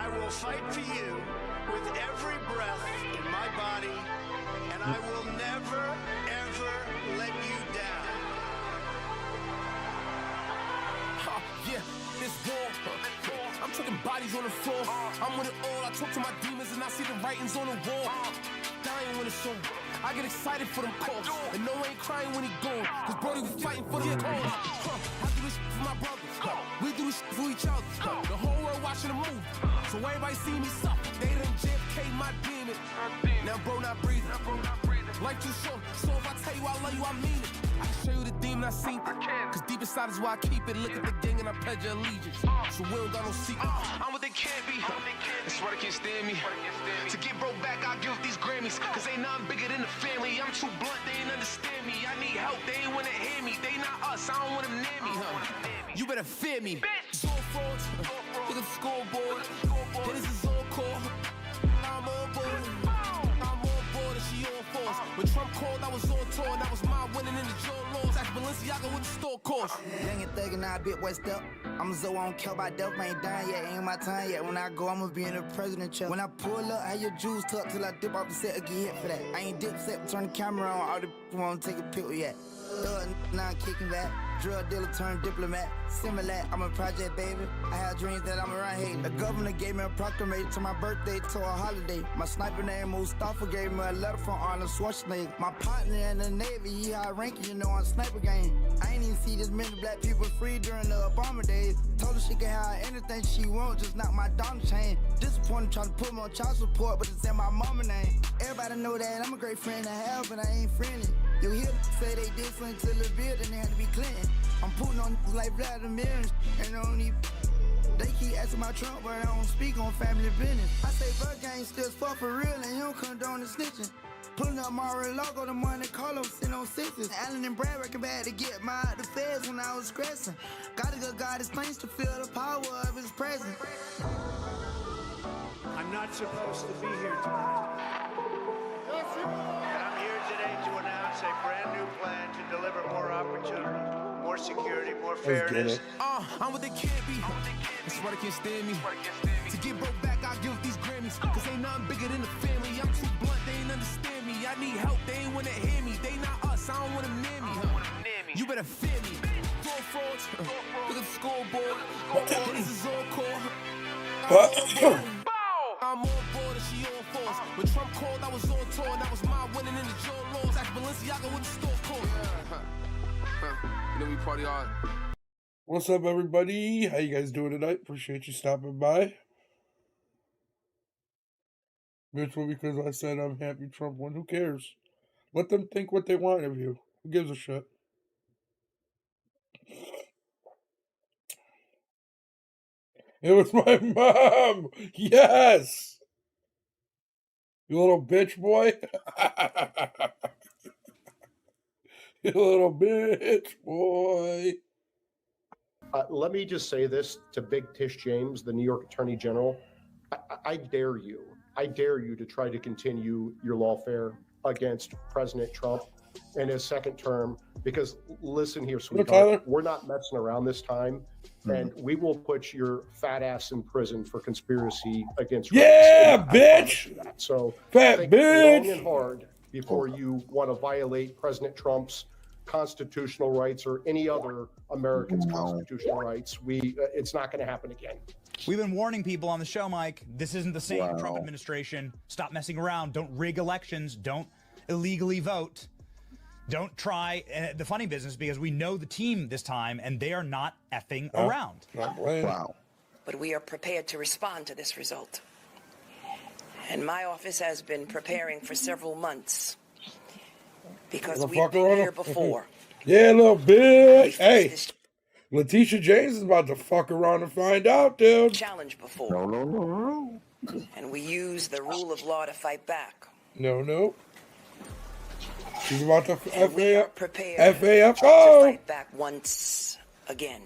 I will fight for you with every breath in my body, and I will never, ever let you down. Yeah, this war. I'm taking bodies on the floor. I'm with it all. I talk to my demons and I see the writings on the wall. Dying when it's on. I get excited for them calls. And no one ain't crying when he gone. Cause Brody, we fighting for them calls. I do this for my brothers. We do this for each other. The whole world watching the move. So everybody see me suffer. They done JFK my demon. Now bro not breathing. Life too short. So if I tell you I love you, I mean it. I can show you the demon I seen. Cause deep inside is why I keep it. Look at the gang and I pledge allegiance. So we don't got no secret. I'm what they can't be. That's why they can't stand me. To get broke back, I give these Grammys. Cause ain't nothing bigger than the family. I'm too blunt, they ain't understand me. I need help, they ain't wanna hear me. They not us, I don't want them near me, You better fear me. Zone frauds, look at the scoreboard. And this is all core. I'm on board. I'm on board and she on force. When Trump called, I was on tour. And that was my winning in the Joe Laws. Ask Balenciaga with the store course. Young and thuggin', now a bit west up. I'm a Zoe, I don't care about death, I ain't dying yet, ain't my time yet. When I go, I'ma be in the president chair. When I pull up, I have your jewels tucked till I dip off the set or get hit for that. I ain't dip set, turn the camera on, all the won't take a pill yet. Thug, now I'm kicking back. Drug dealer turned diplomat. Similar, I'm a project baby. I have dreams that I'm around hating. The governor gave me a proclamation to my birthday to a holiday. My sniper name Mustafa gave me a letter from Arnold Schwarzenegger. My partner in the Navy, he high ranking, you know, on sniper game. I ain't even see this many black people free during the Obama days. Told her she can have anything she want, just not my dollar chain. Disappointed trying to put me on child support, but it's in my mama name. Everybody know that I'm a great friend to have, but I ain't friendly. You hear them say they did something to the bill, then they had to be clean. I'm putting on like Vladimir and only they keep asking about Trump, but I don't speak on family business. I say Bud gang still fuck for real and he don't condone the snitching. Pulling up Mario logo, the money call him, sitting on sixes. Allen and Brad record bad to get my out the feds when I was stressing. Gotta go God his things to feel the power of his presence. I'm not supposed to be here tonight. And I'm here today to announce a brand new plan to deliver more opportunity, more security, more fairness. I'm what they can't be. That's why they can't stand me. To get broke back, I give these Grammys. Cause ain't nothing bigger than the family. I'm too blunt, they ain't understand me. I need help, they ain't wanna hear me. They not us, I don't want them near me. You better fear me. Door frauds, look at the scoreboard. This is all core. I'm on board and she on force. When Trump called, I was on tour. And that was my winning in the Joe Laws. Ask Balenciaga with the store course. You know we party hard. What's up, everybody? How you guys doing tonight? Appreciate you stopping by. Virtual because I said I'm happy Trump won. Who cares? Let them think what they want of you. Who gives a shit? It was my mom. Yes. You little bitch boy. You little bitch boy. Let me just say this to Big Tish James, the New York Attorney General. I dare you to try to continue your lawfare against President Trump in his second term, because listen here, sweetheart, we're not messing around this time, and we will put your fat ass in prison for conspiracy against rights. Yeah, bitch. So fat think bitch. long and hard before you want to violate President Trump's constitutional rights or any other American's constitutional rights. It's not going to happen again. We've been warning people on the show, Mike. This isn't the same Trump administration. Stop messing around. Don't rig elections. Don't illegally vote. Don't try the funny business, because we know the team this time and they are not effing around. Wow. But we are prepared to respond to this result. And my office has been preparing for several months, because we've been here before. Yeah, little bitch. Hey, Letitia James is about to fuck around and find out, dude. Challenge before. No. And we use the rule of law to fight back. No. She's about to we are prepared FAFO. to fight back once again.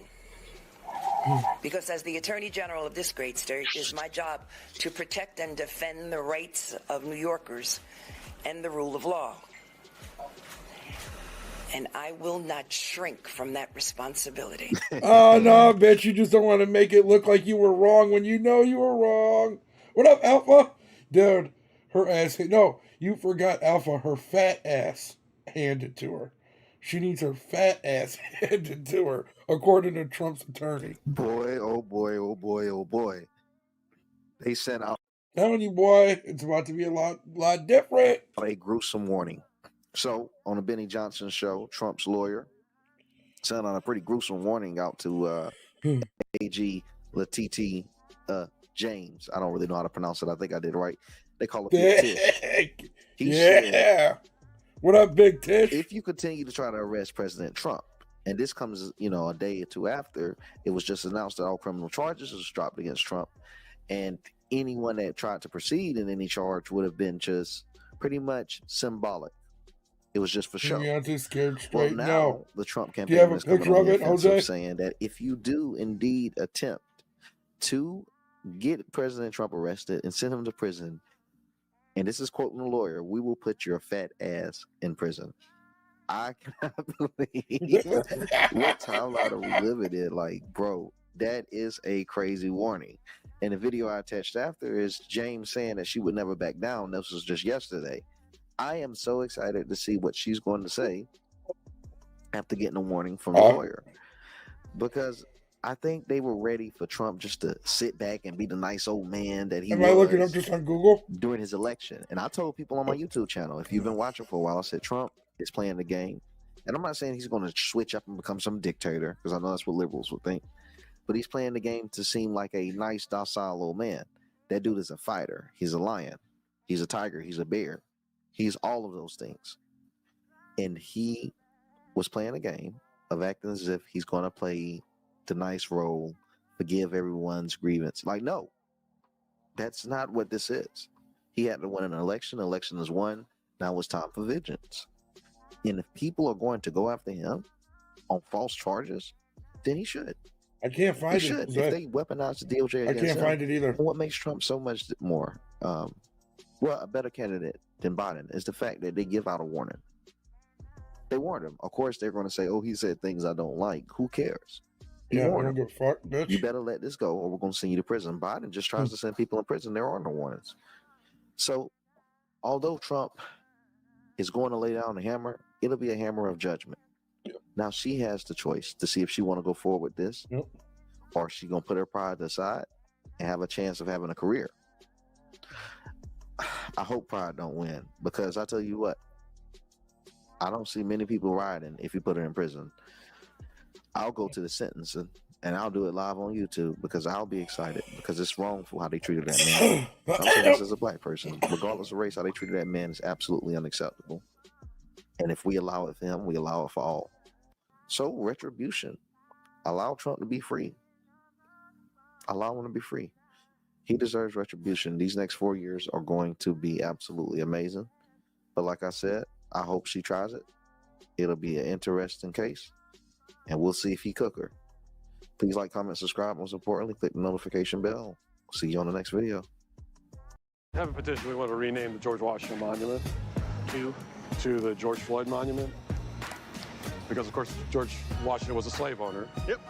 Because as the Attorney General of this great state, it is my job to protect and defend the rights of New Yorkers and the rule of law. and I will not shrink from that responsibility. Oh, no, bitch, you just don't want to make it look like you were wrong when you know you were wrong. What up, Alpha? Dude, her ass. No, you forgot Alpha, her fat ass handed to her. She needs her fat ass handed to her, according to Trump's attorney. Boy, oh boy, oh boy, oh boy. They sent out Telling you, boy, it's about to be a lot different. a gruesome warning. So, on the Benny Johnson show, Trump's lawyer sent out a pretty gruesome warning out to AG Letitia James. I don't really know how to pronounce it. I think I did right. They call it Big Tish. He said, what up, Big Tish? If you continue to try to arrest President Trump, and this comes, a day or two after, it was just announced that all criminal charges was dropped against Trump, and anyone that tried to proceed in any charge would have been just pretty much symbolic. It was just for show. Well, now the Trump campaign is coming on the offensive, saying that if you do indeed attempt to get President Trump arrested and send him to prison, and this is quoting the lawyer, we will put your fat ass in prison. I cannot believe what timeline are we living in. Like, bro, that is a crazy warning. And the video I attached after is James saying that she would never back down. This was just yesterday. I am so excited to see what she's going to say after getting a warning from the lawyer, because I think they were ready for Trump just to sit back and be the nice old man that he was. Am I looking up just on Google? During his election. And I told people on my YouTube channel, if you've been watching for a while, I said Trump is playing the game. And I'm not saying he's going to switch up and become some dictator, because I know that's what liberals would think. But he's playing the game to seem like a nice, docile old man. That dude is a fighter. He's a lion. He's a tiger. He's a bear. He's all of those things. And he was playing a game of acting as if he's going to play the nice role, forgive everyone's grievance. Like, no, that's not what this is. He had to win an election. Election is won. Now it's time for vengeance. And if people are going to go after him on false charges, then he should. I can't find it. If they weaponize the DOJ against him, I can't find it either. What makes Trump so much more, a better candidate than Biden is the fact that they give out a warning. They warned him. Of course, they're going to say, oh, he said things I don't like. Who cares? Yeah, I don't give a fuck, bitch. You better let this go or we're going to send you to prison. Biden just tries to send people in prison. There are no warnings. So, although Trump is going to lay down the hammer, it'll be a hammer of judgment. Yep. Now, she has the choice to see if she want to go forward with this, or she going to put her pride aside and have a chance of having a career. I hope pride don't win, because I tell you what, I don't see many people riding if you put her in prison. I'll go to the sentencing and I'll do it live on YouTube, because I'll be excited, because it's wrongful how they treated that man. I'm saying this as a black person, regardless of race, how they treated that man is absolutely unacceptable. And if we allow it for him, we allow it for all. So retribution. Allow Trump to be free. Allow him to be free. He deserves retribution. These next 4 years are going to be absolutely amazing. But like I said, I hope she tries it. It'll be an interesting case. And we'll see if he cook her. Please like, comment, subscribe. Most importantly, click the notification bell. See you on the next video. I have a petition. We want to rename the George Washington Monument to the George Floyd Monument. Because, of course, George Washington was a slave owner. Yep.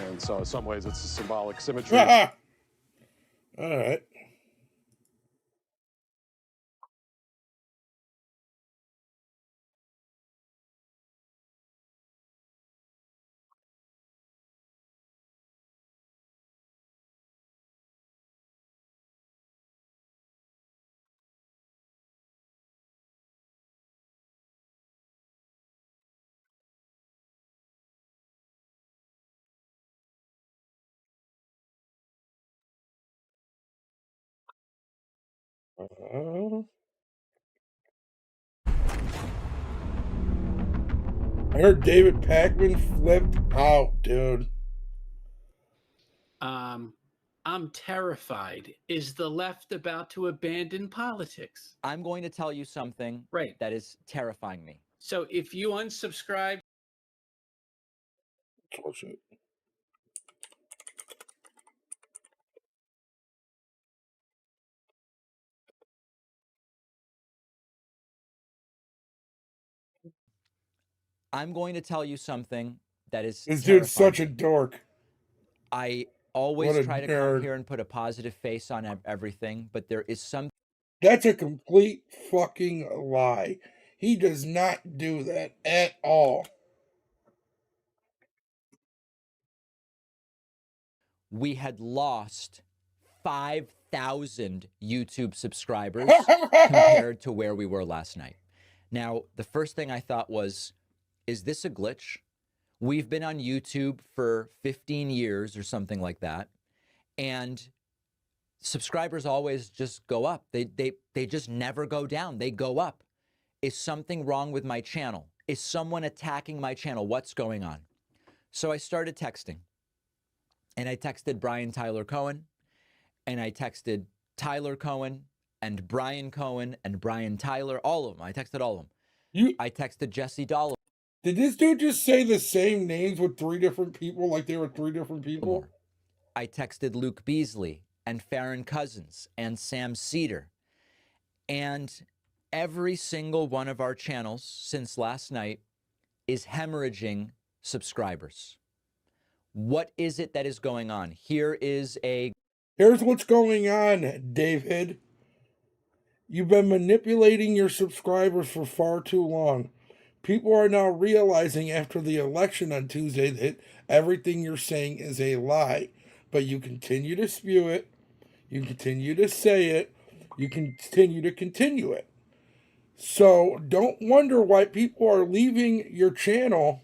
And so in some ways it's a symbolic symmetry. All right. I heard David Pakman flipped out, dude. I'm terrified. Is the left about to abandon politics? I'm going to tell you something that is terrifying me. So if you unsubscribe... Bullshit. I'm going to tell you something that is This terrifying. dude's such a dork. I always try to come here and put a positive face on everything, but there is some. That's a complete fucking lie. He does not do that at all. We had lost 5,000 YouTube subscribers compared to where we were last night. Now, the first thing I thought was, is this a glitch? We've been on YouTube for 15 years or something like that, and subscribers always just go up. They just never go down. They go up. Is something wrong with my channel? Is someone attacking my channel? What's going on? So I started texting. And I texted Brian Tyler Cohen, and I texted Tyler Cohen, and Brian Cohen, and Brian Tyler, all of them. I texted all of them. I texted Jesse Dollar. Did this dude just say the same names with 3 different people, like they were 3 different people? I texted Luke Beasley, and Farron Cousins, and Sam Cedar. And every single one of our channels since last night is hemorrhaging subscribers. What is it that is going on? Here's what's going on, David. You've been manipulating your subscribers for far too long. People are now realizing after the election on Tuesday that everything you're saying is a lie. But you continue to spew it. You continue to say it. You continue it. So don't wonder why people are leaving your channel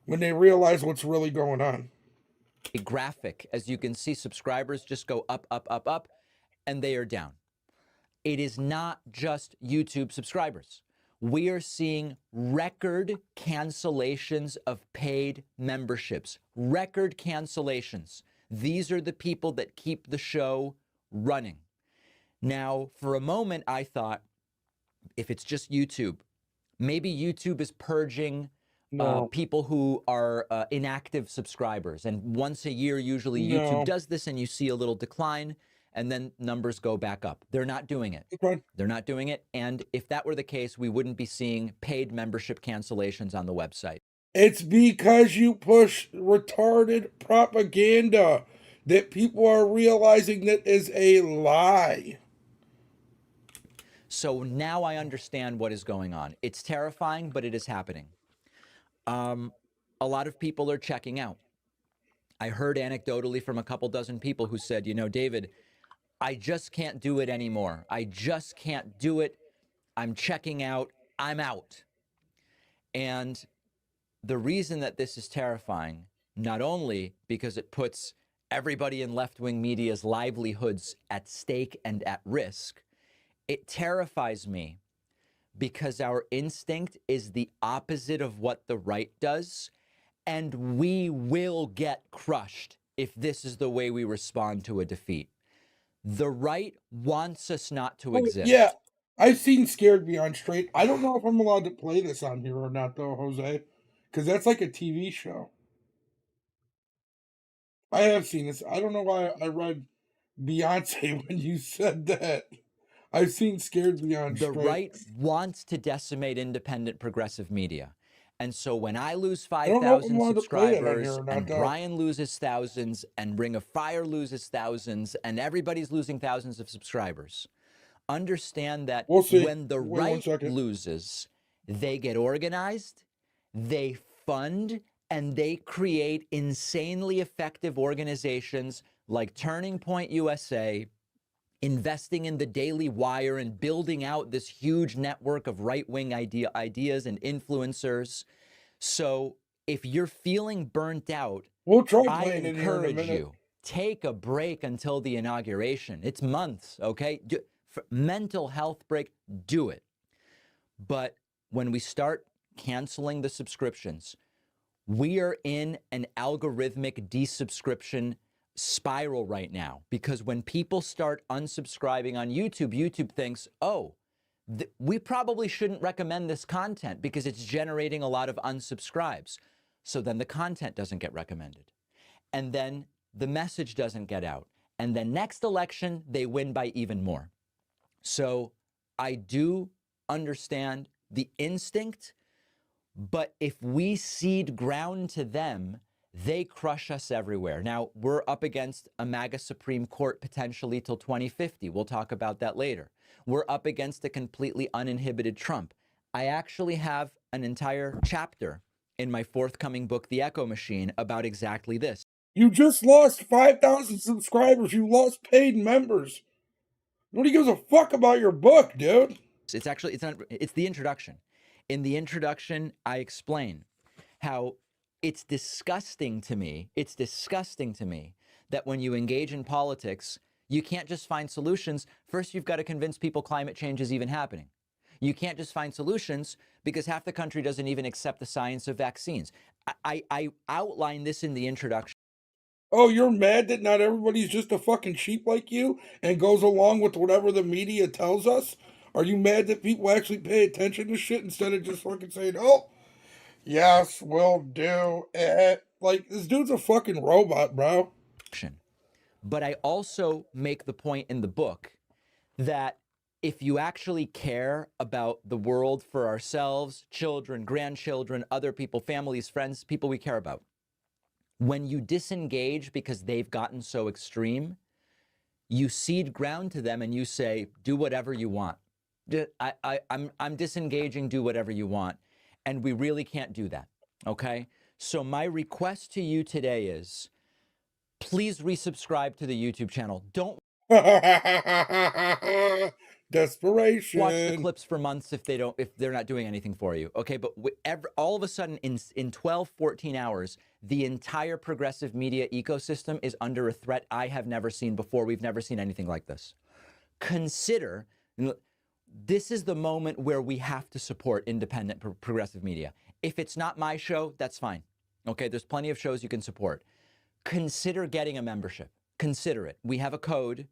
when they realize what's really going on. A graphic, as you can see, subscribers just go up, up, up, up, and they are down. It is not just YouTube subscribers. We are seeing record cancellations of paid memberships. Record cancellations. These are the people that keep the show running. Now, for a moment, I thought, if it's just YouTube, maybe YouTube is purging people who are inactive subscribers. And once a year, usually YouTube does this and you see a little decline and then numbers go back up. They're not doing it. They're not doing it. And if that were the case, we wouldn't be seeing paid membership cancellations on the website. It's because you push retarded propaganda that people are realizing that is a lie. So now I understand what is going on. It's terrifying, but it is happening. A lot of people are checking out. I heard anecdotally from a couple dozen people who said, you know, David, I just can't do it anymore. I just can't do it. I'm checking out. I'm out. And the reason that this is terrifying, not only because it puts everybody in left-wing media's livelihoods at stake and at risk, it terrifies me because our instinct is the opposite of what the right does, and we will get crushed if this is the way we respond to a defeat. The right wants us not to exist. Yeah, I've seen Scared Beyond Straight. I don't know if I'm allowed to play this on here or not, though, Jose, because that's like a TV show. I have seen this. I don't know why I read Beyonce when you said that. I've seen Scared Beyond Straight. The right wants to decimate independent progressive media. And so when I lose 5,000 subscribers and Brian loses thousands and Ring of Fire loses thousands and everybody's losing thousands of subscribers, understand that when the right loses, they get organized, they fund, and they create insanely effective organizations like Turning Point USA, investing in the Daily Wire and building out this huge network of right-wing ideas and influencers. So if you're feeling burnt out, I encourage you, take a break until the inauguration. It's months, okay? Mental health break, do it. But when we start canceling the subscriptions, we are in an algorithmic desubscription spiral right now, because when people start unsubscribing on YouTube, YouTube thinks, oh, we probably shouldn't recommend this content because it's generating a lot of unsubscribes. So then the content doesn't get recommended. And then the message doesn't get out. And then next election, they win by even more. So I do understand the instinct But if we cede ground to them, they crush us everywhere. Now, we're up against a MAGA Supreme Court potentially till 2050. We'll talk about that later. We're up against a completely uninhibited Trump. I actually have an entire chapter in my forthcoming book, The Echo Machine, about exactly this. You just lost 5,000 subscribers. You lost paid members. Nobody gives a fuck about your book, dude. It's the introduction. In the introduction, I explain how it's disgusting to me that when you engage in politics, you can't just find solutions. First, you've got to convince people climate change is even happening. You can't just find solutions because half the country doesn't even accept the science of vaccines. I outline this in the introduction. Oh, you're mad that not everybody's just a fucking sheep like you and goes along with whatever the media tells us? Are you mad that people actually pay attention to shit instead of just fucking saying, oh, yes, we'll do it? Like, this dude's a fucking robot, bro. But I also make the point in the book that if you actually care about the world for ourselves, children, grandchildren, other people, families, friends, people we care about, when you disengage because they've gotten so extreme, you cede ground to them and you say, do whatever you want. I'm disengaging, do whatever you want. And we really can't do that, okay? So my request to you today is, please resubscribe to the YouTube channel. Don't desperation. Watch the clips for months if they're not doing anything for you. Okay, but all of a sudden in 12, 14 hours, the entire progressive media ecosystem is under a threat I have never seen before. We've never seen anything like this. Consider, this is the moment where we have to support independent progressive media. If it's not my show, that's fine. Okay, there's plenty of shows you can support. Consider getting a membership. Consider it. We have a code.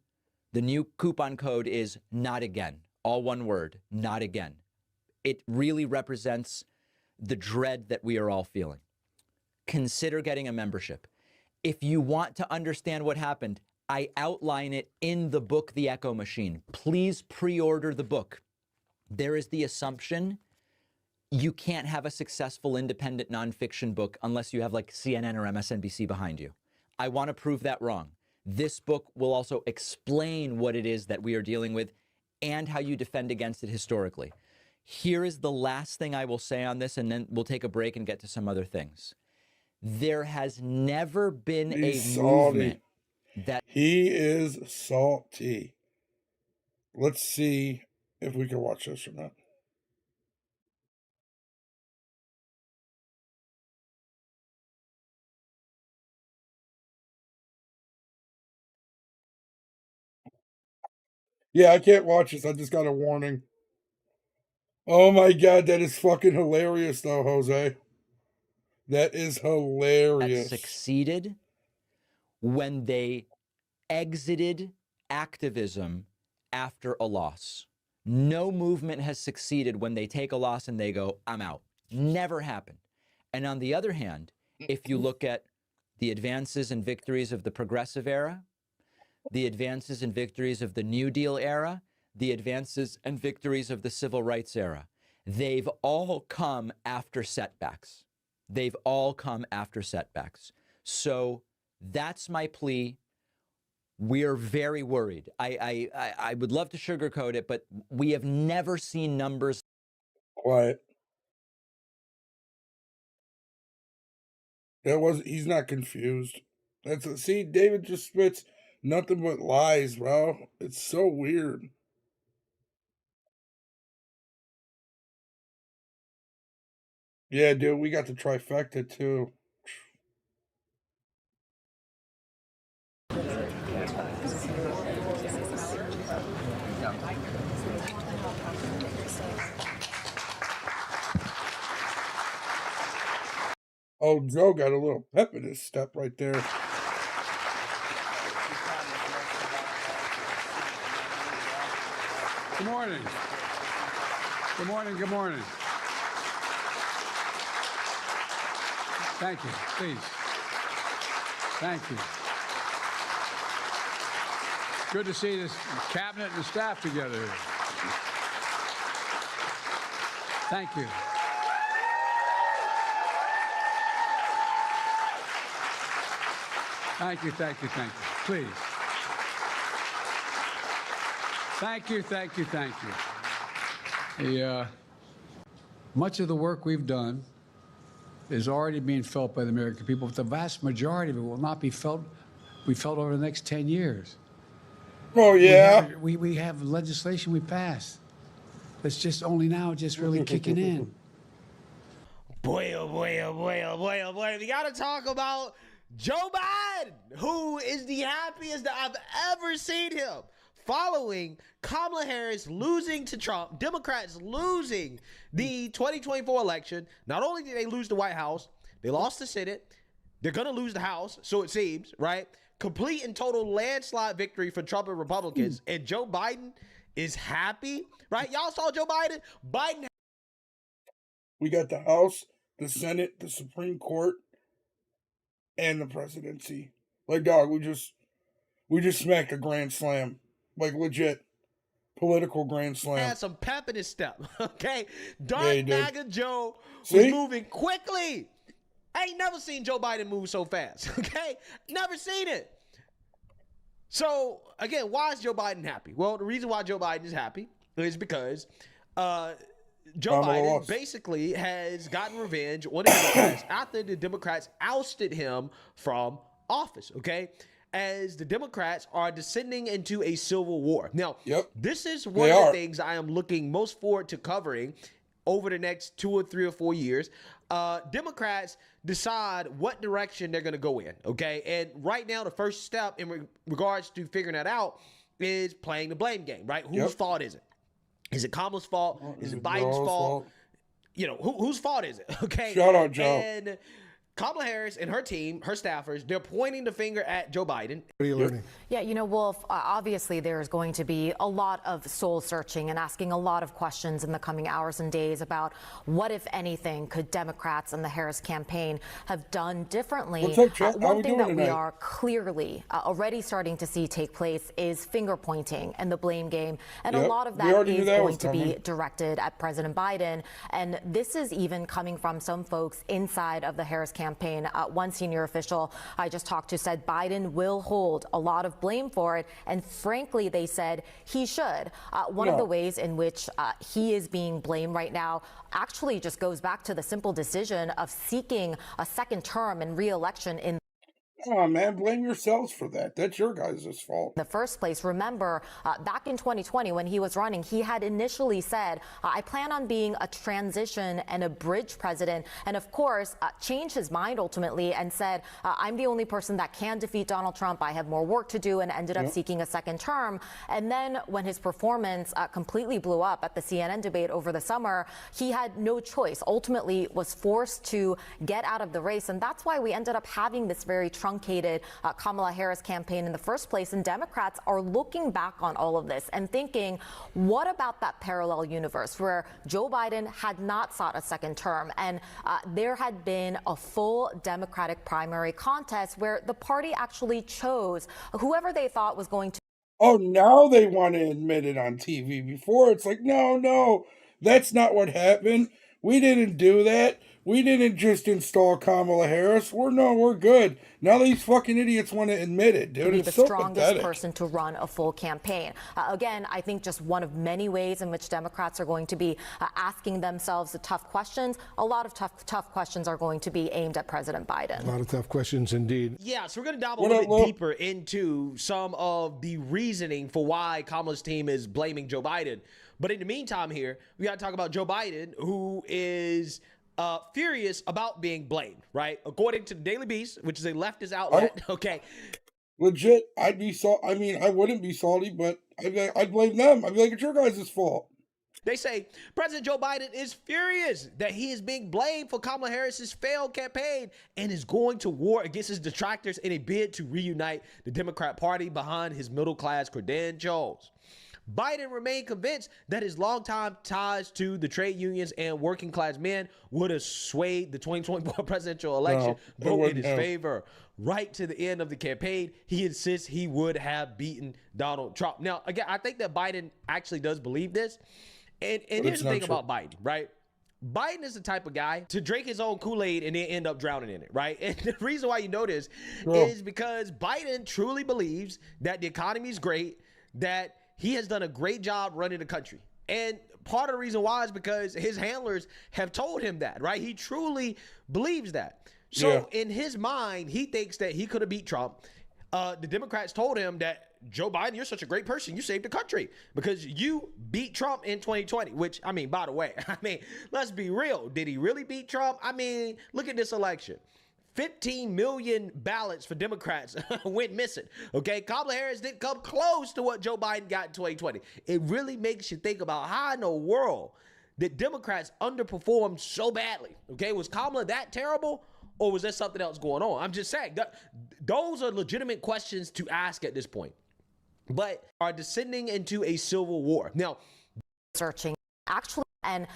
The new coupon code is not again. All one word, not again. It really represents the dread that we are all feeling. Consider getting a membership. If you want to understand what happened, I outline it in the book, The Echo Machine. Please pre-order the book. There is the assumption you can't have a successful independent nonfiction book unless you have like CNN or MSNBC behind you. I want to prove that wrong. This book will also explain what it is that we are dealing with and how you defend against it historically. Here is the last thing I will say on this, and then we'll take a break and get to some other things. There has never been a movement that... He is salty. Let's see if we can watch this or not. Yeah, I can't watch this. I just got a warning. Oh my God, that is fucking hilarious though, Jose. That is hilarious. That succeeded when they exited activism after a loss. No movement has succeeded when they take a loss and they go, I'm out. Never happened. And on the other hand, if you look at the advances and victories of the progressive era, the advances and victories of the New Deal era, the advances and victories of the civil rights era, they've all come after setbacks. They've all come after setbacks. So that's my plea. We're very worried. I would love to sugarcoat it, but we have never seen numbers. Quiet. He's not confused. See, David just spits nothing but lies, bro. It's so weird. Yeah, dude, we got the trifecta too. Oh, Joe got a little pep in his step right there. Good morning. Good morning. Good morning. Thank you. Please. Thank you. Good to see this cabinet and the staff together here. Thank you. Thank you. Please. Thank you. Much of the work we've done is already being felt by the American people, but the vast majority of it will not be felt over the next 10 years. Oh, yeah. We have legislation we passed that's just only now just really kicking in. Boy, oh boy, oh boy, oh boy, oh boy. We got to talk about Joe Biden, who is the happiest that I've ever seen him following Kamala Harris losing to Trump, Democrats losing the 2024 election. Not only did they lose the White House, they lost the Senate. They're going to lose the House, so it seems, right? Complete and total landslide victory for Trump and Republicans. And Joe Biden is happy, right? Y'all saw Joe Biden? We got the House, the Senate, the Supreme Court, and the presidency. Like, dog, we just smacked a grand slam. Like, legit. Political grand slam. Had some pep in his step, okay? Dark MAGA Joe was moving quickly. I ain't never seen Joe Biden move so fast, okay? Never seen it. So, again, why is Joe Biden happy? Well, the reason why Joe Biden is happy is because Joe Biden basically has gotten revenge on the Democrats after the Democrats ousted him from office, okay? As the Democrats are descending into a civil war. Now, this is one of the things I am looking most forward to covering over the next 2 or 3 or 4 years. Democrats decide what direction they're going to go in, okay? And right now, the first step in regards to figuring that out is playing the blame game, right? Whose fault is it? Is it Kamala's fault? Is it Biden's fault? You know, whose fault is it? Okay. Shout out, Joe. And Kamala Harris and her team, her staffers, they're pointing the finger at Joe Biden. What are you learning? Yeah, you know, Wolf, obviously there's going to be a lot of soul searching and asking a lot of questions in the coming hours and days about what, if anything, could Democrats and the Harris campaign have done differently. What's up, Chuck? One thing that we are clearly already starting to see take place is finger pointing and the blame game. And a lot of that is going to be directed at President Biden. And this is even coming from some folks inside of the Harris campaign. One senior official I just talked to said Biden will hold a lot of blame for it. And frankly, they said he should. One of the ways in which he is being blamed right now actually just goes back to the simple decision of seeking a second term and re-election in Come on, man. Blame yourselves for that. That's your guys' fault. In the first place, remember, back in 2020, when he was running, he had initially said, I plan on being a transition and a bridge president. And of course, changed his mind ultimately and said, I'm the only person that can defeat Donald Trump. I have more work to do, and ended up seeking a second term. And then when his performance completely blew up at the CNN debate over the summer, he had no choice. Ultimately was forced to get out of the race. And that's why we ended up having this very truncated Kamala Harris campaign in the first place. And Democrats are looking back on all of this and thinking, what about that parallel universe where Joe Biden had not sought a second term and there had been a full Democratic primary contest where the party actually chose whoever they thought was going to. Oh, now they want to admit it on TV. Before it's like, no, that's not what happened. We didn't do that. We didn't just install Kamala Harris. We're good. Now these fucking idiots want to admit it, dude. Be it's the so strongest pathetic. person to run a full campaign. Again, I think just one of many ways in which Democrats are going to be asking themselves the tough questions. A lot of tough questions are going to be aimed at President Biden. A lot of tough questions indeed. Yeah, so we're going to dive a little bit deeper into some of the reasoning for why Kamala's team is blaming Joe Biden. But in the meantime here, we got to talk about Joe Biden, who is furious about being blamed, right? According to the Daily Beast, which is a leftist outlet, okay. Legit, I wouldn't be salty, but I'd blame them. I'd be like, it's your guys' fault. They say President Joe Biden is furious that he is being blamed for Kamala Harris's failed campaign and is going to war against his detractors in a bid to reunite the Democrat Party behind his middle-class credentials. Biden remained convinced that his longtime ties to the trade unions and working class men would have swayed the 2024 presidential election vote in his favor. Right to the end of the campaign, he insists he would have beaten Donald Trump. Now, again, I think that Biden actually does believe this. And here's the thing about Biden, right? Biden is the type of guy to drink his own Kool-Aid and then end up drowning in it, right? And the reason why you know this is because Biden truly believes that the economy is great, that he has done a great job running the country. And part of the reason why is because his handlers have told him that, right? He truly believes that. So in his mind, he thinks that he could have beat Trump. The Democrats told him that, Joe Biden, you're such a great person. You saved the country because you beat Trump in 2020, which, I mean, by the way, let's be real. Did he really beat Trump? I mean, look at this election. 15 million ballots for Democrats went missing. Okay, Kamala Harris didn't come close to what Joe Biden got in 2020. It really makes you think about how in the world did Democrats underperform so badly. Okay, was Kamala that terrible? Or was there something else going on? I'm just saying, those are legitimate questions to ask at this point. But are descending into a civil war. Now, searching actually, and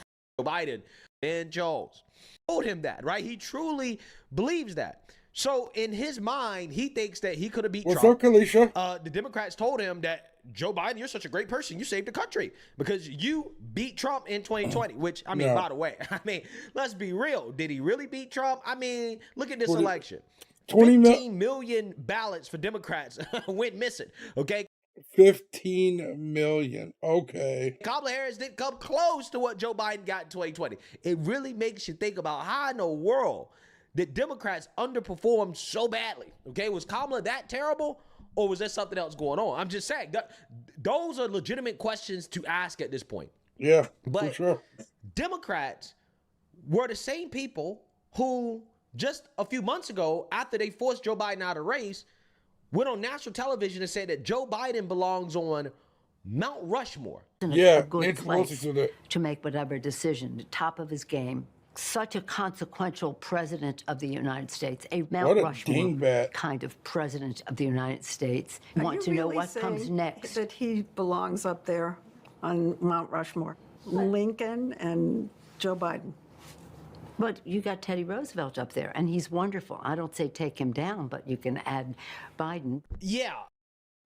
Biden and Charles told him that, right? He truly believes that. So in his mind, he thinks that he could have beat Trump. What's up, Kalisha? The Democrats told him that, Joe Biden, you're such a great person. You saved the country because you beat Trump in 2020, which, I mean, by the way, let's be real. Did he really beat Trump? I mean, look at this election. 15 million ballots for Democrats went missing, okay? 15 million. Okay. Kamala Harris didn't come close to what Joe Biden got in 2020. It really makes you think about how in the world did Democrats underperform so badly. Okay, was Kamala that terrible, or was there something else going on? I'm just saying, those are legitimate questions to ask at this point. Yeah, but for sure. Democrats were the same people who just a few months ago, after they forced Joe Biden out of the race, went on national television and said that Joe Biden belongs on Mount Rushmore. Yeah, a good place to make whatever decision, the top of his game. Such a consequential president of the United States, a Mount Rushmore kind of president of the United States. Are Want to you know really what comes saying next? That he belongs up there on Mount Rushmore, Lincoln and Joe Biden. But you got Teddy Roosevelt up there, and he's wonderful. I don't say take him down, but you can add Biden. Yeah.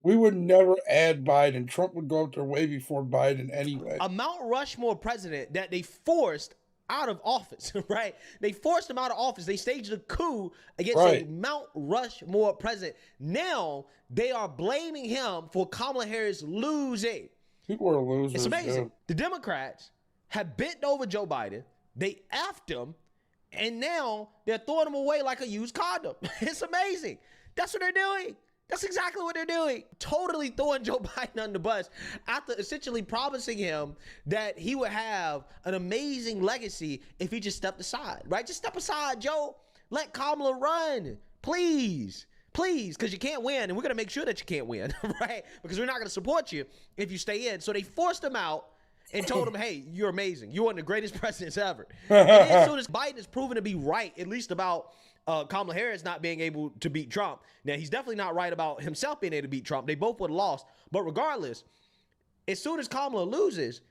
We would never add Biden. Trump would go up there way before Biden anyway. A Mount Rushmore president that they forced out of office, right? They forced him out of office. They staged a coup against a Mount Rushmore president. Now they are blaming him for Kamala Harris losing. People are losers. It's amazing. Yeah. The Democrats have bent over Joe Biden. They effed him. And now they're throwing him away like a used condom. It's amazing. That's what they're doing. That's exactly what they're doing. Totally throwing Joe Biden on the bus after essentially promising him that he would have an amazing legacy if he just stepped aside, right? Just step aside, Joe. Let Kamala run, please. Please, because you can't win, and we're going to make sure that you can't win, right? Because we're not going to support you if you stay in. So they forced him out and told him, hey, you're amazing. You're one of the greatest presidents ever. And as soon as Biden is proven to be right, at least about Kamala Harris not being able to beat Trump. Now, he's definitely not right about himself being able to beat Trump. They both would have lost. But regardless, as soon as Kamala loses,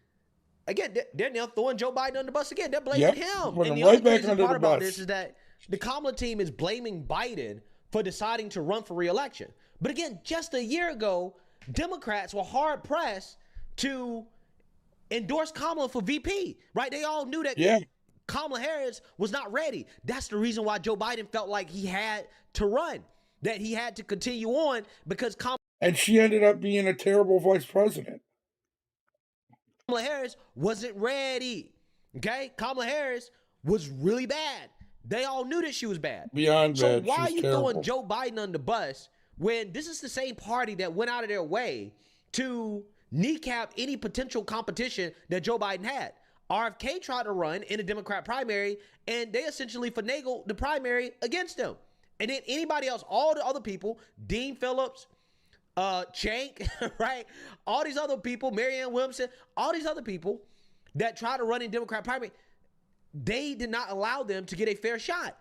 again, they're now throwing Joe Biden on the bus again. They're blaming him. And the other crazy part about this is that the Kamala team is blaming Biden for deciding to run for re-election. But again, just a year ago, Democrats were hard-pressed to endorse Kamala for VP, right? They all knew that Kamala Harris was not ready. That's the reason why Joe Biden felt like he had to run, that he had to continue on because Kamala... And she ended up being a terrible vice president. Kamala Harris wasn't ready, okay? Kamala Harris was really bad. They all knew that she was bad. Beyond so bad. Why are you terrible. throwing Joe Biden on the bus when this is the same party that went out of their way to kneecap any potential competition that Joe Biden had? RFK tried to run in a Democrat primary, and they essentially finagled the primary against him. And then anybody else, all the other people, Dean Phillips, Cenk, right? All these other people, Marianne Williamson, all these other people that tried to run in Democrat primary, they did not allow them to get a fair shot.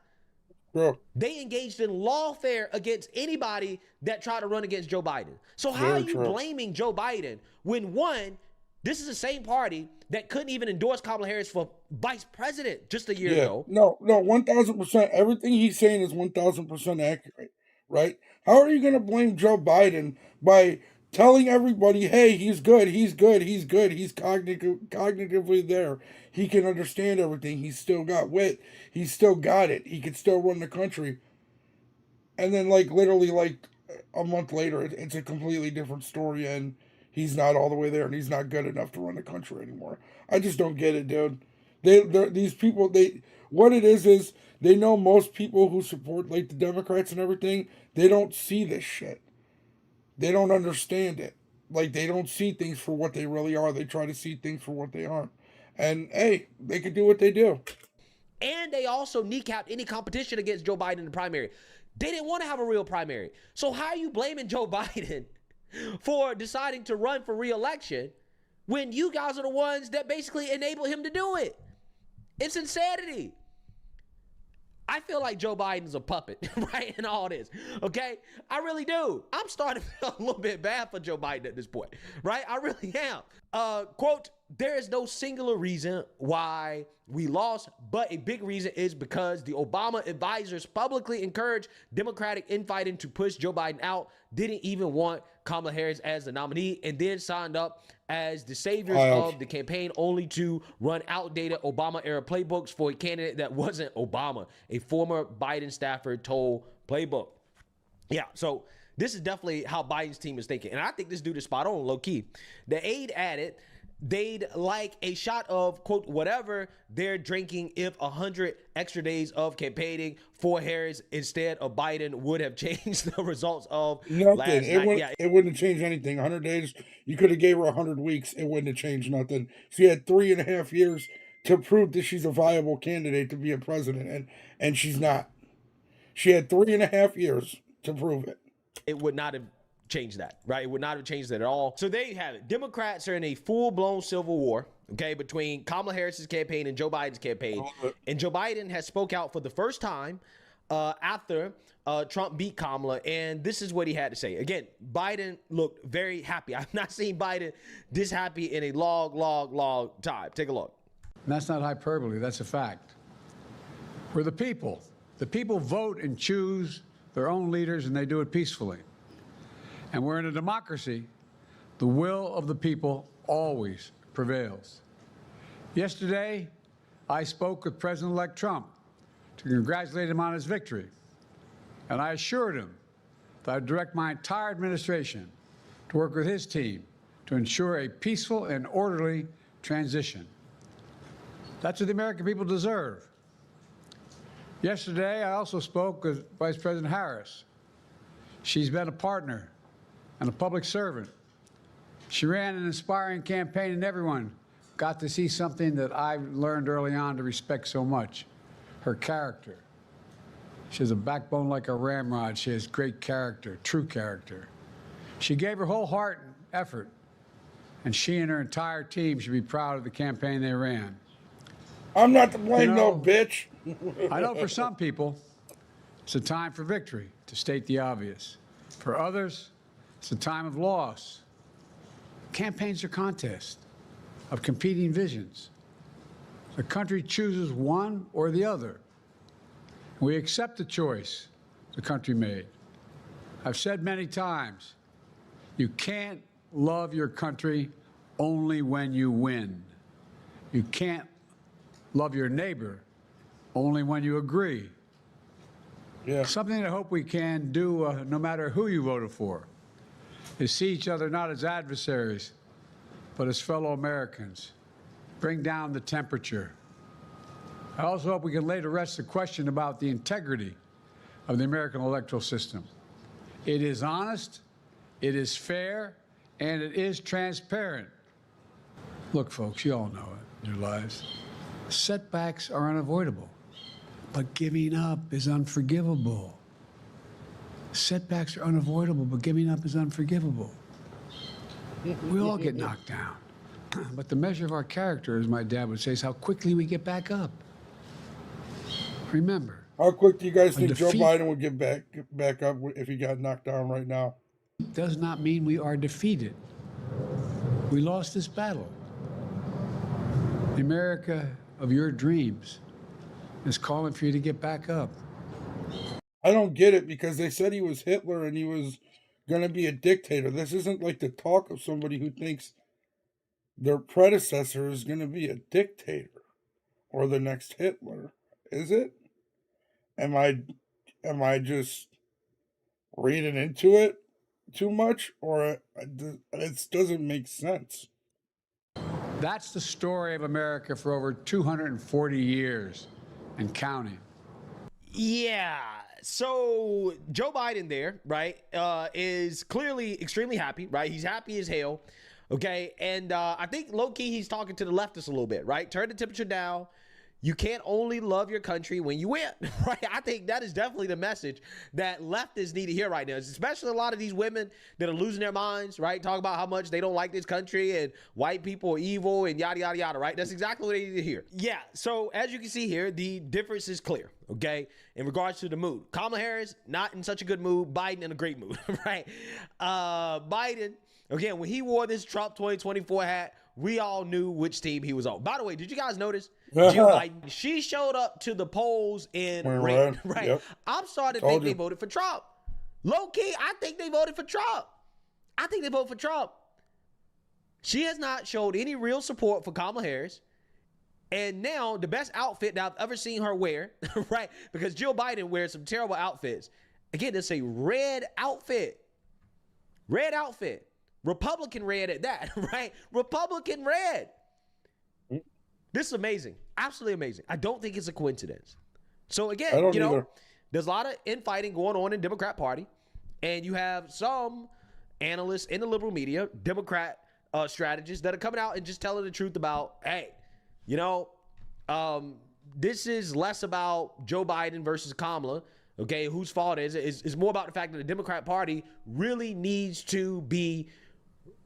Yeah. They engaged in lawfare against anybody that tried to run against Joe Biden. So how are you blaming Joe Biden when, one, this is the same party that couldn't even endorse Kamala Harris for vice president just a year ago? No, 1,000%. Everything he's saying is 1,000% accurate, right? How are you going to blame Joe Biden by telling everybody, hey, he's good, he's cognitively there. He can understand everything. He's still got wit. He's still got it. He can still run the country. And then, like, literally, like, a month later, it's a completely different story, and he's not all the way there, and he's not good enough to run the country anymore. I just don't get it, dude. These people, what it is they know most people who support, like, the Democrats and everything, they don't see this shit. They don't understand it. Like, they don't see things for what they really are. They try to see things for what they aren't. And, hey, they can do what they do. And they also kneecapped any competition against Joe Biden in the primary. They didn't want to have a real primary. So how are you blaming Joe Biden for deciding to run for re-election when you guys are the ones that basically enable him to do it? It's insanity. I feel like Joe Biden's a puppet, right, in all this, okay? I really do. I'm starting to feel a little bit bad for Joe Biden at this point, right? I really am. Quote, there is no singular reason why we lost, but a big reason is because the Obama advisors publicly encouraged Democratic infighting to push Joe Biden out, didn't even want Kamala Harris as the nominee, and then signed up as the saviors of the campaign only to run outdated Obama-era playbooks for a candidate that wasn't Obama, a former Biden staffer told Playbook. Yeah, so this is definitely how Biden's team is thinking. And I think this dude is spot on, low-key. The aide added they'd like a shot of, quote, whatever they're drinking if 100 extra days of campaigning for Harris instead of Biden would have changed the results of nothing. Last night. It wouldn't have changed anything. 100 days, you could have gave her 100 weeks. It wouldn't have changed nothing. She had 3.5 years to prove that she's a viable candidate to be a president, and she's not. She had 3.5 years to prove it. It would not have changed that, right? It would not have changed that at all. So there you have it. Democrats are in a full-blown civil war, okay, between Kamala Harris's campaign and Joe Biden's campaign. And Joe Biden has spoke out for the first time after Trump beat Kamala, and this is what he had to say. Again, Biden looked very happy. I've not seen Biden this happy in a long time. Take a look. And that's not hyperbole. That's a fact. We're the people. The people vote and choose their own leaders, and they do it peacefully. And we're in a democracy. The will of the people always prevails. Yesterday, I spoke with President-elect Trump to congratulate him on his victory. And I assured him that I'd direct my entire administration to work with his team to ensure a peaceful and orderly transition. That's what the American people deserve. Yesterday, I also spoke with Vice President Harris. She's been a partner and a public servant. She ran an inspiring campaign, and everyone got to see something that I learned early on to respect so much, her character. She has a backbone like a ramrod. She has great character, true character. She gave her whole heart and effort, and she and her entire team should be proud of the campaign they ran. I'm not to blame, no bitch. I know for some people, it's a time for victory, to state the obvious. For others, it's a time of loss. Campaigns are contests of competing visions. The country chooses one or the other. We accept the choice the country made. I've said many times, you can't love your country only when you win. You can't love your neighbor only when you agree. Yeah. Something I hope we can do, no matter who you voted for, is see each other not as adversaries, but as fellow Americans. Bring down the temperature. I also hope we can lay to rest the question about the integrity of the American electoral system. It is honest, it is fair, and it is transparent. Look, folks, you all know it in your lives. Setbacks are unavoidable, but giving up is unforgivable. Setbacks are unavoidable, but giving up is unforgivable. We all get knocked down. But the measure of our character, as my dad would say, is how quickly we get back up. Remember. How quick do you guys think Joe Biden would get back up if he got knocked down right now? Does not mean we are defeated. We lost this battle. The America of your dreams is calling for you to get back up. I don't get it, because they said he was Hitler and he was going to be a dictator. This isn't like the talk of somebody who thinks their predecessor is going to be a dictator or the next Hitler, is it? Am I just reading into it too much, or it doesn't make sense? That's the story of America for over 240 years and counting. Yeah. So Joe Biden there, right, is clearly extremely happy, right? He's happy as hell. Okay. And I think low key, he's talking to the leftists a little bit, right? Turn the temperature down. You can't only love your country when you win, right? I think that is definitely the message that leftists need to hear right now, especially a lot of these women that are losing their minds, right? Talk about how much they don't like this country and white people are evil and yada, yada, yada, right? That's exactly what they need to hear. Yeah, so as you can see here, the difference is clear, okay? In regards to the mood. Kamala Harris, not in such a good mood. Biden in a great mood, right? Biden, again, when he wore this Trump 2024 hat, we all knew which team he was on. By the way, did you guys notice Jill Biden? She showed up to the polls in red, right? Yep. I'm starting to think they voted for Trump. Low key, I think they voted for Trump. I think they voted for Trump. She has not showed any real support for Kamala Harris. And now the best outfit that I've ever seen her wear, right? Because Jill Biden wears some terrible outfits. Again, it's a red outfit. Red outfit. Republican red at that, right? Republican red. This is amazing. Absolutely amazing. I don't think it's a coincidence. So again, there's a lot of infighting going on in the Democrat Party, and you have some analysts in the liberal media, Democrat strategists that are coming out and just telling the truth about, hey, this is less about Joe Biden versus Kamala. Okay, whose fault is it? It's more about the fact that the Democrat Party really needs to be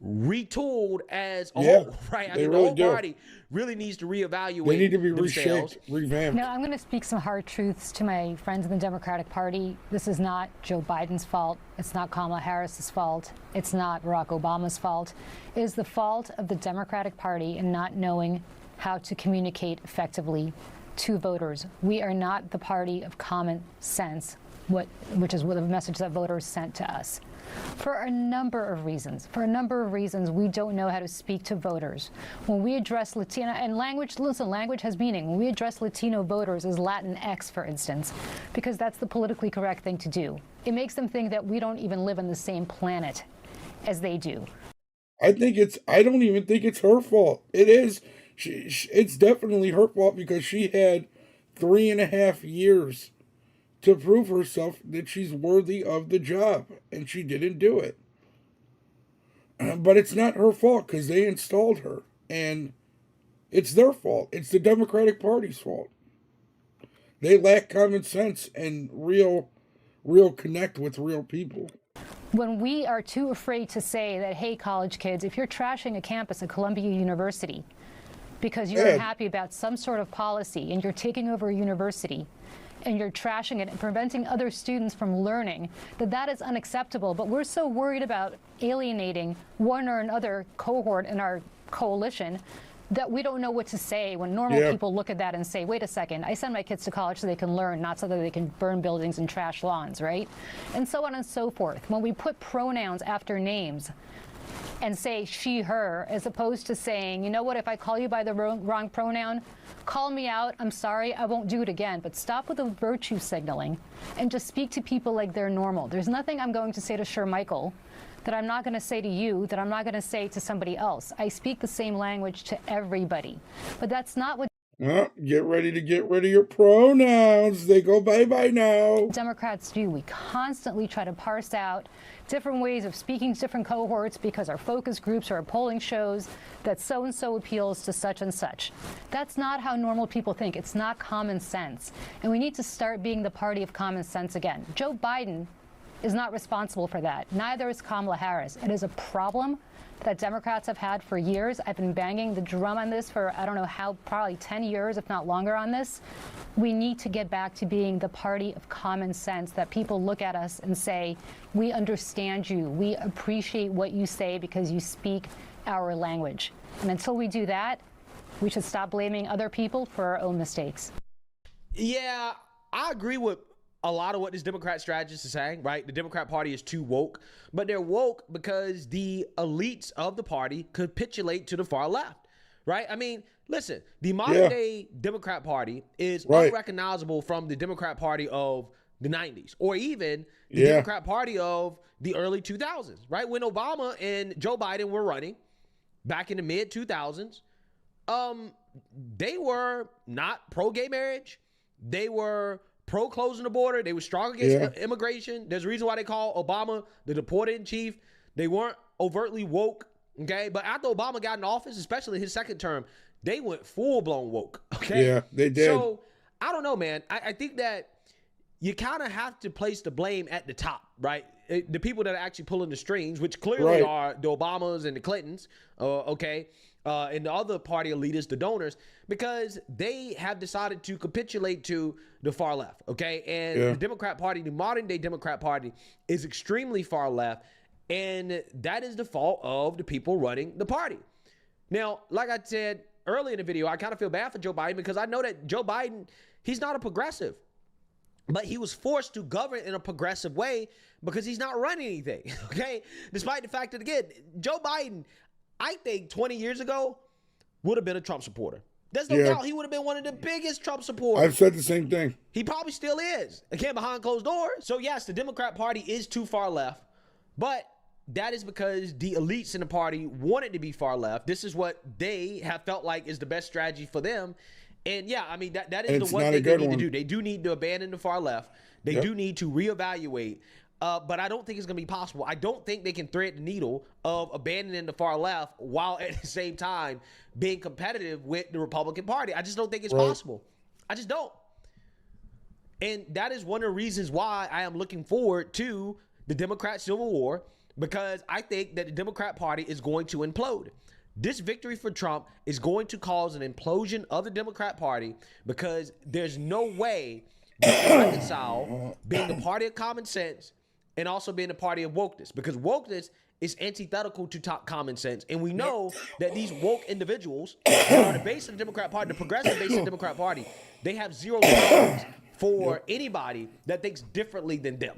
retooled as a whole, right? I mean, the whole party really needs to reevaluate. They need to be reshaped, revamped. No, I'm going to speak some hard truths to my friends in the Democratic Party. This is not Joe Biden's fault. It's not Kamala Harris's fault. It's not Barack Obama's fault. It is the fault of the Democratic Party in not knowing how to communicate effectively to voters. We are not the party of common sense, which is what the message that voters sent to us. For a number of reasons. We don't know how to speak to voters. When we address Latino, and language has meaning. When we address Latino voters as Latinx, for instance, because that's the politically correct thing to do. It makes them think that we don't even live on the same planet as they do. I don't even think it's her fault. It is. It's definitely her fault because she had 3.5 years to prove herself that she's worthy of the job, and she didn't do it. But it's not her fault because they installed her, and it's their fault. It's the Democratic Party's fault. They lack common sense and real connect with real people. When we are too afraid to say that, hey, college kids, if you're trashing a campus at Columbia University because you're unhappy about some sort of policy and you're taking over a university, and you're trashing it and preventing other students from learning, that is unacceptable. But we're so worried about alienating one or another cohort in our coalition that we don't know what to say when normal people look at that and say, wait a second, I send my kids to college so they can learn, not so that they can burn buildings and trash lawns, right? And so on and so forth. When we put pronouns after names and say she, her, as opposed to saying, you know what, if I call you by the wrong pronoun, call me out, I'm sorry, I won't do it again. But stop with the virtue signaling and just speak to people like they're normal. There's nothing I'm going to say to Shermichael that I'm not going to say to you, that I'm not going to say to somebody else. I speak the same language to everybody. But that's not what... Get ready to get rid of your pronouns. They go bye-bye now. Democrats do. We constantly try to parse out different ways of speaking to different cohorts because our focus groups or our polling shows that so-and-so appeals to such and such. That's not how normal people think. It's not common sense. And we need to start being the party of common sense again. Joe Biden is not responsible for that. Neither is Kamala Harris. It is a problem that Democrats have had for years. I've been banging the drum on this for, I don't know how, probably 10 years, if not longer on this. We need to get back to being the party of common sense, that people look at us and say, we understand you. We appreciate what you say because you speak our language. And until we do that, we should stop blaming other people for our own mistakes. Yeah, I agree with a lot of what this Democrat strategist is saying, right? The Democrat Party is too woke, but they're woke because the elites of the party capitulate to the far left, right? I mean, listen, the modern day Democrat Party is unrecognizable from the Democrat Party of the 90s or even the Democrat Party of the early 2000s, right? When Obama and Joe Biden were running back in the mid 2000s, they were not pro-gay marriage. They were pro-closing the border. They were strong against immigration. There's a reason why they call Obama the deported in chief. They weren't overtly woke, okay? But after Obama got in office, especially his second term, they went full-blown woke, okay? Yeah, they did. So, I don't know, man. I think that you kind of have to place the blame at the top, right? The people that are actually pulling the strings, which clearly are the Obamas and the Clintons, okay? And the other party leaders, the donors, because they have decided to capitulate to the far left, okay? And the Democrat Party, the modern day Democrat Party, is extremely far left, and that is the fault of the people running the party. Now, like I said earlier in the video, I kind of feel bad for Joe Biden because I know that Joe Biden, he's not a progressive, but he was forced to govern in a progressive way because he's not running anything, okay? Despite the fact that, again, Joe Biden, I think 20 years ago, would have been a Trump supporter. There's no doubt he would have been one of the biggest Trump supporters. I've said the same thing. He probably still is. Again, behind closed doors. So yes, the Democrat Party is too far left, but that is because the elites in the party wanted to be far left. This is what they have felt like is the best strategy for them. And yeah, I mean, that is the one thing they need to do. They do need to abandon the far left. They do need to reevaluate. But I don't think it's going to be possible. I don't think they can thread the needle of abandoning the far left while at the same time being competitive with the Republican Party. I just don't think it's possible. I just don't. And that is one of the reasons why I am looking forward to the Democrat Civil War, because I think that the Democrat Party is going to implode. This victory for Trump is going to cause an implosion of the Democrat Party because there's no way you can reconcile being the party of common sense and also being the party of wokeness, because wokeness is antithetical to top common sense. And we know that these woke individuals are the base of the Democrat Party, the progressive base of the Democrat Party. They have zero tolerance for anybody that thinks differently than them.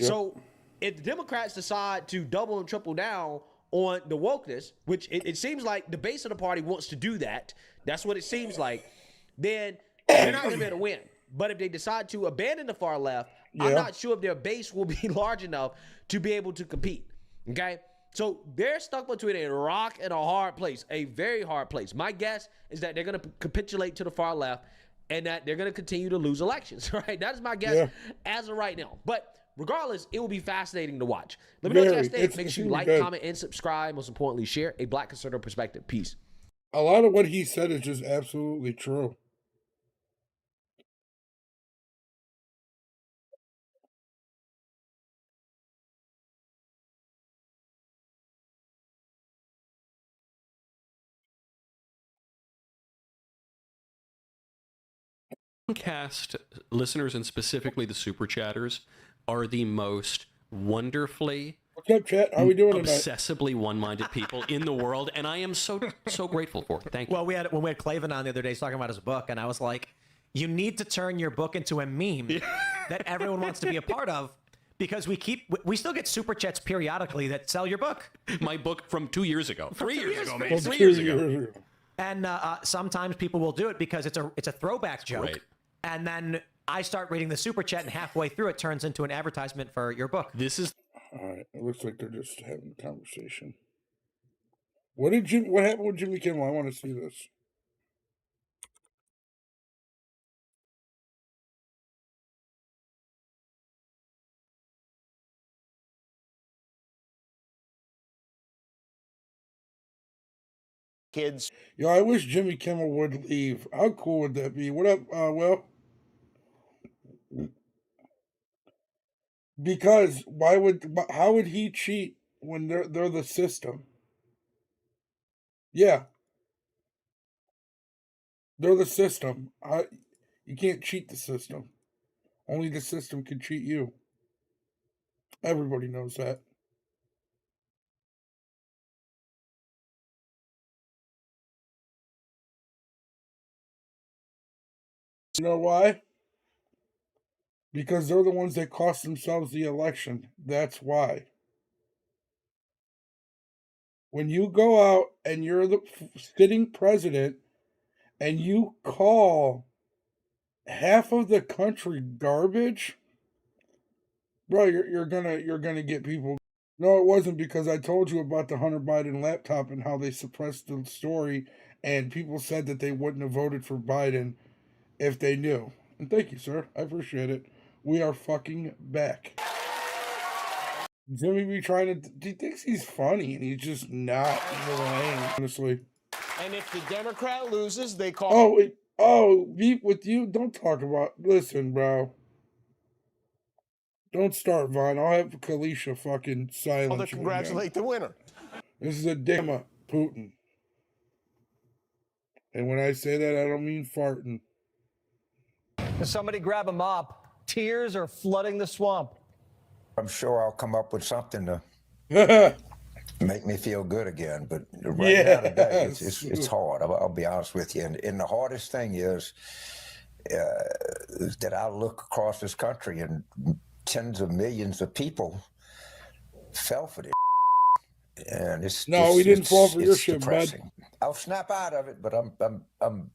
So if the Democrats decide to double and triple down on the wokeness, which it seems like the base of the party wants to do that, that's what it seems like, then they're not going to be able to win. But if they decide to abandon the far left, I'm not sure if their base will be large enough to be able to compete, okay? So they're stuck between a rock and a hard place, a very hard place. My guess is that they're going to capitulate to the far left and that they're going to continue to lose elections, right? That is my guess as of right now. But regardless, it will be fascinating to watch. Let me know what you guys think. Make sure you like, comment, and subscribe. Most importantly, share a Black conservative perspective. Peace. A lot of what he said is just absolutely true. Cast listeners, and specifically the super chatters, are the most wonderfully What's up, chat? How we doing tonight? obsessively one-minded people in the world, and I am so grateful for it. Thank you. Well, when we had Clavin on the other day talking about his book, and I was like, you need to turn your book into a meme that everyone wants to be a part of, because we still get super chats periodically that sell your book. My book from 2 years ago, 3 years ago, maybe 3 years ago. And sometimes people will do it because it's a throwback joke. Right. And then I start reading the super chat, and halfway through it turns into an advertisement for your book. This is all right. It looks like they're just having a conversation. What happened with Jimmy Kimmel? I want to see this. Kids. Yo, I wish Jimmy Kimmel would leave. How cool would that be? What up, Will? Because how would he cheat when they're the system? Yeah. They're the system. You can't cheat the system. Only the system can cheat you. Everybody knows that. You know why? Because they're the ones that cost themselves the election. That's why. When you go out and you're the sitting president and you call half of the country garbage, bro, you're gonna get people. No, it wasn't, because I told you about the Hunter Biden laptop and how they suppressed the story, and people said that they wouldn't have voted for Biden if they knew. And thank you, sir. I appreciate it. We are fucking back. Jimmy be trying to. He thinks he's funny, and he's just not. He's lame, honestly. And if the Democrat loses, they call. Beef with you. Don't talk about. Listen, bro. Don't start, Vaughn. I'll have Kalisha fucking silence you. Congratulate the winner. This is a dimma, Putin. And when I say that, I don't mean farting. Somebody grab a mop. Tears are flooding the swamp. I'm sure I'll come up with something to make me feel good again. But right now today, it's hard. I'll be honest with you. And the hardest thing is that I look across this country and tens of millions of people fell for this. And we didn't fall for your shit, bud. I'll snap out of it, but I'm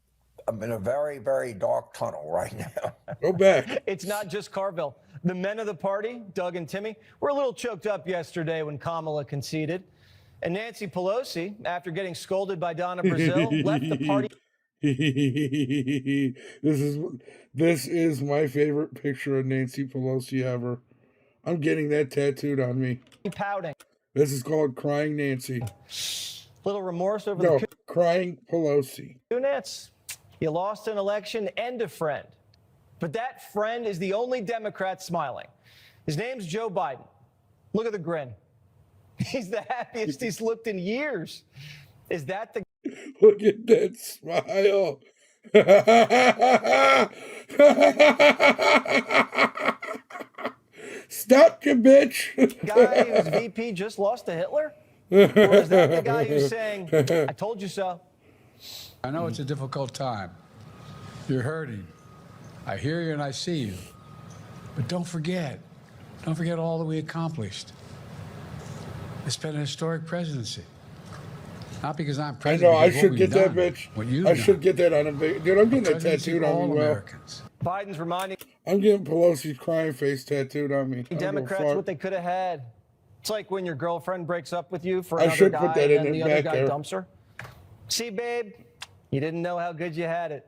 in a very, very dark tunnel right now. Go back. It's not just Carville. The men of the party, Doug and Timmy, were a little choked up yesterday when Kamala conceded. And Nancy Pelosi, after getting scolded by Donna Brazile, left the party. This is my favorite picture of Nancy Pelosi ever. I'm getting that tattooed on me. Pouting. This is called Crying Nancy. Little remorse over Crying Pelosi. Nance, you lost an election and a friend. But that friend is the only Democrat smiling. His name's Joe Biden. Look at the grin. He's the happiest he's looked in years. Is that the... Look at that smile. Stop you, bitch. Guy who's VP just lost to Hitler? Or is that the guy who's saying, I told you so? I know it's a difficult time. You're hurting. I hear you and I see you. But don't forget all that we accomplished. It's been a historic presidency. Not because I'm president. I know, I should get that, bitch. I should get that on a big... Dude, I'm getting that tattooed on me, well. Biden's reminding... I'm getting Pelosi's crying face tattooed on me. Democrats what they could have had. It's like when your girlfriend breaks up with you for another guy and then the other guy dumps her. See, babe, you didn't know how good you had it.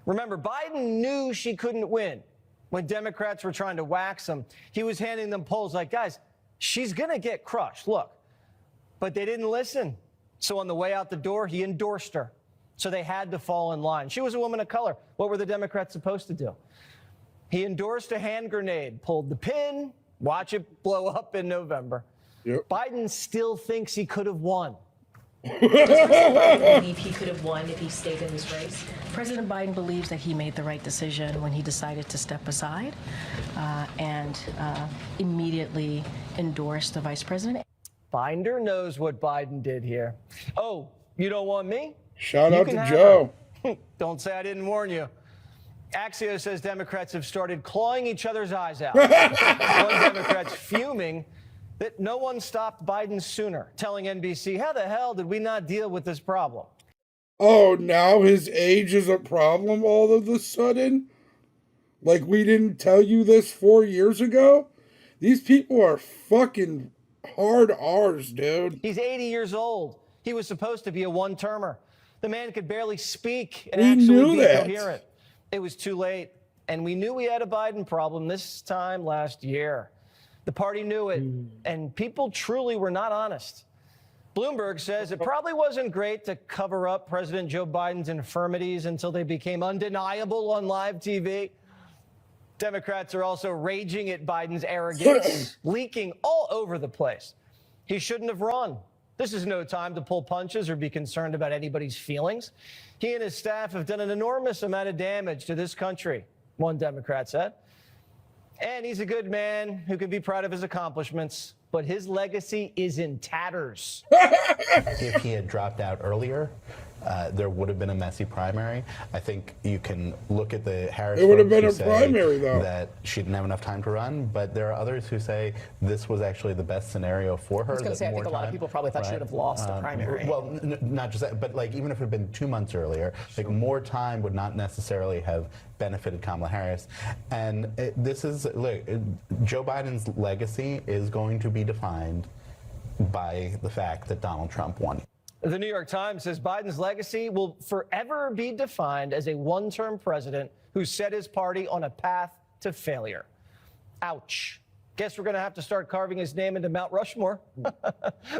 Remember, Biden knew she couldn't win. When Democrats were trying to wax him, he was handing them polls like, guys, she's going to get crushed. Look. But they didn't listen. So on the way out the door, he endorsed her. So they had to fall in line. She was a woman of color. What were the Democrats supposed to do? He endorsed a hand grenade, pulled the pin, watch it blow up in November. Yep. Biden still thinks he could have won. Does President Biden believe he could have won if he stayed in this race? President Biden believes that he made the right decision when he decided to step aside and immediately endorsed the vice president. Binder knows what Biden did here. Oh, you don't want me? Shout out to Joe. Don't say I didn't warn you. Axios says Democrats have started clawing each other's eyes out. One Democrat's fuming that no one stopped Biden sooner, telling NBC, how the hell did we not deal with this problem? Oh, now his age is a problem all of a sudden? Like we didn't tell you this 4 years ago? These people are fucking hard R's, dude. He's 80 years old. He was supposed to be a one-termer. The man could barely speak and actually be coherent. It was too late, and we knew we had a Biden problem this time last year. The party knew it, and people truly were not honest. Bloomberg says it probably wasn't great to cover up President Joe Biden's infirmities until they became undeniable on live TV. Democrats are also raging at Biden's arrogance, leaking all over the place. He shouldn't have run. This is no time to pull punches or be concerned about anybody's feelings. He and his staff have done an enormous amount of damage to this country, one Democrat said. And he's a good man who can be proud of his accomplishments, but his legacy is in tatters. If he had dropped out earlier, there would have been a messy primary. I think you can look at the Harris. It would have been folks a who say primary, though. That she didn't have enough time to run, but there are others who say this was actually the best scenario for her. I was going to say, I think a lot of people probably thought she would have lost a primary. Well, not just that, but like even if it had been 2 months earlier, like more time would not necessarily have benefited Kamala Harris. And this is, look, Joe Biden's legacy is going to be defined by the fact that Donald Trump won. The New York Times says Biden's legacy will forever be defined as a one-term president who set his party on a path to failure. Ouch. Guess we're going to have to start carving his name into Mount Rushmore.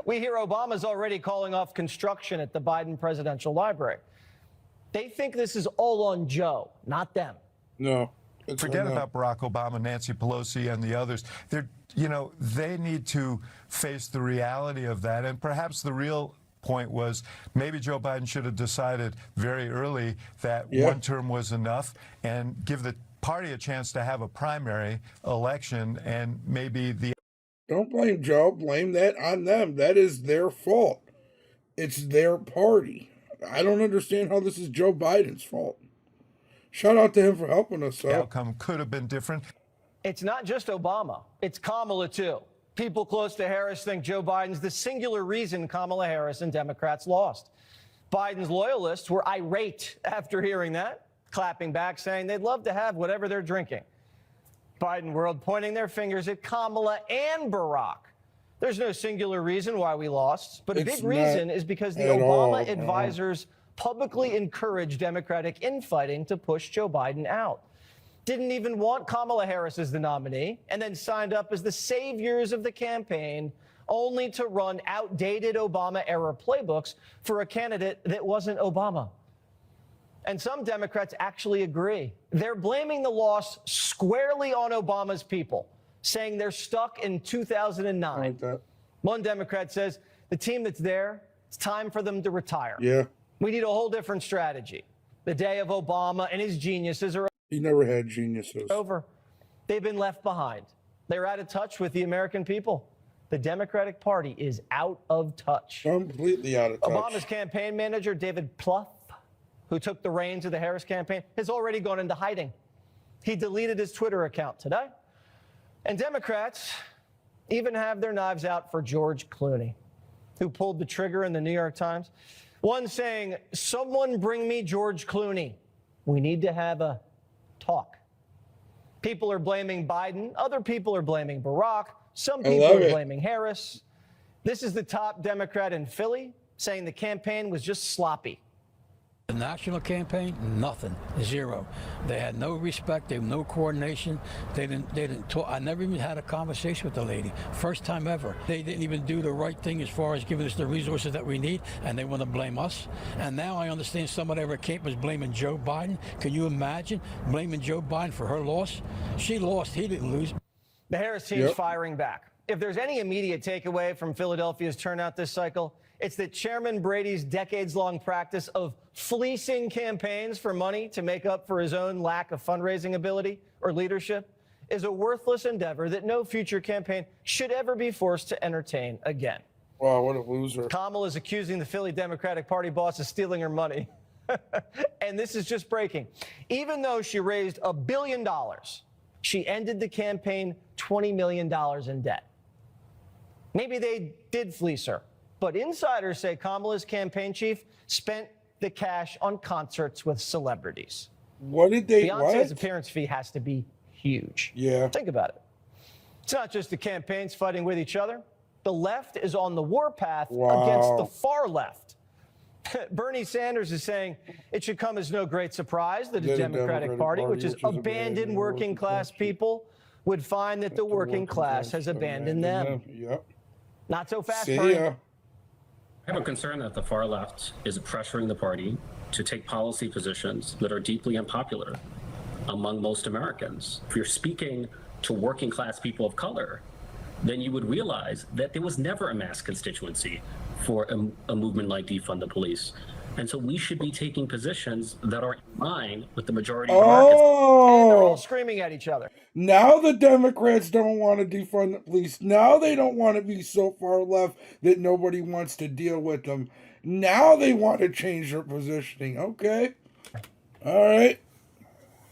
We hear Obama's already calling off construction at the Biden Presidential Library. They think this is all on Joe, not them. No. Forget about Barack Obama, Nancy Pelosi, and the others. They need to face the reality of that. And perhaps the real point was maybe Joe Biden should have decided very early that one term was enough and give the party a chance to have a primary election, and maybe the... Don't blame Joe. Blame that on them. That is their fault. It's their party. I don't understand how this is Joe Biden's fault. Shout out to him for helping us. The outcome could have been different. It's not just Obama. It's Kamala, too. People close to Harris think Joe Biden's the singular reason Kamala Harris and Democrats lost. Biden's loyalists were irate after hearing that, clapping back, saying they'd love to have whatever they're drinking. Biden world pointing their fingers at Kamala and Barack. There's no singular reason why we lost, but a big reason is because the Obama advisors publicly encouraged Democratic infighting to push Joe Biden out. Didn't even want Kamala Harris as the nominee, and then signed up as the saviors of the campaign, only to run outdated Obama-era playbooks for a candidate that wasn't Obama. And some Democrats actually agree. They're blaming the loss squarely on Obama's people, saying they're stuck in 2009. Like that. One Democrat says, the team that's there, it's time for them to retire. Yeah. We need a whole different strategy. The day of Obama and his geniuses are He never had geniuses. over. They've been left behind. They're out of touch with the American people. The Democratic Party is out of touch. Completely out of touch. Obama's campaign manager, David Plouffe, who took the reins of the Harris campaign, has already gone into hiding. He deleted his Twitter account today. And Democrats even have their knives out for George Clooney, who pulled the trigger in the New York Times. One saying, someone bring me George Clooney. We need to have a talk. People are blaming Biden. Other people are blaming Barack. Some people are blaming Harris. This is the top Democrat in Philly saying the campaign was just sloppy. The national campaign, nothing, zero. They had no respect, they had no coordination. They didn't talk. I never even had a conversation with the lady. First time ever. They didn't even do the right thing as far as giving us the resources that we need, and they want to blame us. And now I understand someone ever came was blaming Joe Biden. Can you imagine blaming Joe Biden for her loss? She lost, he didn't lose. The Harris team's firing back. If there's any immediate takeaway from Philadelphia's turnout this cycle, it's that Chairman Brady's decades-long practice of fleecing campaigns for money to make up for his own lack of fundraising ability or leadership is a worthless endeavor that no future campaign should ever be forced to entertain again. Wow, what a loser. Kamala is accusing the Philly Democratic Party boss of stealing her money. And this is just breaking. Even though she raised $1 billion, she ended the campaign $20 million in debt. Maybe they did fleece her. But insiders say Kamala's campaign chief spent the cash on concerts with celebrities. What did they? Beyonce's appearance fee has to be huge. Yeah. Think about it. It's not just the campaigns fighting with each other. The left is on the warpath against the far left. Bernie Sanders is saying it should come as no great surprise that the Democratic Party, which has abandoned working class people, would find that the working class has abandoned them. Yep. Not so fast, See Bernie. ya. I have a concern that the far left is pressuring the party to take policy positions that are deeply unpopular among most Americans. If you're speaking to working class people of color, then you would realize that there was never a mass constituency for a movement like defund the police. And so we should be taking positions that are in line with the majority of Americans. And they're all screaming at each other. Now the Democrats don't want to defund the police. Now they don't want to be so far left that nobody wants to deal with them. Now they want to change their positioning. Okay. All right.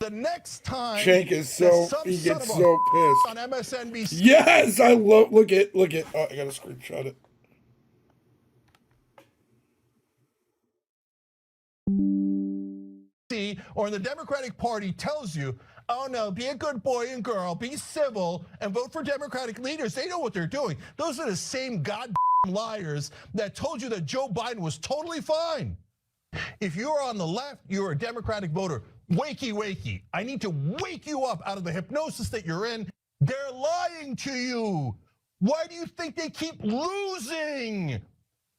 The next time Cenk is so he gets so pissed on MSNBC. Yes, I love. Look at. Oh, I gotta screenshot it. Or the Democratic Party tells you, oh no, be a good boy and girl, be civil, and vote for Democratic leaders. They know what they're doing. Those are the same goddamn liars that told you that Joe Biden was totally fine. If you're on the left, you're a Democratic voter. Wakey, wakey. I need to wake you up out of the hypnosis that you're in. They're lying to you. Why do you think they keep losing?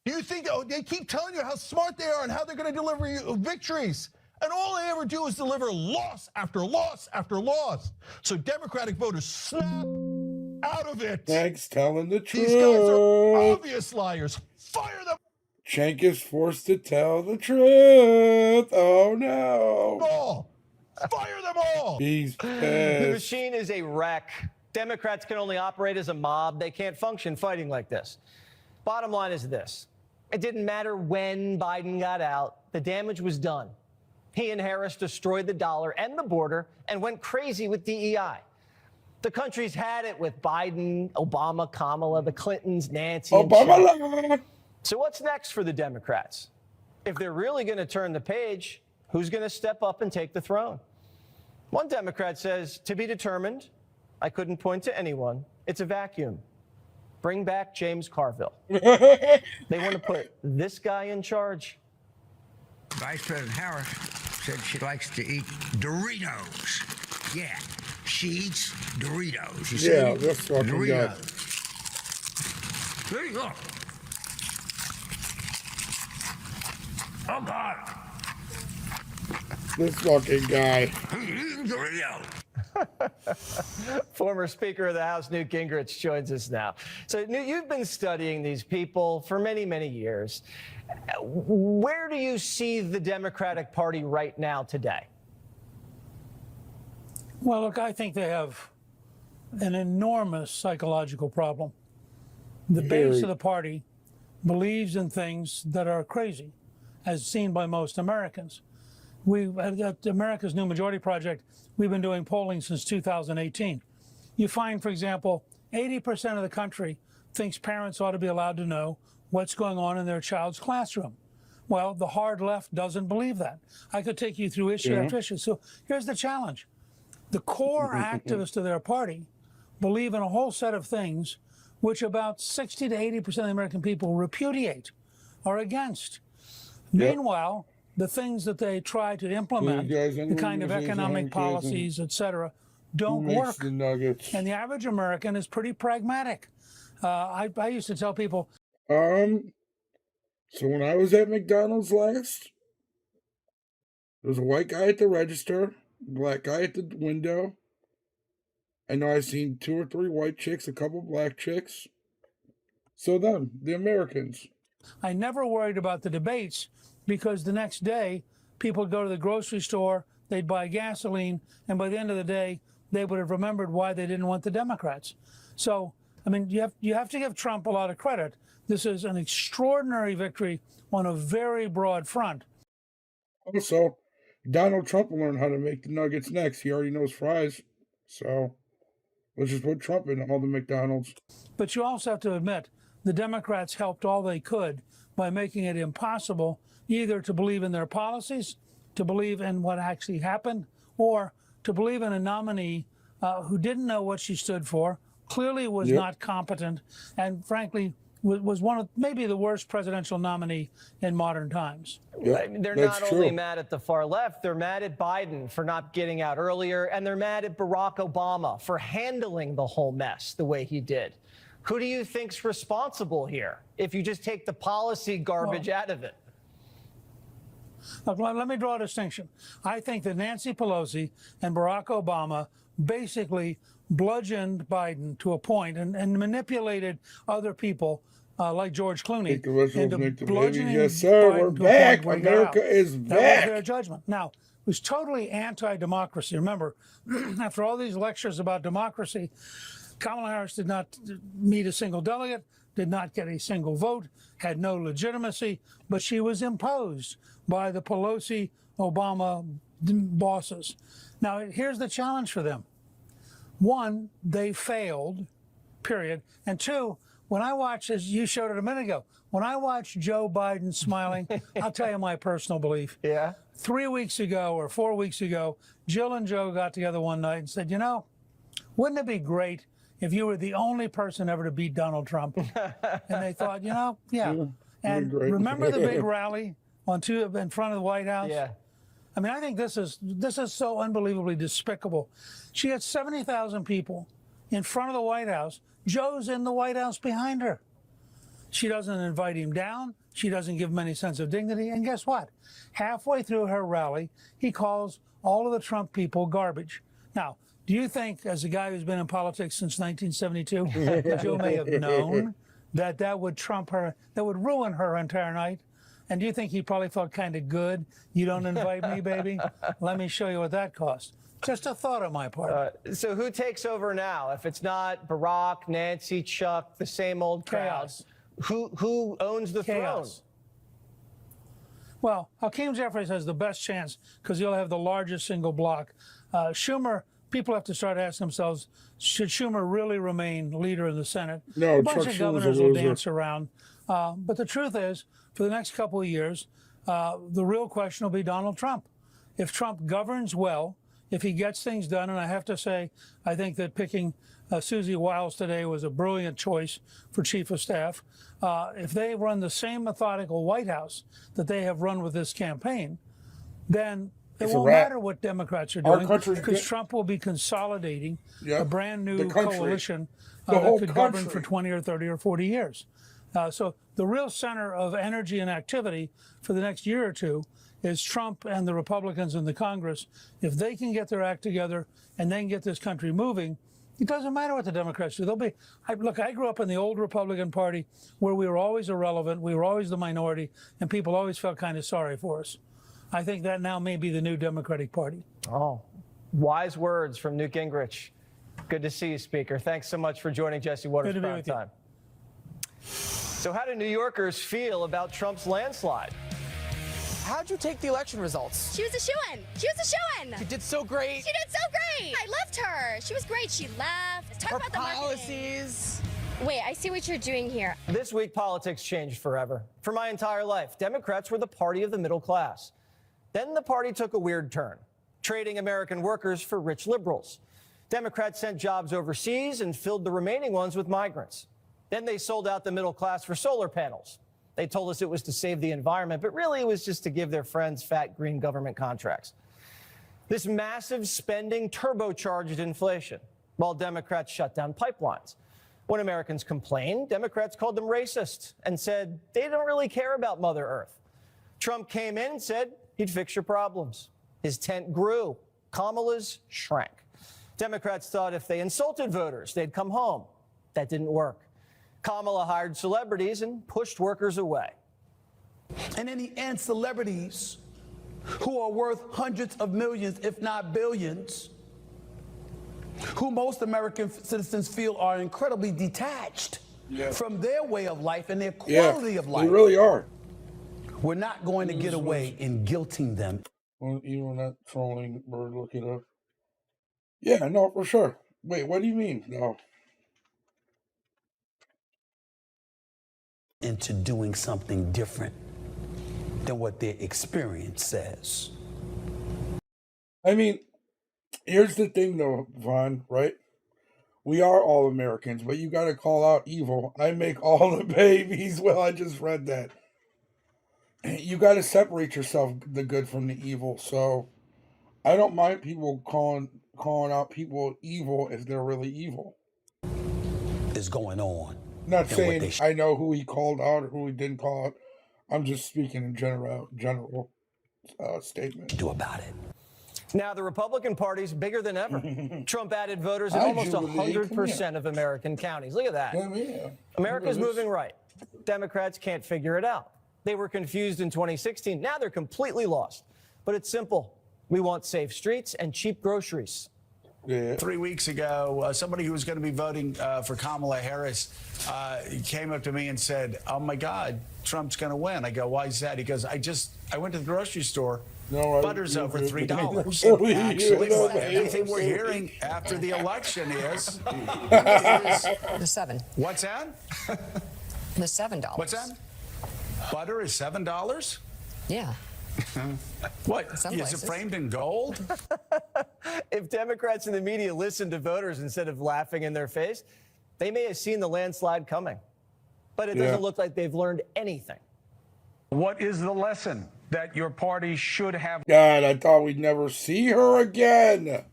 Do you think they keep telling you how smart they are and how they're going to deliver you victories? And all they ever do is deliver loss after loss after loss. So Democratic voters snap out of it. Thanks, telling the truth. These guys are obvious liars. Fire them. Cenk is forced to tell the truth. Oh no. All. Fire them all. He's The pissed. machine is a wreck. Democrats can only operate as a mob. They can't function fighting like this. Bottom line is this. It didn't matter when Biden got out. The damage was done. He and Harris destroyed the dollar and the border and went crazy with DEI. The country's had it with Biden, Obama, Kamala, the Clintons, Nancy. Obama. So what's next for the Democrats? If they're really going to turn the page, who's going to step up and take the throne? One Democrat says, to be determined. I couldn't point to anyone. It's a vacuum. Bring back James Carville. They want to put this guy in charge. Vice President Harris said she likes to eat Doritos. Yeah, she eats Doritos. You Yeah, see? that's fucking Doritos. good. There you go. Oh, God. This fucking guy. Doritos. Former Speaker of the House Newt Gingrich joins us now. So, Newt, you've been studying these people for many, many years. Where do you see the Democratic Party right now today? Well, look, I think they have an enormous psychological problem. The base of the party believes in things that are crazy, as seen by most Americans. At America's New Majority Project, we've been doing polling since 2018. You find, for example, 80% of the country thinks parents ought to be allowed to know what's going on in their child's classroom. Well, the hard left doesn't believe that. I could take you through issue after issue. So here's the challenge. The core activists of their party believe in a whole set of things which about 60 to 80% of the American people repudiate or against. Meanwhile, the things that they try to implement, the kind of economic policies, et cetera, don't work. And the average American is pretty pragmatic. I used to tell people. So when I was at McDonald's last, there was a white guy at the register, black guy at the window. I know I've seen 2 or 3 white chicks, a couple black chicks. So them, the Americans. I never worried about the debates because the next day people would go to the grocery store, they'd buy gasoline, and by the end of the day, they would have remembered why they didn't want the Democrats. So, I mean, you have to give Trump a lot of credit. This is an extraordinary victory on a very broad front. Also, Donald Trump will learn how to make the nuggets next. He already knows fries. So let's just put Trump in all the McDonald's. But you also have to admit, the Democrats helped all they could by making it impossible either to believe in their policies, to believe in what actually happened, or to believe in a nominee who didn't know what she stood for, clearly was not competent, and frankly, was one of maybe the worst presidential nominee in modern times. They're not only mad at the far left, they're mad at Biden for not getting out earlier, and they're mad at Barack Obama for handling the whole mess the way he did. Who do you think's responsible here if you just take the policy garbage out of it? Look, let me draw a distinction. I think that Nancy Pelosi and Barack Obama basically bludgeoned Biden to a point and manipulated other people like George Clooney into bludgeoning Yes, sir. Biden We're to a back. point where he got America out. is That back. was their judgment. Now, it was totally anti-democracy. Remember, after all these lectures about democracy, Kamala Harris did not meet a single delegate, did not get a single vote, had no legitimacy, but she was imposed by the Pelosi, Obama bosses. Now, here's the challenge for them. One, they failed, period. And two, when I watch, as you showed it a minute ago, when I watch Joe Biden smiling, I'll tell you my personal belief. Yeah. 3 weeks ago or 4 weeks ago, Jill and Joe got together one night and said, you know, wouldn't it be great if you were the only person ever to beat Donald Trump? And they thought, you know, yeah. And remember the big rally in front of the White House? Yeah. I mean, I think this is so unbelievably despicable. She had 70,000 people in front of the White House. Joe's in the White House behind her. She doesn't invite him down. She doesn't give him any sense of dignity. And guess what? Halfway through her rally, he calls all of the Trump people garbage. Now, do you think, as a guy who's been in politics since 1972, that Joe may have known that that would trump her, that would ruin her entire night? And do you think he probably felt kind of good? You don't invite me, baby? Let me show you what that cost. Just a thought on my part. So who takes over now? If it's not Barack, Nancy, Chuck, the same old crowd, who owns the throne? Well, Hakeem Jeffries has the best chance because he'll have the largest single block. Schumer, people have to start asking themselves, should Schumer really remain leader in the Senate? No, a bunch Chuck of Schumer's governors a will loser. dance around. But the truth is, for the next couple of years, the real question will be Donald Trump. If Trump governs well, if he gets things done, and I have to say, I think that picking Susie Wiles today was a brilliant choice for chief of staff. If they run the same methodical White House that they have run with this campaign, then it won't matter what Democrats are doing because Trump will be consolidating a brand new coalition that could govern for 20 or 30 or 40 years. So the real center of energy and activity for the next year or two is Trump and the Republicans in the Congress. If they can get their act together and then get this country moving, it doesn't matter what the Democrats do. Look, I grew up in the old Republican Party where we were always irrelevant, we were always the minority, and people always felt kind of sorry for us. I think that now may be the new Democratic Party. Oh, wise words from Newt Gingrich. Good to see you, Speaker. Thanks so much for joining Jesse Waters Prime Time. So how do New Yorkers feel about Trump's landslide? How'd you take the election results? She was a shoo-in. She was a shoo-in. She did so great. She did so great. I loved her. She was great. She laughed. Talk about the policies. Wait, I see what you're doing here. This week, politics changed forever. For my entire life, Democrats were the party of the middle class. Then the party took a weird turn, trading American workers for rich liberals. Democrats sent jobs overseas and filled the remaining ones with migrants. Then they sold out the middle class for solar panels. They told us it was to save the environment, but really it was just to give their friends fat green government contracts. This massive spending turbocharged inflation, while Democrats shut down pipelines. When Americans complained, Democrats called them racist and said they don't really care about Mother Earth. Trump came in and said he'd fix your problems. His tent grew. Kamala's shrank. Democrats thought if they insulted voters, they'd come home. That didn't work. Kamala hired celebrities and pushed workers away. And in the end, celebrities who are worth hundreds of millions, if not billions, who most American citizens feel are incredibly detached from their way of life and their quality of life. They really are. We're not going to get away in guilting them. Well, you're not trolling or looking up. Yeah, no, for sure. Wait, what do you mean? No. Into doing something different than what their experience says. I mean, here's the thing though, Vaughn, right? We are all Americans, but you got to call out evil. I make all the babies. Well, I just read that. You got to separate yourself, the good from the evil. So I don't mind people calling out people evil if they're really evil. Is going on. Not saying I know who he called out or who he didn't call out. I'm just speaking in general statement. Do about it. Now the Republican Party's bigger than ever. Trump added voters in almost 100% of American counties. Look at that. America's moving right. Democrats can't figure it out. They were confused in 2016. Now they're completely lost. But it's simple. We want safe streets and cheap groceries. 3 weeks ago, somebody who was going to be voting for Kamala Harris came up to me and said, "Oh my God, Trump's going to win." I go, "Why is that?" He goes, "I went to the grocery store. Butter's over $3." Actually, everything we're hearing after the election is the $7. What's that? The $7. What's that? Butter is $7? Yeah. What? Some Is it places. framed in gold? If Democrats in the media listened to voters instead of laughing in their face, they may have seen the landslide coming. But it doesn't look like they've learned anything. What is the lesson that your party should have? God, I thought we'd never see her again.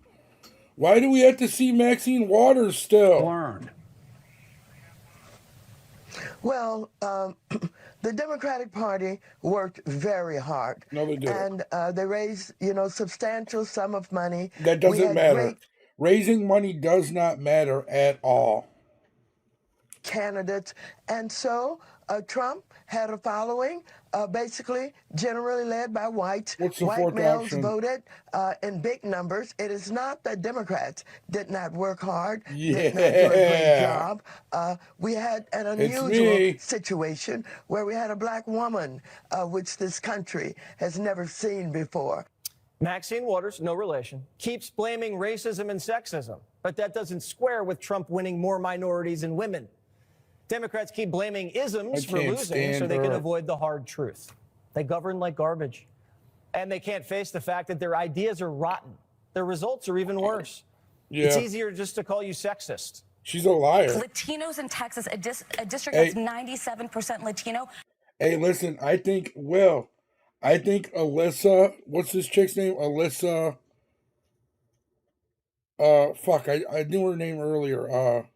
Why do we have to see Maxine Waters still? Learned. Well, the Democratic Party worked very hard. No, they didn't. And they raised, substantial sum of money. That We doesn't had matter. great Raising money does not matter at all. candidates. And so Trump had a following, basically generally led by whites. What's the White fourth males option? voted in big numbers. It is not that Democrats did not work hard, did not do a great Yeah. job. We had an It's unusual me. situation where we had a black woman, which this country has never seen before. Maxine Waters, no relation, keeps blaming racism and sexism, but that doesn't square with Trump winning more minorities and women. Democrats keep blaming isms I for can't losing stand so they can her. avoid the hard truth. They govern like garbage. And they can't face the fact that their ideas are rotten. Their results are even worse. It's Yeah. easier just to call you sexist. She's a liar. Latinos in Texas, a district Hey. that's 97% Latino. Hey, listen, I think Alyssa, what's this chick's name? Alyssa, fuck, I knew her name earlier.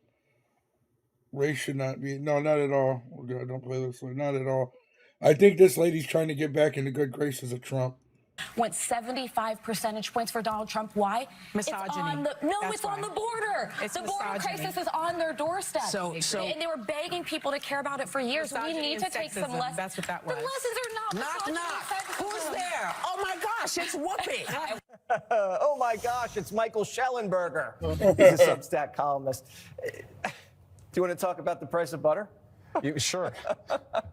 Race should not be, no, not at all. Oh, God, don't play this way, not at all. I think this lady's trying to get back in the good graces of Trump. Went 75 percentage points for Donald Trump. Why? Misogyny. It's on the border. It's the border misogyny. crisis is on their doorstep. So- and they were begging people to care about it for years. We Misogyny need to and take some sexism, lessons. that's what that was. The lessons are not Knock, misogyny knock. and sexism. Who's there? Oh my gosh, it's Whoopi. Oh my gosh, it's Michael Schellenberger. He's a Substack columnist. Do you want to talk about the price of butter? Sure.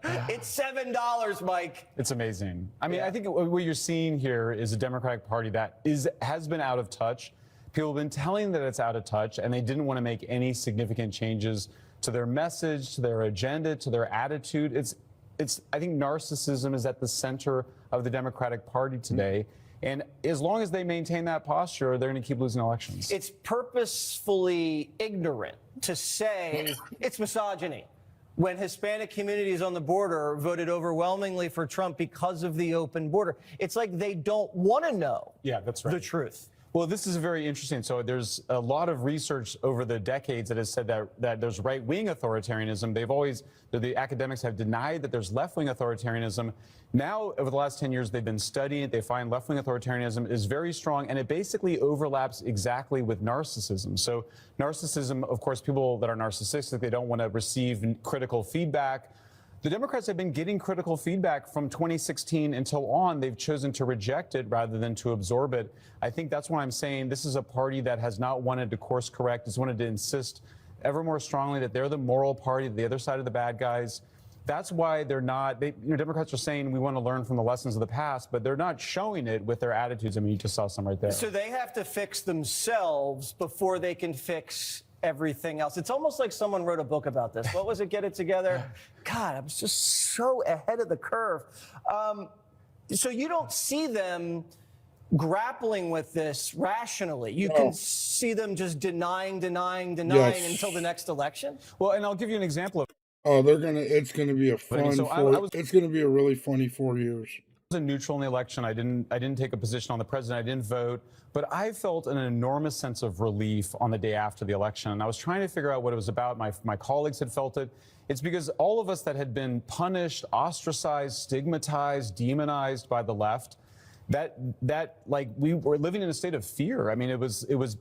It's $7, Mike. It's amazing. I mean, I think what you're seeing here is a Democratic Party that has been out of touch. People have been telling that it's out of touch, and they didn't want to make any significant changes to their message, to their agenda, to their attitude. I think narcissism is at the center of the Democratic Party today. And as long as they maintain that posture, they're going to keep losing elections. It's purposefully ignorant to say it's misogyny when Hispanic communities on the border voted overwhelmingly for Trump because of the open border. It's like they don't want to know the truth. Well, this is very interesting. So there's a lot of research over the decades that has said that there's right-wing authoritarianism. The academics have denied that there's left-wing authoritarianism. Now, over the last 10 years, they've been studying it. They find left-wing authoritarianism is very strong, and it basically overlaps exactly with narcissism. So narcissism, of course, people that are narcissistic, they don't want to receive critical feedback. The Democrats have been getting critical feedback from 2016 until on. They've chosen to reject it rather than to absorb it. I think that's why I'm saying this is a party that has not wanted to course correct, has wanted to insist ever more strongly that they're the moral party, the other side of the bad guys. That's why they're not, Democrats are saying we want to learn from the lessons of the past, but they're not showing it with their attitudes. I mean, you just saw some right there. So they have to fix themselves before they can fix everything else. It's almost like someone wrote a book about this. What was it? Get It Together? God, I was just so ahead of the curve. So you don't see them grappling with this rationally. You can see them just denying Yes. until the next election. Well, and I'll give you an example of. Oh, it's gonna be a fun it's gonna be a really funny 4 years. I was neutral in the election. I didn't take a position on the president. I didn't vote, but I felt an enormous sense of relief on the day after the election. And I was trying to figure out what it was about. My colleagues had felt it. It's because all of us that had been punished, ostracized, stigmatized, demonized by the left, that like we were living in a state of fear. I mean,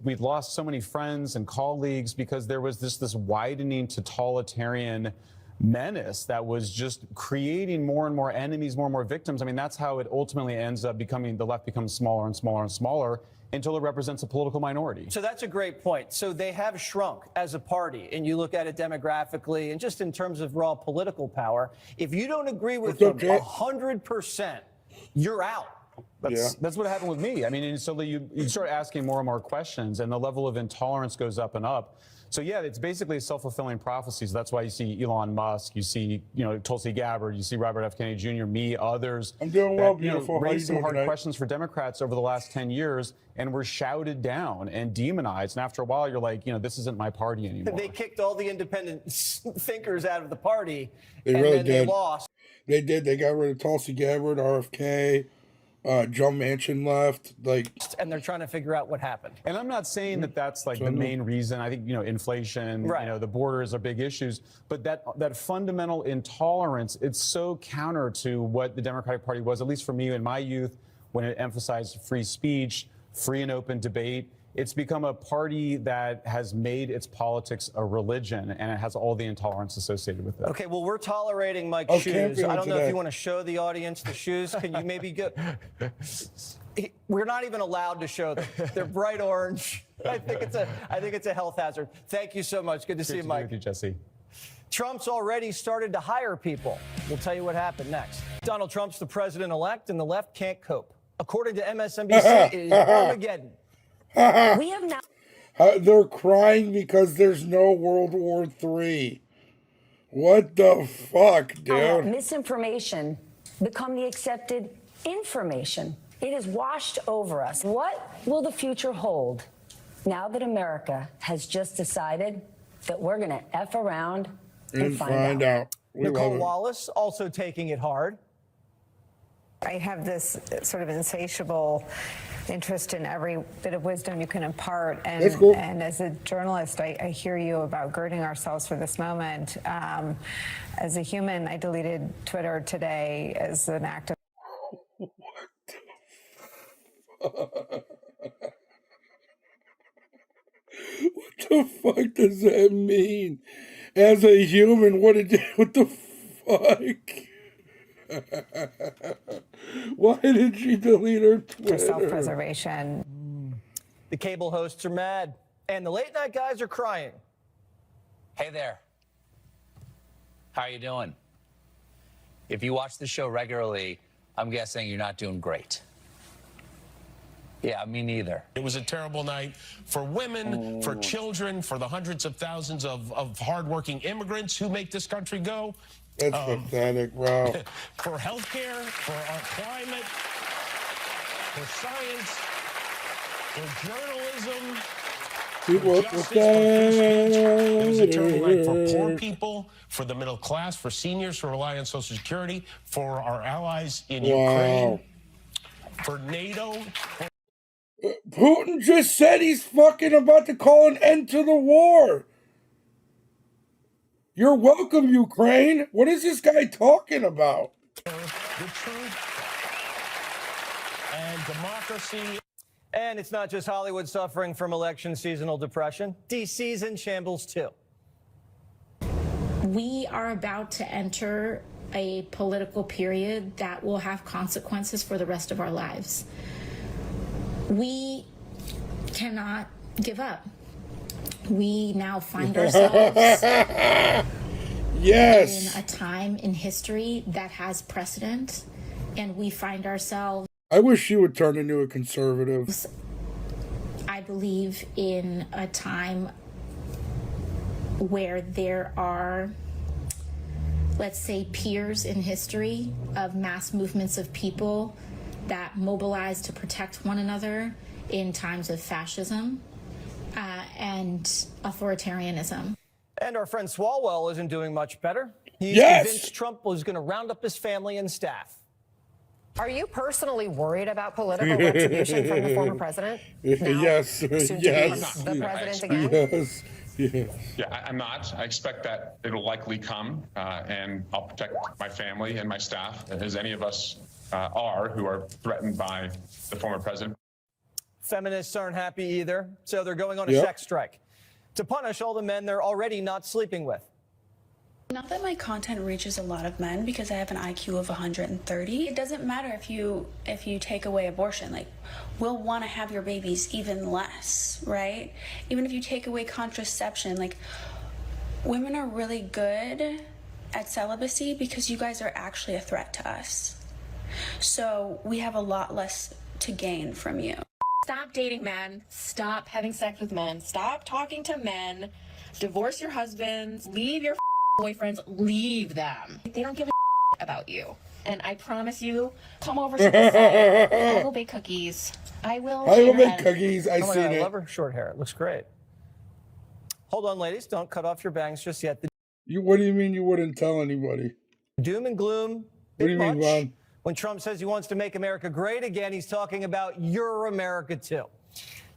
we'd lost so many friends and colleagues because there was this widening totalitarian menace that was just creating more and more enemies, more and more victims. I mean, that's how it ultimately ends up becoming, the left becomes smaller and smaller and smaller. until it represents a political minority. So that's a great point. So they have shrunk as a party, and you look at it demographically and just in terms of raw political power. If you don't agree with them 100%, you're out. That's what happened with me. I mean, and so you start asking more and more questions, and the level of intolerance goes up and up. So yeah, it's basically a self-fulfilling prophecy. So that's why you see Elon Musk, you see, Tulsi Gabbard, you see Robert F. Kennedy Jr., me, others. I'm doing well, beautiful. How you Raised some doing hard tonight? questions for Democrats over the last 10 years, and were shouted down and demonized. And after a while, you're like, this isn't my party anymore. They kicked all the independent thinkers out of the party, They and really then did. they lost. They did. They got rid of Tulsi Gabbard, RFK. Joe Manchin left, and they're trying to figure out what happened. And I'm not saying that that's like the main reason. I think inflation, the borders are big issues, but that fundamental intolerance, it's so counter to what the Democratic Party was, at least for me in my youth, when it emphasized free speech, free and open debate. It's become a party that has made its politics a religion, and it has all the intolerance associated with it. Okay, well, we're tolerating Mike's shoes. I don't know if you want to show the audience the shoes. Can you maybe go? We're not even allowed to show them. They're bright orange. I think it's a health hazard. Thank you so much. Good to see you, Mike. With you, Jesse. Trump's already started to hire people. We'll tell you what happened next. Donald Trump's the president-elect, and the left can't cope. According to MSNBC, it is Armageddon. We have now. They're crying because there's no World War III. What the fuck, dude? Misinformation become the accepted information. It has washed over us. What will the future hold now that America has just decided that we're going to F around and find out? Nicole Wallace also taking it hard. I have this sort of insatiable interest in every bit of wisdom you can impart. And, That's cool. And as a journalist, I hear you about girding ourselves for this moment. As a human, I deleted Twitter today as an act of... What the fuck does that mean? As a human, what the fuck? Why did she delete her Twitter? For self-preservation. The cable hosts are mad, and the late-night guys are crying. Hey there. How are you doing? If you watch the show regularly, I'm guessing you're not doing great. Yeah, me neither. It was a terrible night for women, for children, for the hundreds of thousands of hardworking immigrants who make this country go. That's pathetic, bro. For healthcare, for our climate, for science, for journalism, People for justice, for free speech. It was a terrible night for poor people, for the middle class, for seniors who rely on Social Security, for our allies in Ukraine, for NATO. Putin just said he's fucking about to call an end to the war. You're welcome, Ukraine. What is this guy talking about? The truth and democracy. And it's not just Hollywood suffering from election seasonal depression. DC's in shambles, too. We are about to enter a political period that will have consequences for the rest of our lives. We cannot give up. We now find ourselves yes. in a time in history that has precedent, and we find ourselves, I wish she would turn into a conservative. I believe, in a time where there are, let's say, peers in history of mass movements of people that mobilize to protect one another in times of fascism and authoritarianism. And our friend Swalwell isn't doing much better. He's convinced Trump was going to round up his family and staff. Are you personally worried about political retribution from the former president? Yes. Soon to be the president again? Yes. Yeah, I'm not. I expect that it'll likely come, and I'll protect my family and my staff, as any of us are who are threatened by the former president. Feminists aren't happy either, so they're going on a sex strike to punish all the men they're already not sleeping with. Not that my content reaches a lot of men because I have an IQ of 130. It doesn't matter if you take away abortion. Like, we'll want to have your babies even less, right? Even if you take away contraception, like, women are really good at celibacy because you guys are actually a threat to us. So we have a lot less to gain from you. Stop dating men. Stop having sex with men. Stop talking to men. Divorce your husbands. Leave your boyfriends. Leave them. They don't give a about you. And I promise you, come over to the site. I will bake cookies. I will make cookies. I Oh my seen God, I it. love her short hair. It looks great. Hold on, ladies. Don't cut off your bangs just yet. What do you mean you wouldn't tell anybody? Doom and gloom. What do you mean, Ron? When Trump says he wants to make America great again, he's talking about your America too.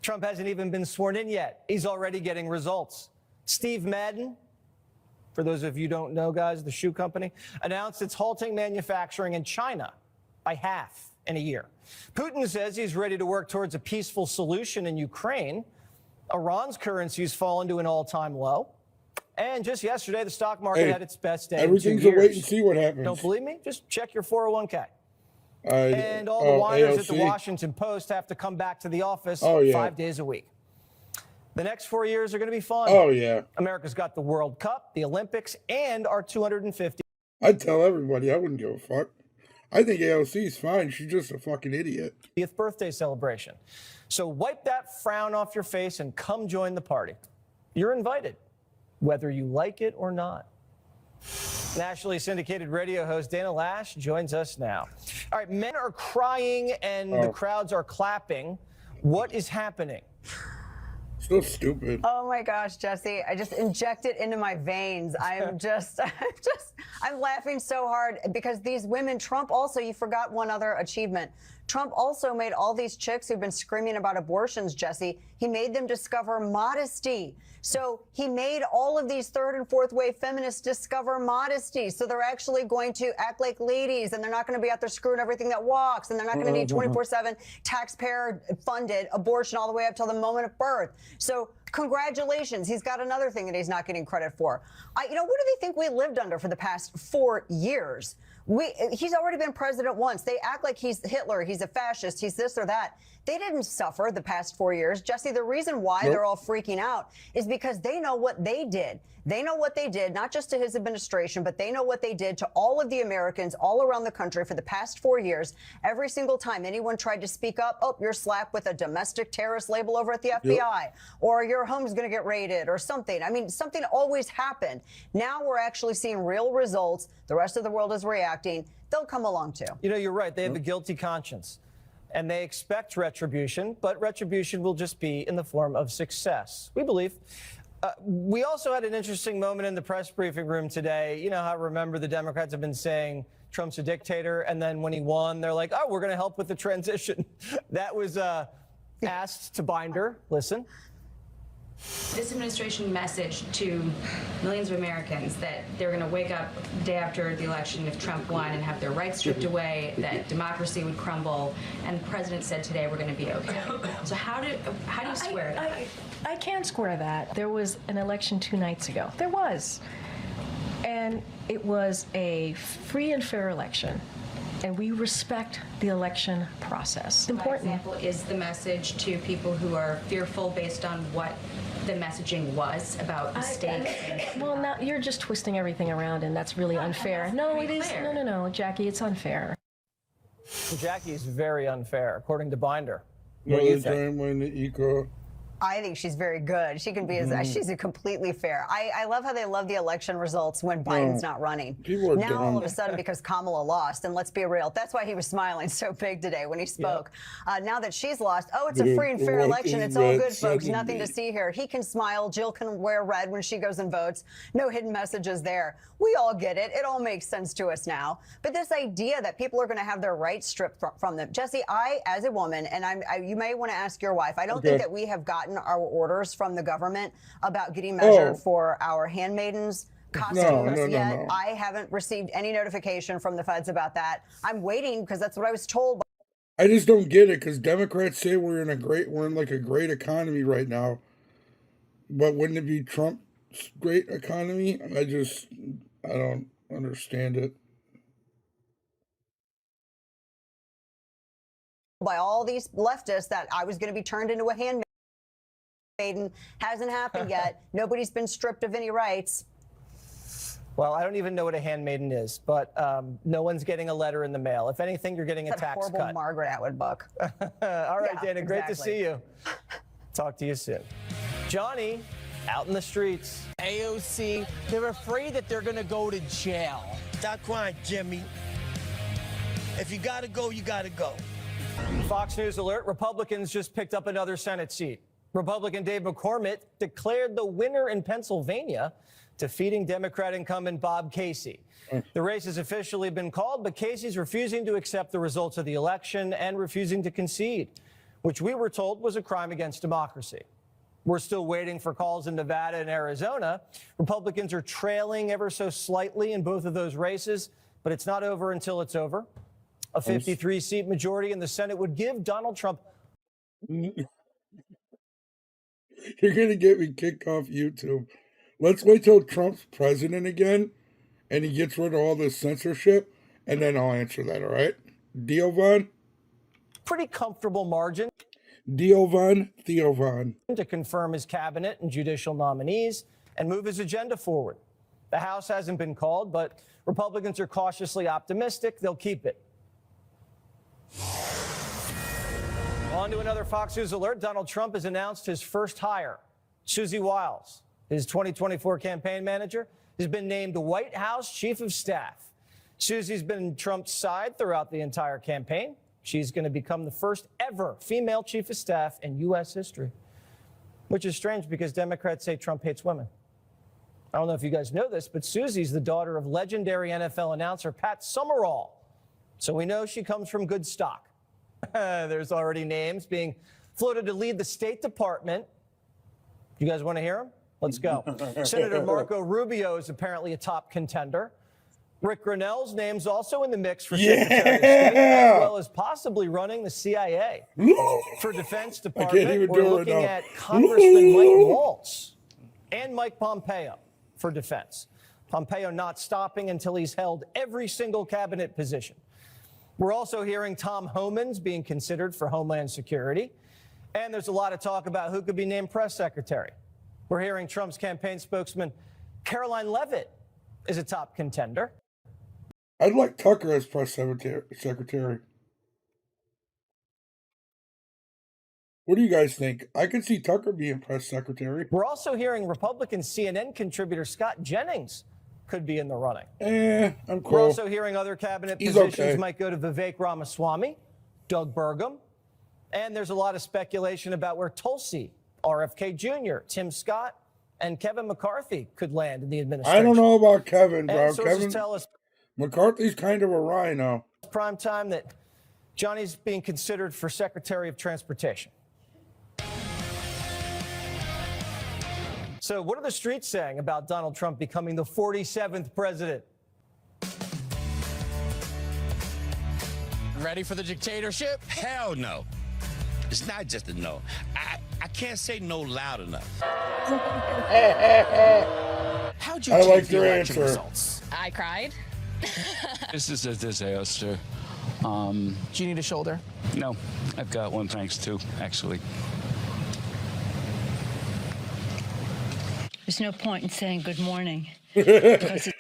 Trump hasn't even been sworn in yet. He's already getting results. Steve Madden, for those of you who don't know, guys, the shoe company, announced it's halting manufacturing in China by half in a year. Putin says he's ready to work towards a peaceful solution in Ukraine. Iran's currency's fallen to an all-time low. And just yesterday, the stock market had its best day in 2 years. Everything's a wait and see what happens. Don't believe me? Just check your 401k. And all the whiners at the Washington Post have to come back to the office 5 days a week. The next 4 years are going to be fun. Oh, yeah. America's got the World Cup, the Olympics, and our 250th. I'd tell everybody. I wouldn't give a fuck. I think AOC's fine. She's just a fucking idiot. Birthday celebration. So wipe that frown off your face and come join the party. You're invited, whether you like it or not. Nationally syndicated radio host Dana Lash joins us now. All right, men are crying and the crowds are clapping. What is happening? So stupid. Oh my gosh, Jesse, I just inject it into my veins. I'm laughing so hard because these women, Trump also, you forgot one other achievement. Trump also made all these chicks who've been screaming about abortions, Jesse, he made them discover modesty. So he made all of these third and fourth wave feminists discover modesty. So they're actually going to act like ladies and they're not going to be out there screwing everything that walks and they're not going to need 24/7 taxpayer funded abortion all the way up till the moment of birth. So congratulations. He's got another thing that he's not getting credit for. What do they think we lived under for the past 4 years? He's already been president once. They act like he's Hitler, he's a fascist, he's this or that. They didn't suffer the past 4 years. Jesse, the reason why they're all freaking out is because they know what they did. They know what they did, not just to his administration, but they know what they did to all of the Americans all around the country for the past 4 years. Every single time anyone tried to speak up, oh, you're slapped with a domestic terrorist label over at the FBI, or your home's going to get raided or something. I mean, something always happened. Now we're actually seeing real results. The rest of the world is reacting. They'll come along too. You know, you're right. They have a guilty conscience. And they expect retribution, but retribution will just be in the form of success, we believe. We also had an interesting moment in the press briefing room today. You know how, remember, the Democrats have been saying Trump's a dictator, and then when he won, they're like, oh, we're going to help with the transition. That was asked to Binder. Listen. This administration message to millions of Americans that they're going to wake up the day after the election if Trump won and have their rights stripped away, that democracy would crumble, and the president said today we're going to be okay. So how do you square that? I can't square that. There was an election 2 nights ago. There was. And it was a free and fair election. And we respect the election process. Important. For example, is the message to people who are fearful based on what the messaging was about mistakes? Well, now you're just twisting everything around, and that's really unfair. No, it is. No, Jackie, it's unfair. Jackie is very unfair, according to Binder. What do you think? I think she's very good. She can be she's completely fair. I love how they love the election results when Biden's not running. Now all of a sudden, because Kamala lost, and let's be real, that's why he was smiling so big today when he spoke. Now that she's lost, oh, it's a free and fair election. It's all good, folks. Nothing to see here. He can smile. Jill can wear red when she goes and votes. No hidden messages there. We all get it. It all makes sense to us now. But this idea that people are going to have their rights stripped from them, Jesse, I, as a woman, and you may want to ask your wife, I don't think that we have gotten our orders from the government about getting measured for our handmaidens costumes yet. No. I haven't received any notification from the feds about that. I'm waiting because that's what I was told. I just don't get it because Democrats say we're in like a great economy right now, but wouldn't it be Trump's great economy? I don't understand it. By all these leftists that I was going to be turned into a handmaiden. Hasn't happened yet. Nobody's been stripped of any rights. Well, I don't even know what a handmaiden is, but no one's getting a letter in the mail. If anything, you're getting a That tax horrible cut. Margaret Atwood book. All right, Yeah, Dana, great to exactly. see you. Talk to you soon. Johnny, out in the streets. AOC, they're afraid that they're going to go to jail. Stop crying, Jimmy. If you gotta go, you gotta go. Fox News alert, Republicans just picked up another Senate seat. Republican Dave McCormick declared the winner in Pennsylvania, defeating Democrat incumbent Bob Casey. The race has officially been called, but Casey's refusing to accept the results of the election and refusing to concede, which we were told was a crime against democracy. We're still waiting for calls in Nevada and Arizona. Republicans are trailing ever so slightly in both of those races, but it's not over until it's over. A 53-seat majority in the Senate would give Donald Trump. You're going to get me kicked off YouTube. Let's wait till Trump's president again and he gets rid of all this censorship, and then I'll answer that, all right? Deal, Von? Pretty comfortable margin. Deal, Von? Theo Von. To confirm his cabinet and judicial nominees and move his agenda forward. The House hasn't been called, but Republicans are cautiously optimistic they'll keep it. On to another Fox News alert. Donald Trump has announced his first hire. Susie Wiles, his 2024 campaign manager, has been named White House Chief of Staff. Susie's been Trump's side throughout the entire campaign. She's going to become the first ever female Chief of Staff in U.S. history, which is strange because Democrats say Trump hates women. I don't know if you guys know this, but Susie's the daughter of legendary NFL announcer Pat Summerall. So we know she comes from good stock. There's already names being floated to lead the State Department. You guys want to hear them? Let's go. Senator Marco Rubio is apparently a top contender. Rick Grinnell's name's also in the mix for Secretary of State, as well as possibly running the CIA. For Defense Department, we're looking at Congressman Mike Waltz and Mike Pompeo for Defense. Pompeo not stopping until he's held every single cabinet position. We're also hearing Tom Homan's being considered for Homeland Security. And there's a lot of talk about who could be named press secretary. We're hearing Trump's campaign spokesman, Caroline Leavitt, is a top contender. I'd like Tucker as press secretary. What do you guys think? I could see Tucker being press secretary. We're also hearing Republican CNN contributor Scott Jennings could be in the running. I'm cool. We're also hearing other cabinet positions might go to Vivek Ramaswamy, Doug Burgum, and there's a lot of speculation about where Tulsi, RFK Jr., Tim Scott, and Kevin McCarthy could land in the administration. I don't know about Kevin, bro. And sources Kevin tell us McCarthy's kind of a rhino. prime time that Johnny's being considered for Secretary of Transportation. So what are the streets saying about Donald Trump becoming the 47th president? Ready for the dictatorship? Hell no. It's not just a no. I can't say no loud enough. How'd you I take like the your election answer. results? I cried. This is a disaster. Do you need a shoulder? No, I've got one, thanks to, actually. There's no point in saying good morning. Because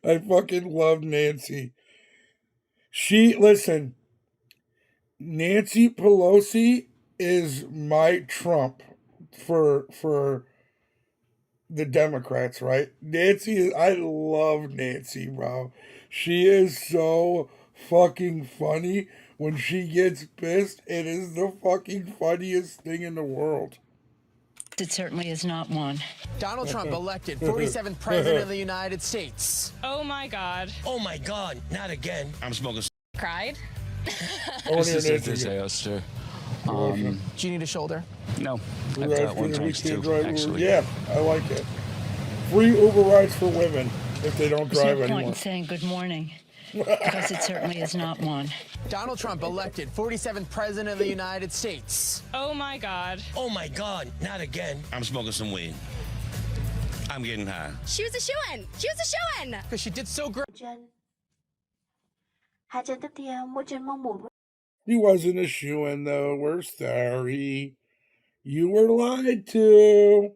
I fucking love Nancy. Listen, Nancy Pelosi is my Trump for the Democrats, right? I love Nancy, bro. She is so fucking funny. When she gets pissed, it is the fucking funniest thing in the world. it certainly is not one. Donald Trump elected 47th president of the United States. Oh my God. Oh my God, not again. I'm smoking. Cried? This is a disaster. Do you need a shoulder? No, I've got one, thanks to, actually. Yeah, I like it. Free Uber rides for women if they don't There's drive no point anymore. in saying good morning. Because it certainly is not one. Donald Trump elected 47th president of the United States. Oh my God. Oh my God, not again. I'm smoking some weed. I'm getting high. She was a shoo-in. She was a shoo-in. Because she did so great. Hai chân tiếp theo, mỗi chân mong một. He wasn't a shoo-in though. We're sorry. You were lied to.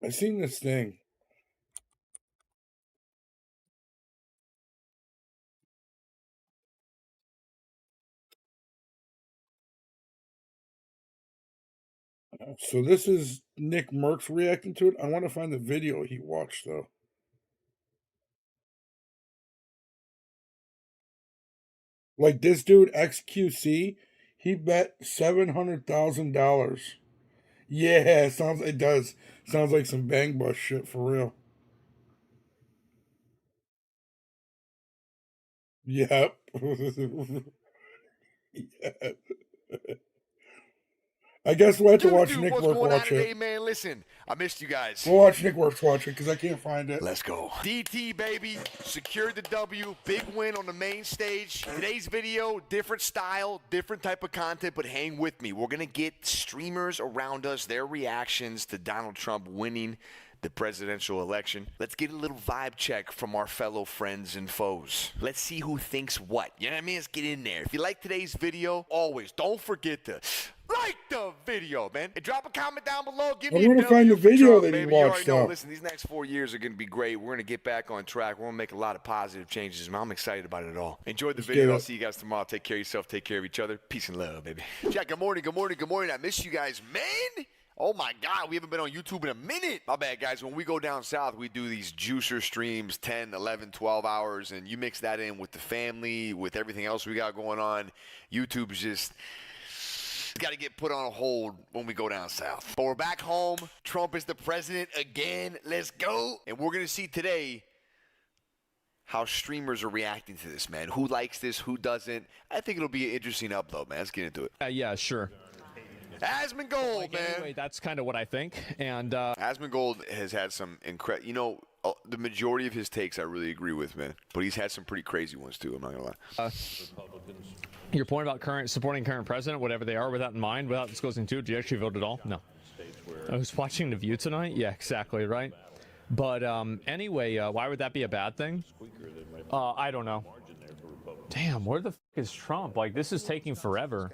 I seen this thing. So this is Nick Merckx reacting to it. I want to find the video he watched though. Like this dude XQC, he bet $700,000. Yeah, it does. Sounds like some bang bus shit for real. Yep. Yep. I guess we'll have to watch Nick Merckx watch it. Hey man, listen, I missed you guys. We'll watch Nick Merckx watch it because I can't find it. Let's go. DT, baby, secured the W. Big win on the main stage. Today's video, different style, different type of content, but hang with me. We're going to get streamers around us, their reactions to Donald Trump winning the presidential election. Let's get a little vibe check from our fellow friends and foes. Let's see who thinks what. You know what I mean? Let's get in there. If you like today's video, always don't forget to like the video, man. And drop a comment down below. Give me I'm gonna find the video that he watched. Listen, these next 4 years are going to be great. We're going to get back on track. We're going to make a lot of positive changes, man. I'm excited about it all. Enjoy the video. I'll see you guys tomorrow. Take care of yourself. Take care of each other. Peace and love, baby. Jack, good morning, good morning, good morning. I miss you guys, man. Oh, my God, we haven't been on YouTube in a minute. My bad, guys. When we go down south, we do these juicer streams, 10, 11, 12 hours, and you mix that in with the family, with everything else we got going on. YouTube's just got to get put on a hold when we go down south. But we're back home. Trump is the president again. Let's go. And we're going to see today how streamers are reacting to this, man. Who likes this? Who doesn't? I think it'll be an interesting upload, man. Let's get into it. Yeah, sure. Asmongold, man. Anyway, that's kind of what I think. And Asmongold has had some incredible, the majority of his takes I really agree with, man. But he's had some pretty crazy ones too. I'm not gonna lie. Your point about supporting current president, whatever they are, with that in mind, without disclosing too, do you actually vote at all? No. I was watching The View tonight. Yeah, exactly right. But anyway, why would that be a bad thing? I don't know. Damn, where the f is Trump? Like, this is taking forever.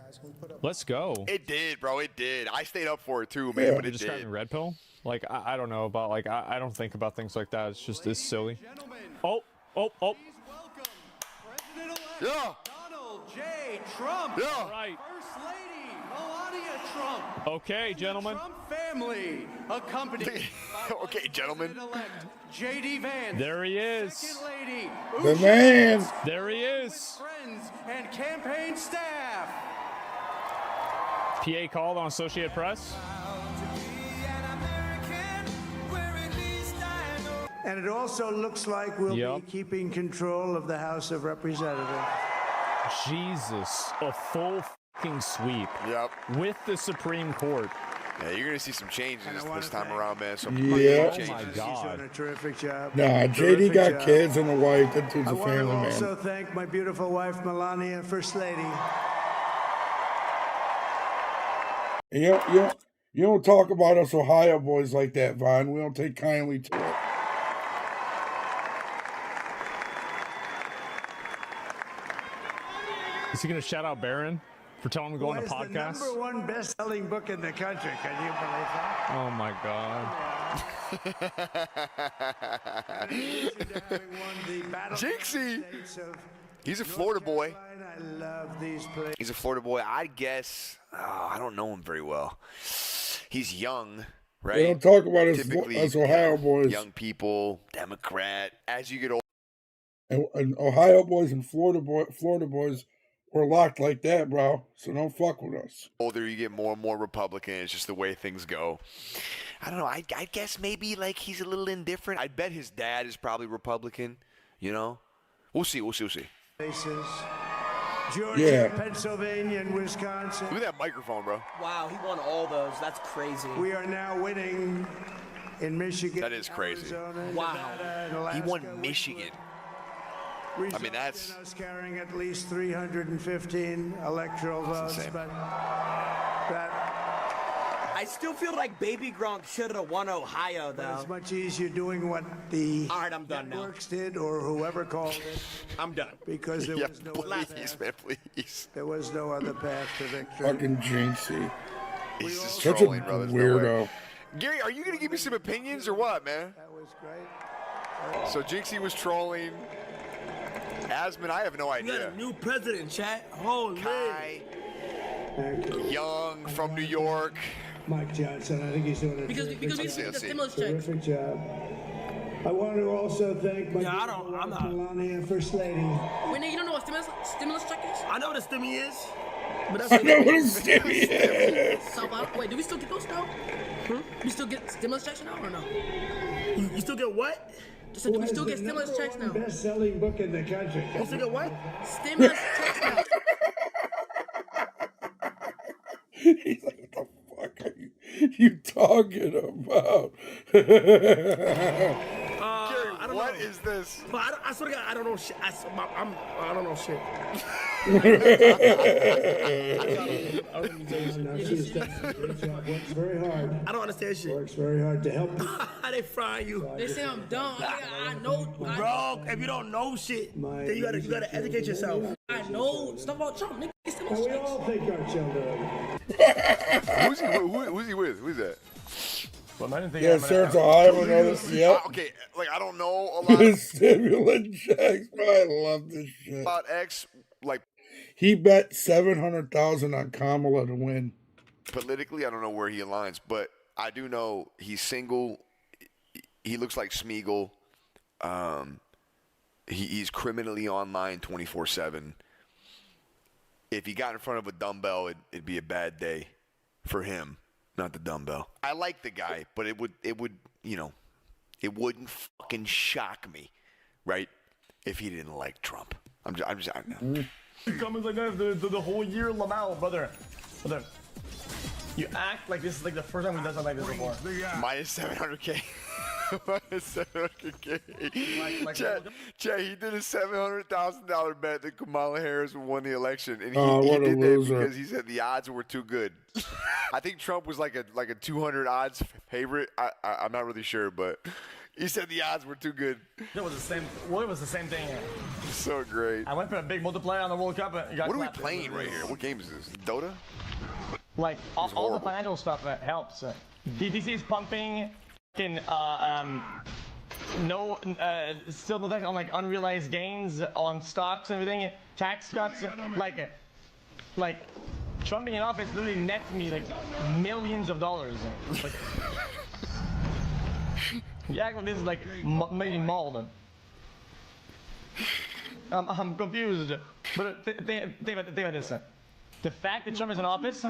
Let's go. It did, bro. It did. I stayed up for it too, man, but it did. Red pill? Like, I don't know about, like, I don't think about things like that. It's just this silly. Oh. Yeah. Donald J. Trump. Yeah. All right. First Lady Melania Trump. Okay, gentlemen. The Trump family, accompanied by okay, gentlemen. J.D. Vance. There he is. Second Lady. The man. There he is. Friends and campaign staff. PA called on Associated Press. And it also looks like we'll be keeping control of the House of Representatives. Jesus, a full fucking sweep. Yep. With the Supreme Court. Yeah, you're gonna see some changes this time around, man. Some yeah. changes. Oh my God. He's doing a terrific job. Nah, JD got kids and a wife. That dude's a family man. I want to also thank my beautiful wife, Melania, First Lady. You don't talk about us Ohio boys like that, Vaughn. We don't take kindly to it. Is he going to shout out Barron for telling him to go on the podcast? The number one best-selling book in the country. Can you believe that? Oh my God. Jinxie. He's a Florida boy. I love these places. He's a Florida boy. I guess. I don't know him very well. He's young, right? We don't talk about us Typically, Ohio boys. Young people, Democrat. As you get older. And Ohio boys and Florida boys were locked like that, bro. So don't fuck with us. Older, you get more and more Republican. It's just the way things go. I don't know. I guess maybe like he's a little indifferent. I bet his dad is probably Republican. We'll see. Places. Georgia, Pennsylvania, and Wisconsin. Look at that microphone, bro. Wow, he won all those. That's crazy. We are now winning in Michigan. That is crazy. Arizona, Wow. Nevada, and He Alaska. won Michigan. I mean, that's Us carrying at least 315 electoral votes, insane. but that I still feel like Baby Gronk should have won Ohio, though. it's much easier doing what the All right, I'm done now. networks did or whoever called it I'm done. because there yeah, was no please, other man, please. there was no other path to victory. Fucking Jinxie. He's just Such a trolling, bro. There's no weirdo. way. Gary, are you gonna give me some opinions or what, man? That was great. So Jinxie was trolling. Asman, I have no We got idea. a new president, chat. Holy. Kai, Young from New York. Mike Johnson, I think he's doing a Because we Let's need see, the let's see. stimulus checks. terrific job. I want to also thank my Yeah, I'm not. Melania, First Lady. Wait, nigga, you don't know what stimulus check is? I know what a stimmy is. But that's I know what a stimmy is. Wait, do we still get those now? We still get stimulus checks now or no? You still get what? Do we still get stimulus checks now? Best-selling book in the country. You still get what? Stimulus checks now. He's like, what the fuck are you talking about? Gary, I don't what know. is this? But I swear to God, I don't know shit. I don't know shit. She's done a great job. Works very hard. I don't understand shit. Works very hard to help. How they frying you? They say I'm dumb. I know. Bro, if you don't know shit, then you gotta educate yourself. I know stuff about Trump. Nigga, get stimulus We checks. all think our children. Who's he with? Who's that? Well, I didn't think Yeah, Sarah's Ohio. Yep. Okay, like I don't know a lot Stimulant checks, bro. I love this shit. about X, like He bet 700,000 on Kamala to win. politically. I don't know where he aligns, but I do know he's single. He looks like Smeagol. He's criminally online 24/7. If he got in front of a dumbbell, it'd be a bad day for him, not the dumbbell. I like the guy, but it would, you know, it wouldn't fucking shock me, right? If he didn't like Trump. I'm just. Coming like that the whole year, Lamau, brother. You act like this is like the first time we've done something like this before. Minus 700K. Minus 700K. Chad, he did a $700,000 bet that Kamala Harris would win the election, and he what a did loser. that because he said the odds were too good. I think Trump was like a 200 odds favorite. I'm not really sure, but he said the odds were too good. It was the same. Well, it was the same thing. So great. I went for a big multiplier on the World Cup. And got What are we clapped. playing right here? What game is this? Dota? Like all the financial stuff that helps. DTC is pumping. Still no tax on like unrealized gains on stocks and everything. Tax cuts, like Trump being in office literally nets me like millions of dollars. Like, yeah, this is like maybe mauled. I'm confused. But think about this. The fact that Trump is in office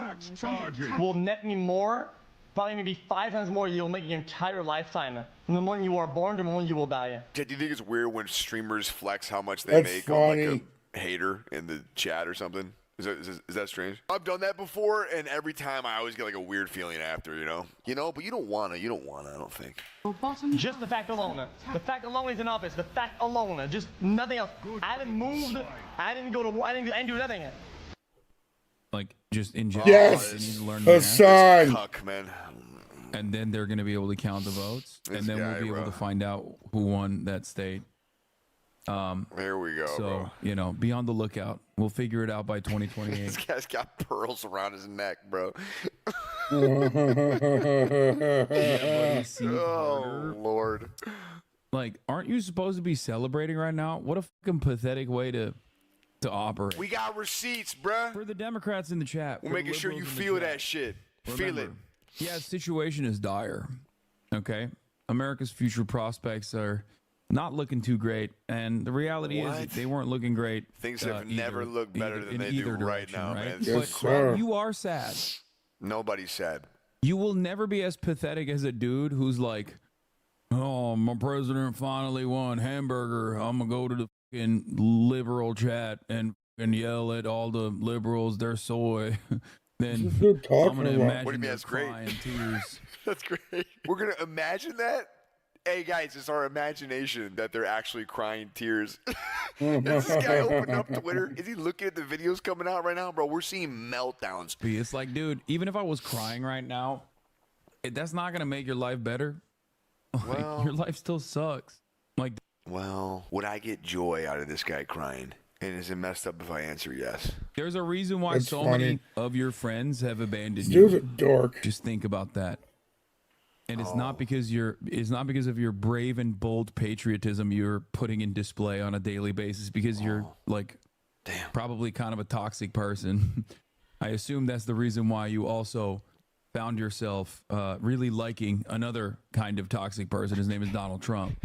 will net me more, probably maybe 5 times more you'll make your entire lifetime. From the moment you are born to the moment you will die. Chad, do you think it's weird when streamers flex how much they That's make funny. on like a hater in the chat or something? Is that strange? I've done that before, and every time I always get like a weird feeling after, you know, but you don't wanna, I don't think. Just the fact alone. The fact alone he's in office. The fact alone. Just nothing else. I haven't moved. I didn't go to war. I didn't do nothing. Like, just in general, Yes, they need to learn Hassan. Cuck, man. And then they're going to be able to count the votes, and then we'll be able to find out who won that state. There we go, So, bro. be on the lookout. We'll figure it out by 2028. This guy's got pearls around his neck, bro. Oh, Lord. Like, aren't you supposed to be celebrating right now? What a fucking pathetic way to operate. We got receipts, bruh. For the Democrats in the chat. We're for the making sure you liberals in the feel chat. that shit. Feel it. Remember, yeah, the situation is dire. Okay? America's future prospects are not looking too great. And the reality is What? that they weren't looking great. Things have never either- looked better than in they do either right direction, now, right? man. Yes, But sir. you are sad. Nobody's sad. You will never be as pathetic as a dude who's like, oh, my president finally won hamburger. I'm going to go to the fucking liberal chat and and yell at all the liberals they're soy, then Good talking I'm gonna about. imagine What do you mean they're that's great? crying tears. That's great. We're going to imagine that? Hey, guys, it's our imagination that they're actually crying tears. Is this guy opening up Twitter? Is he looking at the videos coming out right now? Bro, we're seeing meltdowns. It's like, dude, even if I was crying right now, that's not gonna make your life better. Like, Well- your life still sucks. Like, Well, would I get joy out of this guy crying? And is it messed up if I answer yes? there's a reason why That's so funny. many of your friends have abandoned This you. dude's a dork. Just think about that. And it's not because of your brave and bold patriotism you're putting in display on a daily basis, because you're like probably kind of a toxic person. I assume that's the reason why you also found yourself really liking another kind of toxic person. His name is Donald Trump.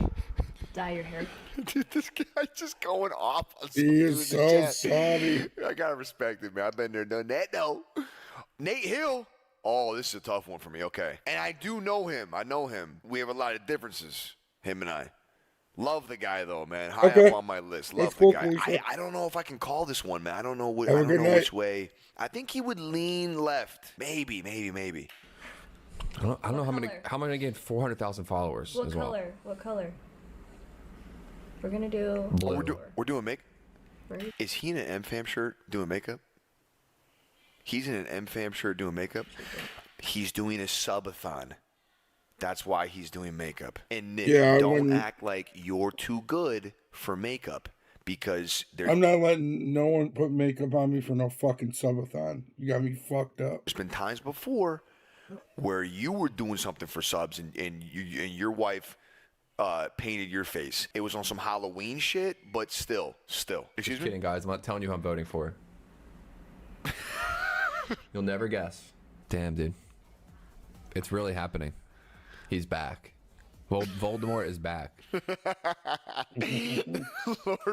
Dye your hair. Dude, this guy just going off on some He dude is in the so chat. sorry. I gotta respect it, man. I've been there, done that. No, Nate Hill. Oh, this is a tough one for me. Okay, and I do know him. I know him. We have a lot of differences, him and I. Love the guy though, man. High Okay. up on my list. Love That's the cool, guy. Felicia. I don't know if I can call this one, man. I don't know what. Have I a don't good know night. which way. I think he would lean left. Maybe. I don't know how many. How am I gonna get 400,000 followers What as well? color? What color? We're gonna do. Blue. We're doing make. Right. Is he in an MFAM shirt doing makeup? He's in an MFAM shirt doing makeup. He's doing a subathon. That's why he's doing makeup. And Nick, Yeah, I don't wouldn't- act like you're too good for makeup because I'm not letting no one put makeup on me for no fucking subathon. You got me fucked up. there's been times before where you were doing something for subs and your wife painted your face. It was on some Halloween shit, but still. Excuse Just me? kidding, guys. I'm not telling you who I'm voting for. You'll never guess. Damn, dude. It's really happening. He's back. Voldemort is back. Lord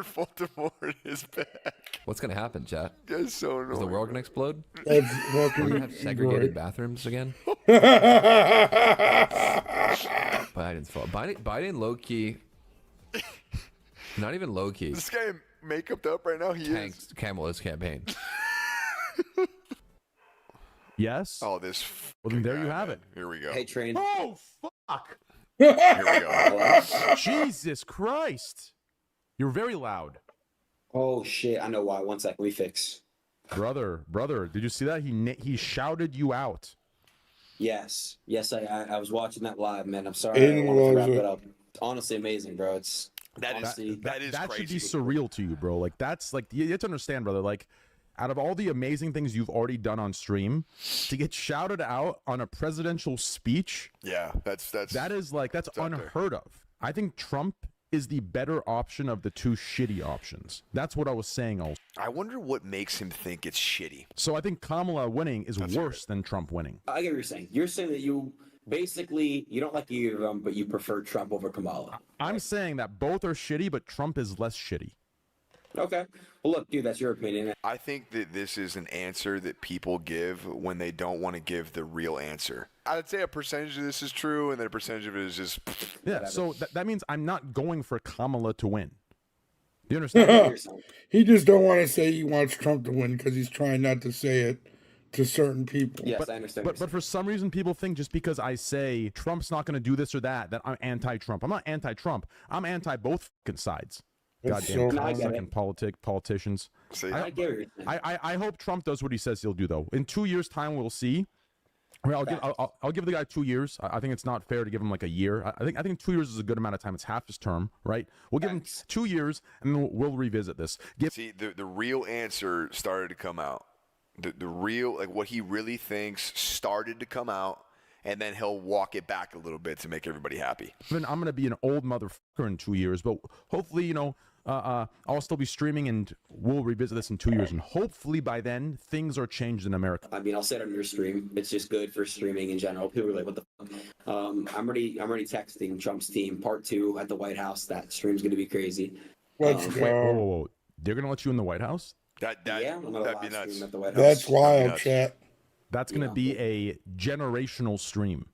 Voldemort is back. What's gonna happen, chat? That's so annoying. Is the world gonna explode? That's We're fucking gonna have segregated great. bathrooms again. Biden's fault. Biden low key. Not even low key. This guy makeuped up right now. He Tanked Kamala's campaign. Yes. Oh, this. Well, then there you have it. Here we go. Hey, train. Oh, fuck. Here we go. Jesus Christ. You're very loud. Oh shit! I know why. 1 second. We fix. Brother, did you see that? He shouted you out. Yes. I was watching that live, man. I'm sorry. Aiden I wanted to loves wrap it. it up. It's honestly amazing, bro. It's That honestly, That should be surreal to you, bro. Like, that's like, you have to understand, brother. Like, out of all the amazing things you've already done on stream, to get shouted out on a presidential speech, Yeah, that's that's up there. unheard of. I think Trump is the better option of the two shitty options. That's what I was saying also. I wonder what makes him think it's shitty. So I think Kamala winning is worse than Trump winning. I get what you're saying. You're saying that you basically you don't like either of them, but you prefer Trump over Kamala. I'm saying that both are shitty, but Trump is less shitty. Okay. Well, look, dude, that's your opinion. I think that this is an answer that people give when they don't want to give the real answer. I'd say a percentage of this is true, and then a percentage of it is just. Yeah, so that means I'm not going for Kamala to win. Do you understand? He just don't want to say he wants Trump to win because he's trying not to say it to certain people. Yes, I understand. But for some reason, people think just because I say Trump's not going to do this or that I'm anti-Trump. I'm not anti-Trump. I'm anti both fucking sides. That's Goddamn so funny. fucking politicians. I get what you're saying. I hope Trump does what he says he'll do, though. In 2 years' time, we'll see. I mean, I'll give the guy 2 years. I think it's not fair to give him like a year. I think 2 years is a good amount of time. It's half his term, right? We'll give him 2 years, and then we'll revisit this. See, the real answer started to come out. The real, like what he really thinks started to come out, and then he'll walk it back a little bit to make everybody happy. I'm going to be an old motherfucker in 2 years, but hopefully, I'll still be streaming, and we'll revisit this in 2 years. And hopefully by then, things are changed in America. I mean, I'll say it on your stream. It's just good for streaming in general. People are like, "What the fuck?" I'm already texting Trump's team part 2 at the White House. That stream's gonna be crazy. Let's Wait, go. whoa. They're going to let you in the White House? Yeah, I'm gonna that'd be live nuts. stream at the White House. That's wild, chat. That's going to be a generational stream.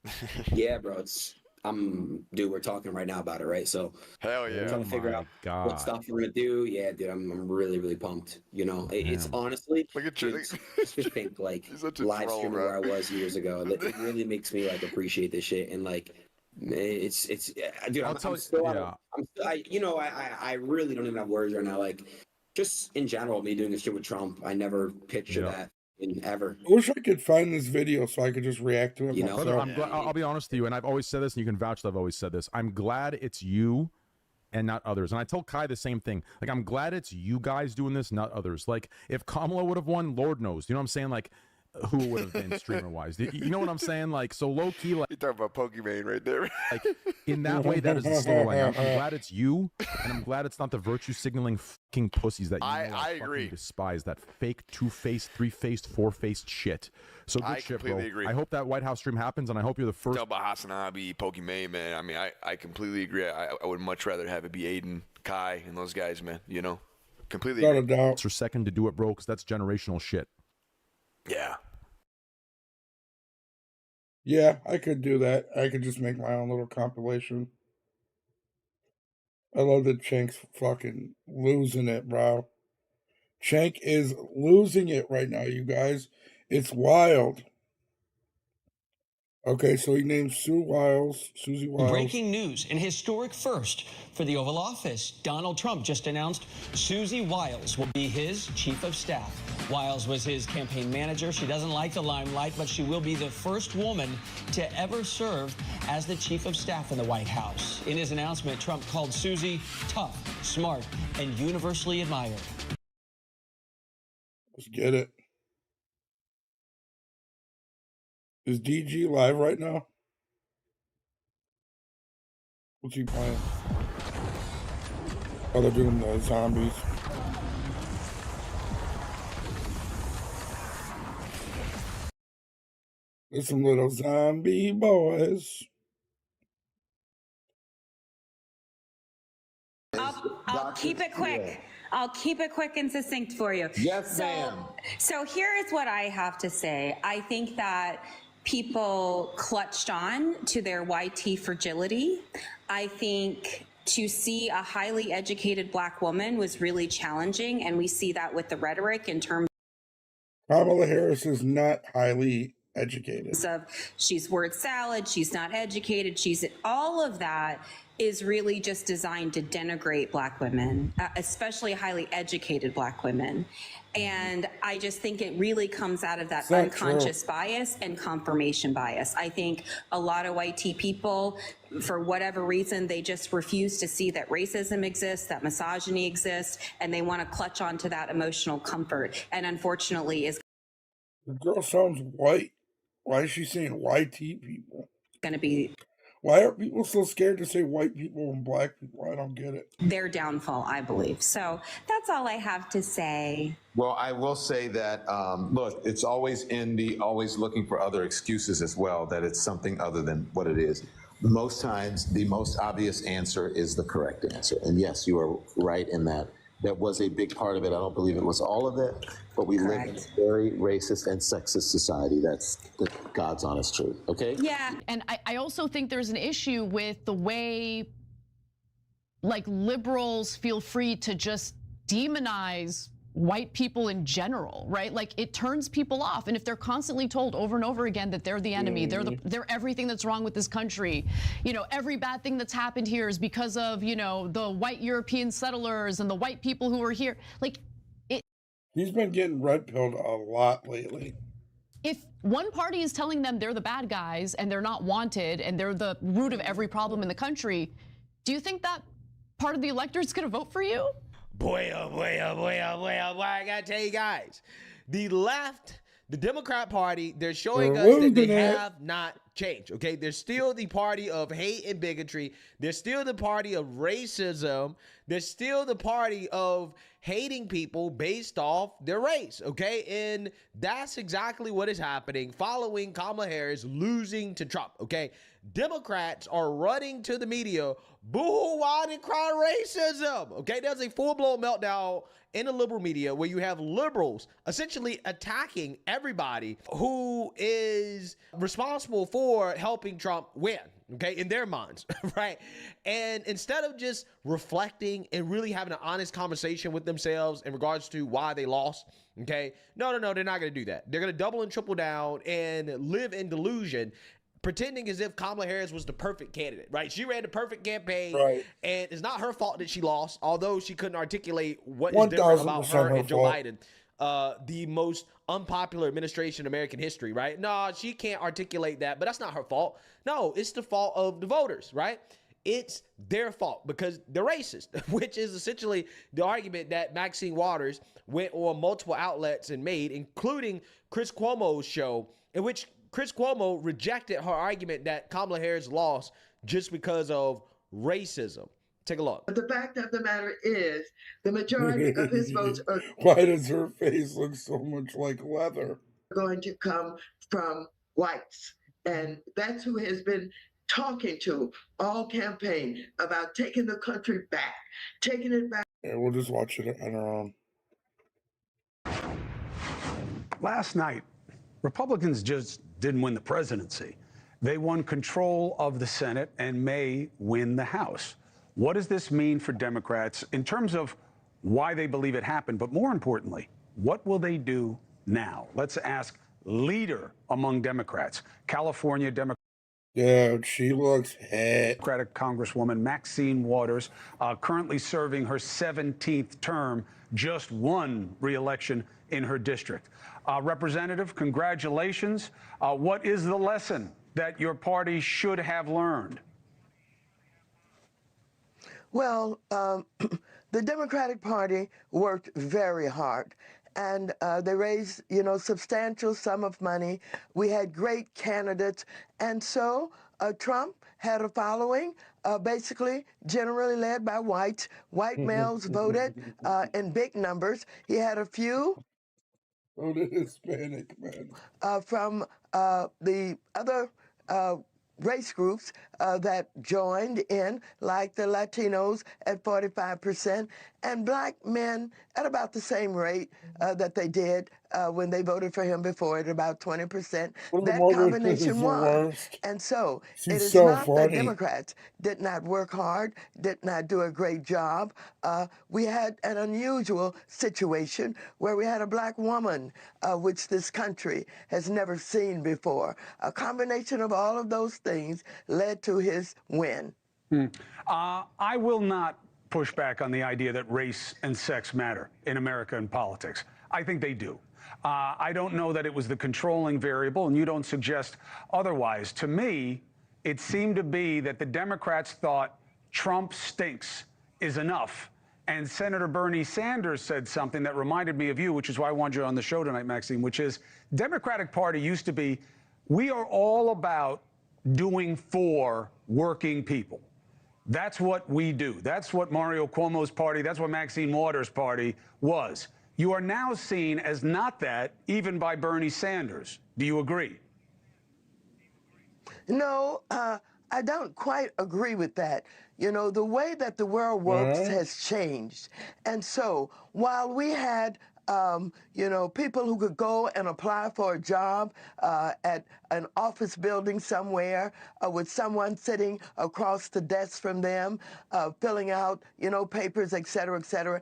Yeah, bro. It's dude, we're talking right now about it, right? So hell yeah, we're trying to figure out what stuff we're gonna do. Yeah, dude, I'm really, really pumped. You know, it's honestly, look at dude, just think like live streaming where I was years ago. It really makes me like appreciate this shit and like. It's dude. I'm still, I really don't even have words right now. Like, just in general, me doing this shit with Trump, I never pictured that ever. I wish I could find this video so I could just react to it myself. Brother, I'm glad, I'll be honest to you, and I've always said this, and you can vouch that I've always said this. I'm glad it's you and not others. And I told Kai the same thing. Like, I'm glad it's you guys doing this, not others. Like, if Kamala would have won, Lord knows. You know what I'm saying? Like, who would have been streamer-wise? You know what I'm saying? Like, so low-key, like... You're talking about Pokemon right there. Like, in that way, that is the silver lining. I'm glad it's you, and I'm glad it's not the virtue-signaling fucking pussies that you I agree. despise. That fake two-faced, three-faced, four-faced shit. So good I shit, completely bro. agree. I hope that White House stream happens, and I hope you're the first... Talk about Hasanabi, Pokemon, man. I mean, I completely agree. I would much rather have it be Aiden, Kai, and those guys, man. You know? Completely Not agree. a doubt. It's your second to do it, bro, because that's generational shit. Yeah. Yeah, I could do that. I could just make my own little compilation. I love that Chank's fucking losing it, bro. Chank is losing it right now, you guys. It's wild. Okay, so he named Susie Wiles. Breaking news, an historic first for the Oval Office. Donald Trump just announced Susie Wiles will be his chief of staff. Wiles was his campaign manager. She doesn't like the limelight, but she will be the first woman to ever serve as the chief of staff in the White House. In his announcement, Trump called Susie tough, smart, and universally admired. Let's get it. Is DG live right now? What's he playing? Oh, they're doing the zombies. There's some little zombie boys. I'll keep it quick. I'll keep it quick and succinct for you. Yes, ma'am. So here is what I have to say. I think that people clutched on to their YT fragility. I think to see a highly educated Black woman was really challenging, and we see that with the rhetoric in terms Kamala Harris is not highly educated. of she's word salad, she's not educated, she's all of that is really just designed to denigrate Black women, especially highly educated Black women. And I just think it really comes out of that unconscious bias and confirmation bias. I think a lot of YT people, for whatever reason, they just refuse to see that racism exists, that misogyny exists, and they want to clutch onto that emotional comfort. And unfortunately, is The girl sounds white. Why is she saying YT people? going to be Why are people so scared to say white people and Black people? I don't get it. their downfall, I believe. So that's all I have to say. Well, I will say that, look, it's always always looking for other excuses as well, that it's something other than what it is. Most times, the most obvious answer is the correct answer. And yes, you are right in that. That was a big part of it. I don't believe it was all of it, but we live in a very racist and sexist society. That's the God's honest truth, okay? Yeah, and I also think there's an issue with the way, like, liberals feel free to just demonize white people in general, right? Like, it turns people off. And if they're constantly told over and over again that they're the enemy, they're everything that's wrong with this country, you know, every bad thing that's happened here is because of, you know, the white European settlers and the white people who are here. Like, He's been getting red pilled a lot lately. if one party is telling them they're the bad guys and they're not wanted and they're the root of every problem in the country, do you think that part of the electorate's going to vote for you? Boy, oh boy, oh boy, oh boy, oh boy, I gotta tell you guys, the left, the Democrat Party, they're showing us that they have not changed, okay? They're still the party of hate and bigotry. They're still the party of racism. They're still the party of hating people based off their race, okay? And that's exactly what is happening following Kamala Harris losing to Trump, okay? Democrats are running to the media, boo-hoo, whine, and cry racism. Okay, there's a full-blown meltdown in the liberal media where you have liberals essentially attacking everybody who is responsible for helping Trump win, okay, in their minds, right? And instead of just reflecting and really having an honest conversation with themselves in regards to why they lost, okay, no, they're not going to do that. They're going to double and triple down and live in delusion, pretending as if Kamala Harris was the perfect candidate, right? She ran the perfect campaign, right, and it's not her fault that she lost, although she couldn't articulate what is different about her and Joe Biden, the most unpopular administration in American history, right? No, she can't articulate that, but that's not her fault. No, it's the fault of the voters, right? It's their fault because they're racist, which is essentially the argument that Maxine Waters went on multiple outlets and made, including Chris Cuomo's show, in which Chris Cuomo rejected her argument that Kamala Harris lost just because of racism. Take a look. But the fact of the matter is, the majority of his votes are... Why does her face look so much like leather? ...going to come from whites. And that's who has been talking to all campaign about taking the country back, taking it back. Yeah, we'll just watch it on our own. Last night, Republicans just didn't win the presidency. They won control of the Senate and may win the House. What does this mean for Democrats in terms of why they believe it happened? But more importantly, what will they do now? Let's ask leader among Democrats, California Democrat. Dude, she looks hot. Democratic Congresswoman Maxine Waters, currently serving her 17th term, just won re-election in her district. Representative, congratulations. What is the lesson that your party should have learned? Well, the Democratic Party worked very hard, and they raised, substantial sum of money. We had great candidates, and so Trump had a following, basically generally led by whites. White males voted in big numbers. He had a few voted Hispanic men from the other race groups that joined in, like the Latinos at 45%, and black men at about the same rate that they did when they voted for him before, at about 20%. That combination won. And so it is not that Democrats did not work hard, did not do a great job. We had an unusual situation where we had a black woman, which this country has never seen before. A combination of all of those things led to his win. I will not push back on the idea that race and sex matter in American politics. I think they do. I don't know that it was the controlling variable, and you don't suggest otherwise. To me, it seemed to be that the Democrats thought Trump stinks is enough. And Senator Bernie Sanders said something that reminded me of you, which is why I wanted you on the show tonight, Maxine, which is Democratic Party used to be, we are all about doing for working people. That's what we do. That's what Mario Cuomo's party, that's what Maxine Waters' party was. You are now seen as not that, even by Bernie Sanders. Do you agree? No, I don't quite agree with that. The way that the world works has changed. And so while we had people who could go and apply for a job at an office building somewhere with someone sitting across the desk from them, filling out, papers, et cetera, et cetera.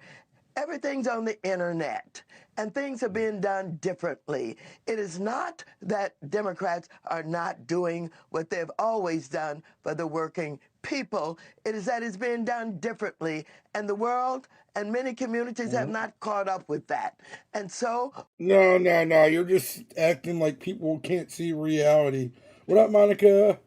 Everything's on the internet, and things are being done differently. It is not that Democrats are not doing what they've always done for the working people. It is that it's being done differently, and the world and many communities have not caught up with that. And so... No, you're just acting like people can't see reality. What up, Monica?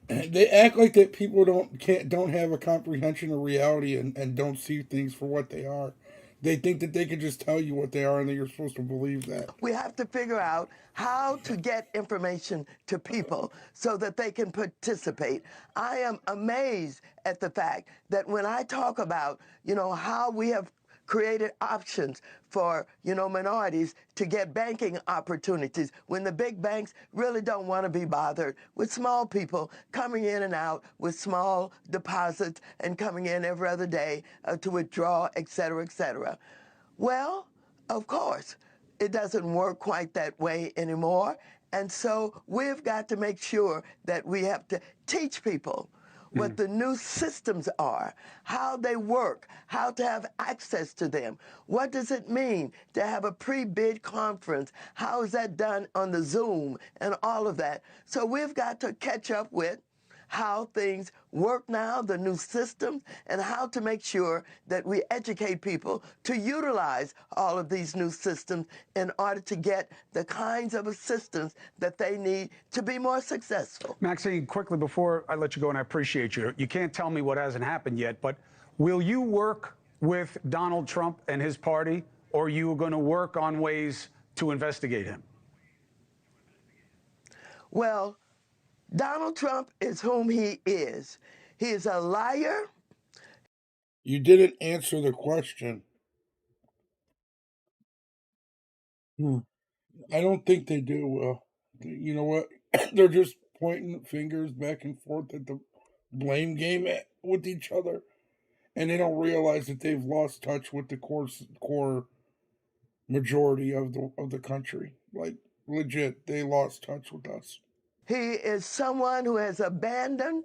They act like that people don't have a comprehension of reality and don't see things for what they are. They think that they can just tell you what they are and that you're supposed to believe that. We have to figure out how to get information to people so that they can participate. I am amazed at the fact that when I talk about, how we have created options for, minorities to get banking opportunities when the big banks really don't want to be bothered with small people coming in and out with small deposits and coming in every other day to withdraw, et cetera, et cetera. Well, of course, it doesn't work quite that way anymore. And so we've got to make sure that we have to teach people what the new systems are, how they work, how to have access to them. What does it mean to have a pre-bid conference? How is that done on the Zoom and all of that? So we've got to catch up with how things work now, the new systems, and how to make sure that we educate people to utilize all of these new systems in order to get the kinds of assistance that they need to be more successful. Maxine, quickly before I let you go, and I appreciate you, you can't tell me what hasn't happened yet, but will you work with Donald Trump and his party, or are you going to work on ways to investigate him? Well, Donald Trump is whom he is. He is a liar. You didn't answer the question. I don't think they do, Will. You know what? They're just pointing fingers back and forth at the blame game with each other. And they don't realize that they've lost touch with the core majority of the country. Like, legit, they lost touch with us. He is someone who has abandoned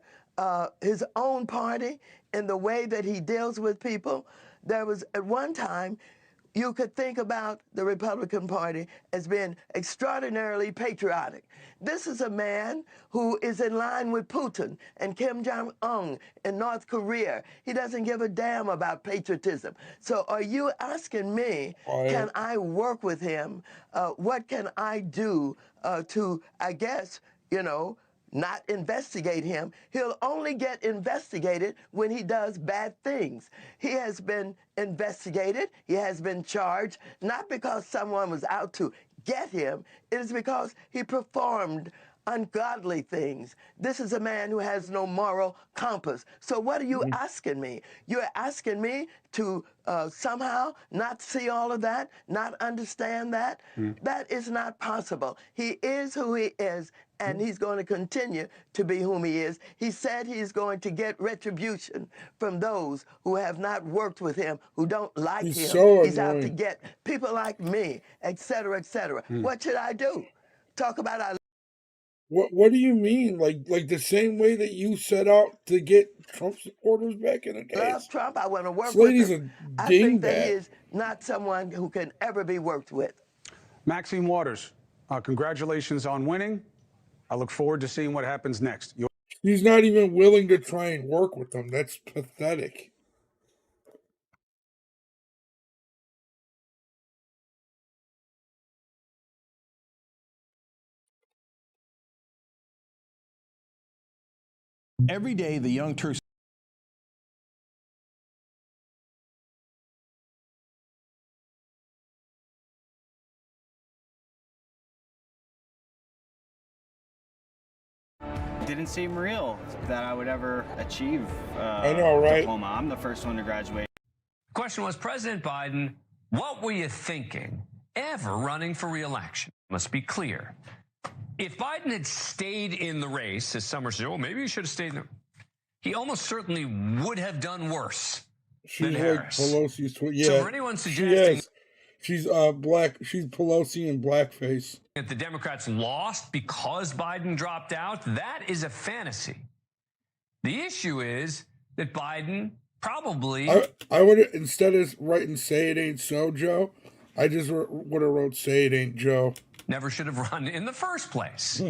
his own party in the way that he deals with people. There was, at one time, you could think about the Republican Party as being extraordinarily patriotic. This is a man who is in line with Putin and Kim Jong-un in North Korea. He doesn't give a damn about patriotism. So are you asking me, can I work with him? What can I do to, I guess, not investigate him? He'll only get investigated when he does bad things. He has been investigated. He has been charged, not because someone was out to get him. It is because he performed ungodly things. This is a man who has no moral compass. So what are you asking me? You're asking me to somehow not see all of that, not understand that? That is not possible. He is who he is, and he's going to continue to be whom he is. He said he's going to get retribution from those who have not worked with him, who don't like him. So he's out to annoying. get people like me, et cetera, et cetera. What should I do? Talk about our What do you mean? Like the same way that you set out to get Trump supporters back in the day? love Trump. I want to work This with lady's him. a I think that he dingbat. is not someone who can ever be worked with. Maxine Waters, congratulations on winning. I look forward to seeing what happens next. He's not even willing to try and work with them. That's pathetic. Every day, the Young Turks didn't seem real that I would ever achieve I know, right? diploma. I'm the first one to graduate. Question was, President Biden, what were you thinking ever running for re-election? Must be clear. If Biden had stayed in the race, as some are saying, oh, maybe he should have stayed in there, he almost certainly would have done worse She's than like Harris. Pelosi's yeah. So for anyone She suggesting is. She's black. She's Pelosi in blackface. that the Democrats lost because Biden dropped out, that is a fantasy. The issue is that Biden probably... I would, instead of writing "Say It Ain't So, Joe," I just would have wrote "Say It Ain't Joe." never should have run in the first place.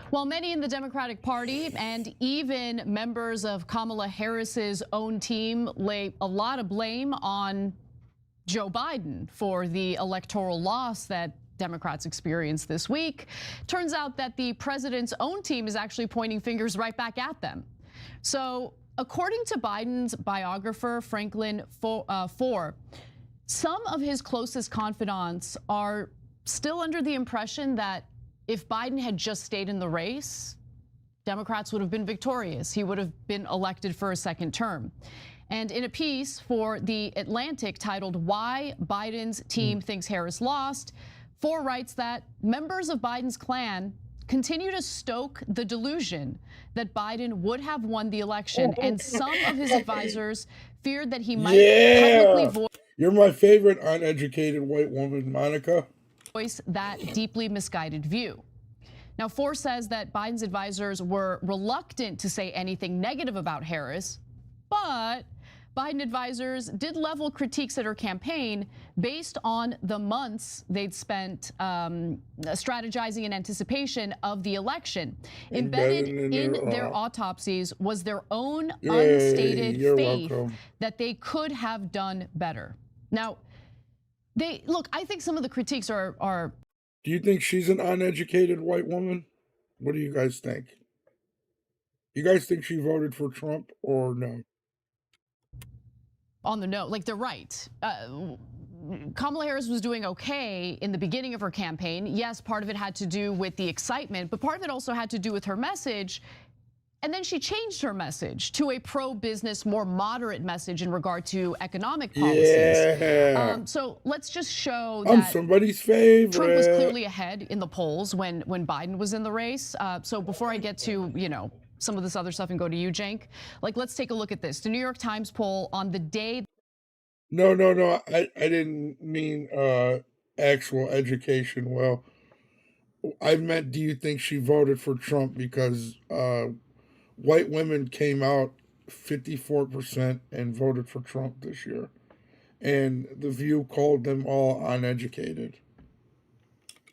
While many in the Democratic Party and even members of Kamala Harris's own team lay a lot of blame on Joe Biden for the electoral loss that Democrats experienced this week, turns out that the president's own team is actually pointing fingers right back at them. So, according to Biden's biographer, Franklin Foer, some of his closest confidants are still under the impression that if Biden had just stayed in the race, Democrats would have been victorious. He would have been elected for a second term. And in a piece for The Atlantic titled "Why Biden's Team Thinks Harris Lost," Fore writes that members of Biden's clan continue to stoke the delusion that Biden would have won the election, and some of his advisors feared that he might publicly You're my favorite uneducated white woman, Monica. voice that deeply misguided view. Now, Fore says that Biden's advisors were reluctant to say anything negative about Harris, but Biden advisors did level critiques at her campaign based on the months they'd spent strategizing in anticipation of the election. Embedded in their autopsies was their own unstated faith that they could have done better. Now, I think some of the critiques are. Do you think she's an uneducated white woman? What do you guys think? You guys think she voted for Trump or no? On the note, like they're right. Kamala Harris was doing okay in the beginning of her campaign. Yes, part of it had to do with the excitement, but part of it also had to do with her message. And then she changed her message to a pro-business, more moderate message in regard to economic policies. Yeah. So let's just show I'm that somebody's favorite. Trump was clearly ahead in the polls when Biden was in the race. So before I get to, some of this other stuff and go to you, Cenk, let's take a look at this. The New York Times poll on the day. No. I didn't mean actual education. Well, I meant, do you think she voted for Trump because white women came out 54% and voted for Trump this year, and The View called them all uneducated.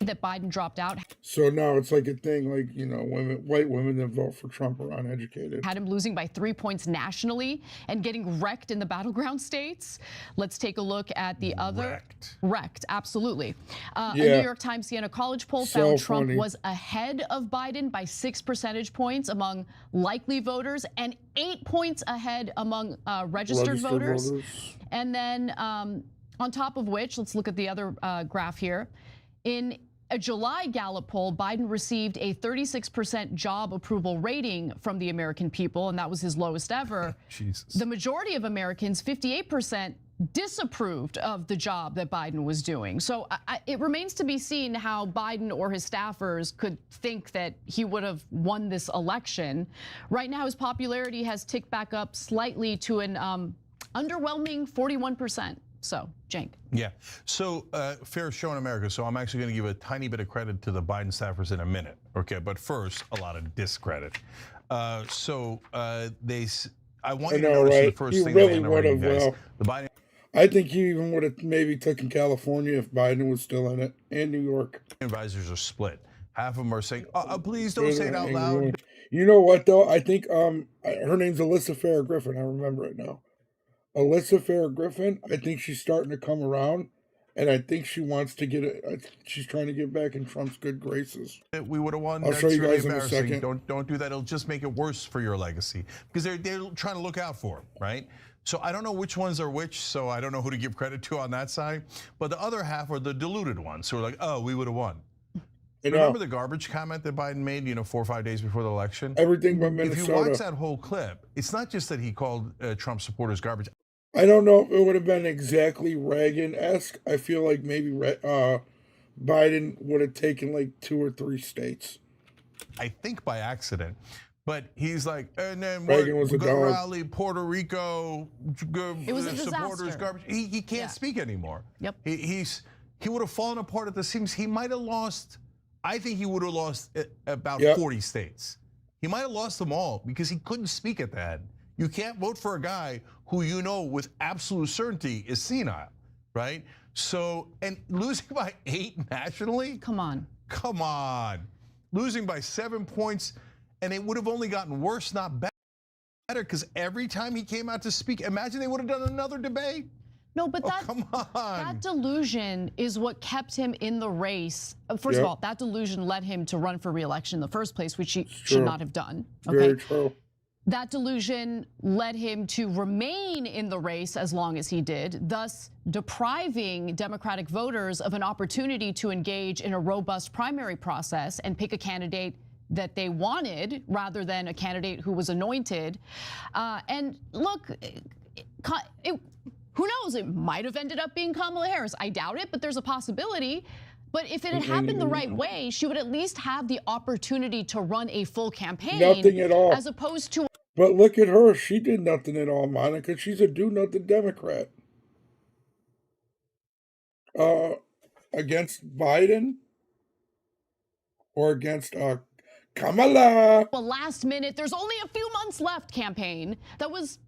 That Biden dropped out. So now it's like a thing, white women that vote for Trump are uneducated. Had him losing by 3 points nationally and getting wrecked in the battleground states. Let's take a look at the other. Wrecked, absolutely. A New York Times Siena College poll found Trump was ahead of Biden by 6 percentage points among likely voters and 8 points ahead among registered voters. And then on top of which, let's look at the other graph here. In a July Gallup poll, Biden received a 36% job approval rating from the American people, and that was his lowest ever. Jesus. The majority of Americans, 58%, disapproved of the job that Biden was doing. So it remains to be seen how Biden or his staffers could think that he would have won this election. Right now, his popularity has ticked back up slightly to an underwhelming 41%. So, Cenk. Yeah. So, fair show in America. So I'm actually going to give a tiny bit of credit to the Biden staffers in a minute. Okay. But first, a lot of discredit. I want you to notice the first thing really that would have. the Biden. I think he even would have maybe taken California if Biden was still in it, and New York. Advisors are split. Half of them are saying, please don't say it out loud. You know what, though? I think her name's Alyssa Farah Griffin. I remember it now. Alyssa Farah Griffin, I think she's starting to come around, and I think she wants to she's trying to get back in Trump's good graces. We would have won. I'll That's show you really guys in a embarrassing. second. Don't do that. It'll just make it worse for your legacy because they're trying to look out for him, right? So I don't know which ones are which, so I don't know who to give credit to on that side. But the other half are the deluded ones who are like, oh, we would have won. Remember the garbage comment that Biden made, 4 or 5 days before the election? Everything but Minnesota. If you watch that whole clip, it's not just that he called Trump supporters garbage. I don't know if it would have been exactly Reagan-esque. I feel like maybe Biden would have taken like 2 or 3 states. I think by accident. But he's like, and then Reagan was we're a going to dog. rally Puerto Rico It was a supporters disaster. garbage. He can't speak anymore. Yep. He would have fallen apart at the seams. He might have lost. I think he would have lost about 40 states. He might have lost them all because he couldn't speak at that. You can't vote for a guy who with absolute certainty is senile, right? So, and losing by 8 nationally? Come on. Losing by 7 points, and it would have only gotten worse, not better, because every time he came out to speak, imagine they would have done another debate. No, but that delusion is what kept him in the race. First of all, that delusion led him to run for re-election in the first place, which he should not have done. Okay? Very true. That delusion led him to remain in the race as long as he did, thus depriving Democratic voters of an opportunity to engage in a robust primary process and pick a candidate that they wanted rather than a candidate who was anointed. And look, who knows? It might have ended up being Kamala Harris. I doubt it, but there's a possibility. But if it had happened the right way, she would at least have the opportunity to run a full campaign. Nothing at all. As opposed to. But look at her. She did nothing at all, Monica. She's a do-nothing Democrat. Against Biden or against Kamala. A last minute, there's only a few months left campaign that was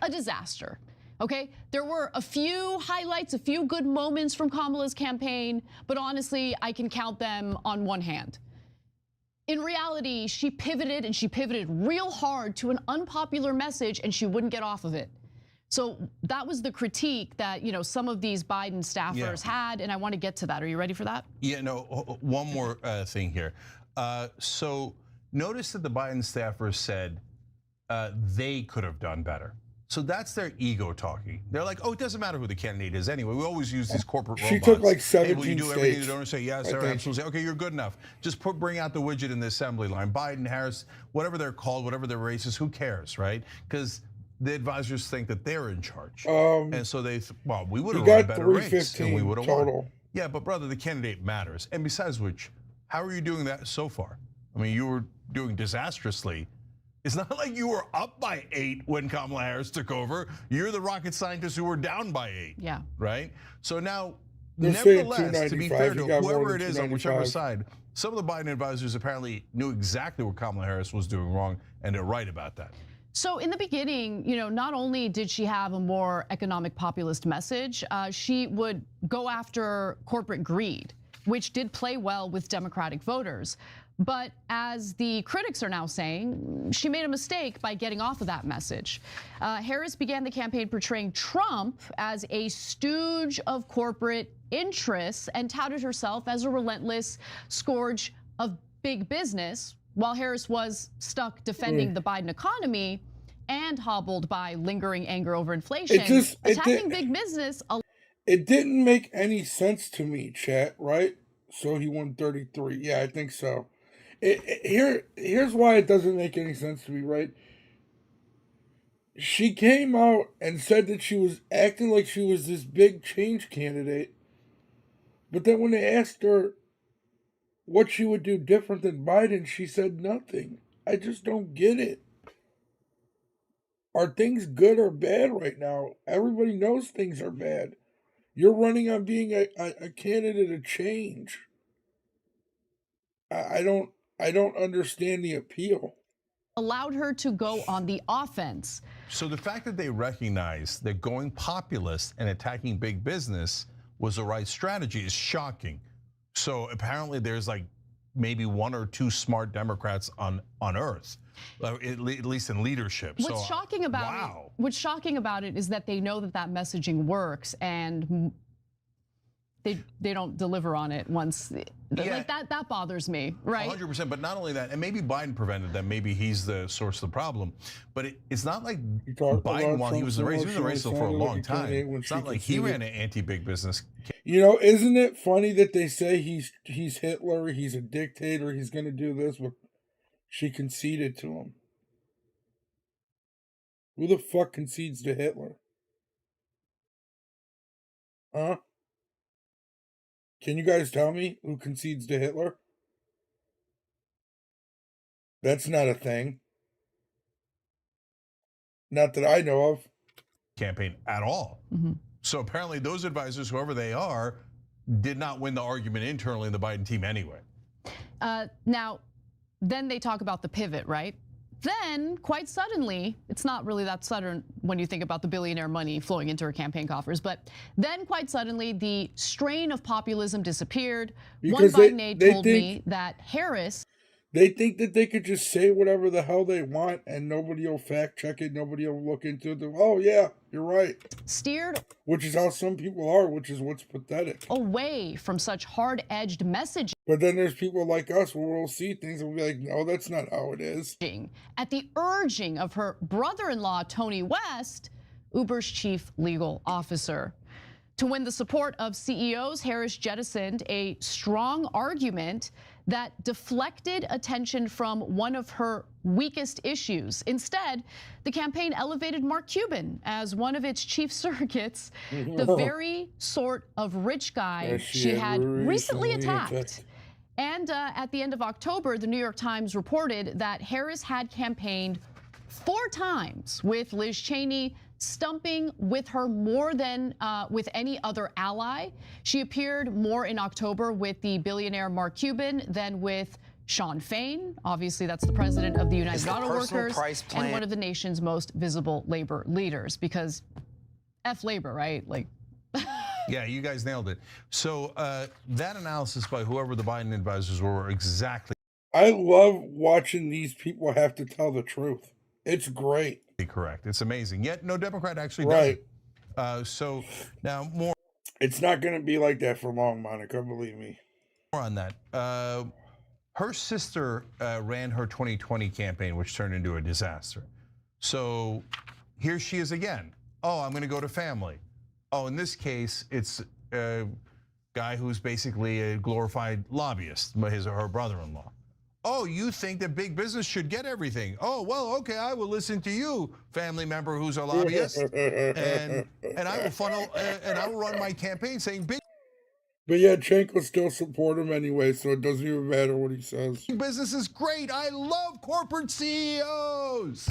a disaster. Okay, there were a few highlights, a few good moments from Kamala's campaign, but honestly, I can count them on one hand. In reality, she pivoted, and she pivoted real hard to an unpopular message, and she wouldn't get off of it. So that was the critique that, you know, some of these Biden staffers had, and I want to get to that. Are you ready for that? Yeah, no, one more thing here. So notice that the Biden staffers said they could have done better. So that's their ego talking. They're like, oh, it doesn't matter who the candidate is anyway. We always use these corporate robots. She took like 17 hey, will you do states. everything the donors say? Yes, sir, absolutely. Okay, you're good enough. Just bring out the widget in the assembly line. Biden, Harris, whatever they're called, whatever their race is, who cares, right? Because the advisors think that they're in charge. And so they, well, we would have run a better race and we would have won. Yeah, but brother, the candidate matters. And besides which, how are you doing that so far? I mean, you were doing disastrously. It's not like you were up by 8 when Kamala Harris took over. You're the rocket scientists who were down by 8. Yeah. Right? So now, They're nevertheless, to be fair to got whoever more it than is on whichever 295. side, some of the Biden advisors apparently knew exactly what Kamala Harris was doing wrong, and they're right about that. So in the beginning, you know, not only did she have a more economic populist message, she would go after corporate greed, which did play well with Democratic voters. But as the critics are now saying, she made a mistake by getting off of that message. Harris began the campaign portraying Trump as a stooge of corporate interests and touted herself as a relentless scourge of big business, while Harris was stuck defending the Biden economy and hobbled by lingering anger over inflation. Attacking big business. It didn't make any sense to me, chat, right? So he won 33. Yeah, I think so. Here's why it doesn't make any sense to me, right? She came out and said that she was acting like she was this big change candidate. But then when they asked her what she would do different than Biden, she said nothing. I just don't get it. Are things good or bad right now? Everybody knows things are bad. You're running on being a candidate of change. I don't understand the appeal. Allowed her to go on the offense. So the fact that they recognize that going populist and attacking big business was the right strategy is shocking. So apparently there's like maybe 1 or 2 smart Democrats on Earth, at least in leadership. What's shocking about it is that they know that messaging works, and they don't deliver on it once. Like that bothers me, right? 100%. But not only that, and maybe Biden prevented that. Maybe he's the source of the problem. But it's not like Biden, while he was in the race, he was in the race for a long time. It's not like he ran an anti-big business. You know, isn't it funny that they say he's Hitler, he's a dictator, he's going to do this, but she conceded to him. Who the fuck concedes to Hitler? Huh? Can you guys tell me who concedes to Hitler? That's not a thing. Not that I know of. Campaign at all. Mm-hmm. So apparently those advisors, whoever they are, did not win the argument internally in the Biden team anyway. Now, then they talk about the pivot, right? Then, quite suddenly, it's not really that sudden when you think about the billionaire money flowing into her campaign coffers, but then quite suddenly, the strain of populism disappeared. Because one Biden aide told me that Harris... They think that they could just say whatever the hell they want and nobody will fact check it, nobody will look into it. Oh, yeah, you're right. Steered... Which is how some people are, which is what's pathetic. ...away from such hard-edged messaging. But then there's people like us where we'll see things and we'll be like, no, that's not how it is. At the urging of her brother-in-law, Tony West, Uber's chief legal officer. To win the support of CEOs, Harris jettisoned a strong argument that deflected attention from one of her weakest issues. Instead, the campaign elevated Mark Cuban as one of its chief surrogates, the very sort of rich guy she had recently attacked. And at the end of October, the New York Times reported that Harris had campaigned 4 times with Liz Cheney, stumping with her more than with any other ally. She appeared more in October with the billionaire Mark Cuban than with Sean Fain. Obviously, that's the president of the United Auto Workers and one of the nation's most visible labor leaders, because F labor, right? Like. Yeah, you guys nailed it. So that analysis by whoever the Biden advisors were exactly. I love watching these people have to tell the truth. It's great. Correct. It's amazing. Yet no Democrat actually does it. So now more. It's not going to be like that for long, Monica. Believe me. More on that. Her sister ran her 2020 campaign, which turned into a disaster. So here she is again. Oh, I'm going to go to family. Oh, in this case, it's a guy who's basically a glorified lobbyist, his or her brother-in-law. Oh, you think that big business should get everything? Oh, well, okay, I will listen to you, family member who's a lobbyist, and I will funnel and I will run my campaign saying big. But yeah, Cenk will still support him anyway, so it doesn't even matter what he says. Business is great. I love corporate CEOs.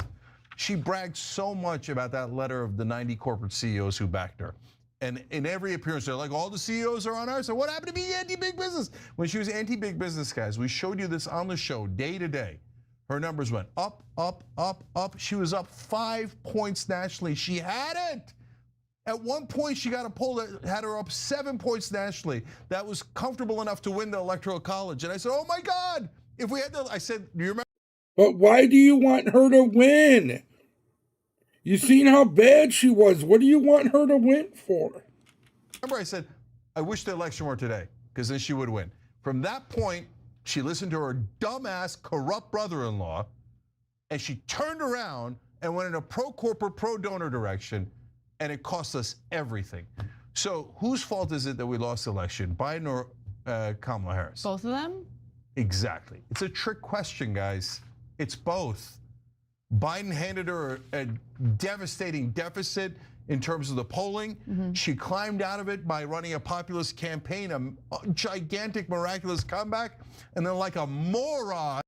She bragged so much about that letter of the 90 corporate CEOs who backed her. And in every appearance, they're like, all the CEOs are on our side. What happened to be anti-big business? When she was anti-big business, guys, we showed you this on the show day to day. Her numbers went up, up, up, up. She was up 5 points nationally. She had it. At one point, she got a poll that had her up 7 points nationally. That was comfortable enough to win the Electoral College. And I said, oh my God, if we had the, I said, do you remember? But why do you want her to win? You seen how bad she was. What do you want her to win for? Remember I said, I wish the election were today, because then she would win. From that point, she listened to her dumbass, corrupt brother-in-law, and she turned around and went in a pro-corporate, pro-donor direction, and it cost us everything. So whose fault is it that we lost the election, Biden or Kamala Harris? Both of them? Exactly. It's a trick question, guys. It's both. Biden handed her a devastating deficit in terms of the polling. She climbed out of it by running a populist campaign, a gigantic, miraculous comeback, and then like a moron.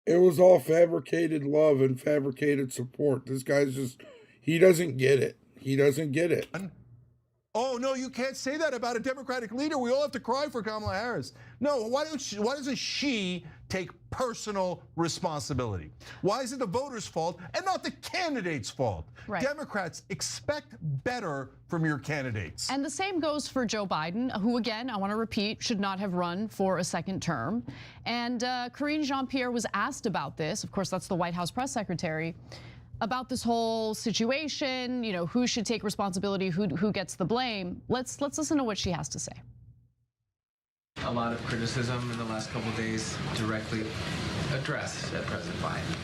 It was all fabricated love and fabricated support. This guy's just, he doesn't get it. He doesn't get it. Oh, no, you can't say that about a Democratic leader. We all have to cry for Kamala Harris. No, why doesn't she take personal responsibility? Why is it the voters' fault and not the candidate's fault? Right. Democrats, expect better from your candidates. And the same goes for Joe Biden, who, again, I want to repeat, should not have run for a second term. And Karine Jean-Pierre was asked about this. Of course, that's the White House press secretary. About this whole situation, you know, who should take responsibility, who gets the blame. Let's listen to what she has to say. A lot of criticism in the last couple of days directly addressed at President Biden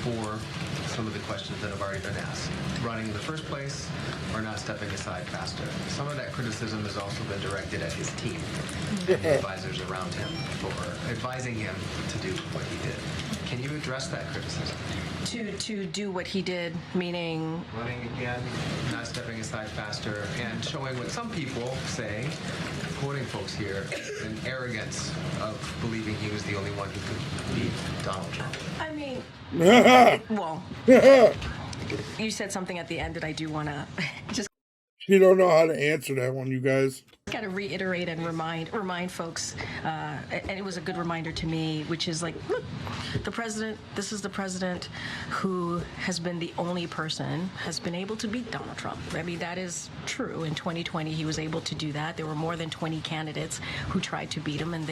for some of the questions that have already been asked. Running in the first place or not stepping aside faster. Some of that criticism has also been directed at his team and the advisors around him for advising him to do what he did. Can you address that criticism? To do what he did, meaning? Running again, not stepping aside faster, and showing what some people say, quoting folks here, an arrogance of believing he was the only one who could beat Donald Trump. I mean, well, you said something at the end that I do want to just. You don't know how to answer that one, you guys. Got to reiterate and remind folks, and it was a good reminder to me, which is like, look, the president, this is the president who has been the only person has been able to beat Donald Trump. I mean, that is true. In 2020, he was able to do that. There were more than 20 candidates who tried to beat him, and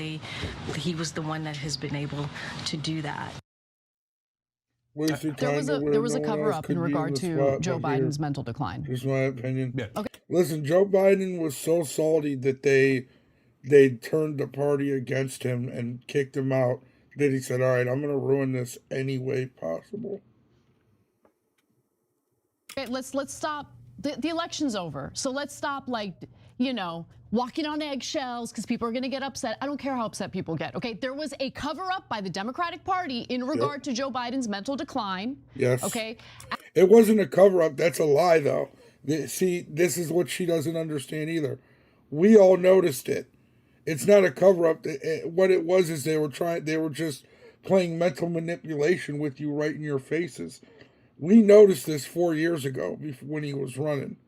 he was the one that has been able to do that. There was a cover-up in regard to Joe Biden's mental decline. Just my opinion. Yeah. Okay. Listen, Joe Biden was so salty that they turned the party against him and kicked him out that he said, all right, I'm going to ruin this any way possible. Okay, let's stop. The election's over. So let's stop, like, you know, walking on eggshells because people are going to get upset. I don't care how upset people get, okay? There was a cover-up by the Democratic Party in regard to Joe Biden's mental decline. Yes. Okay? It wasn't a cover-up. That's a lie, though. See, this is what she doesn't understand either. We all noticed it. It's not a cover-up. What it was is they were just playing mental manipulation with you right in your faces. We noticed this 4 years ago when he was running.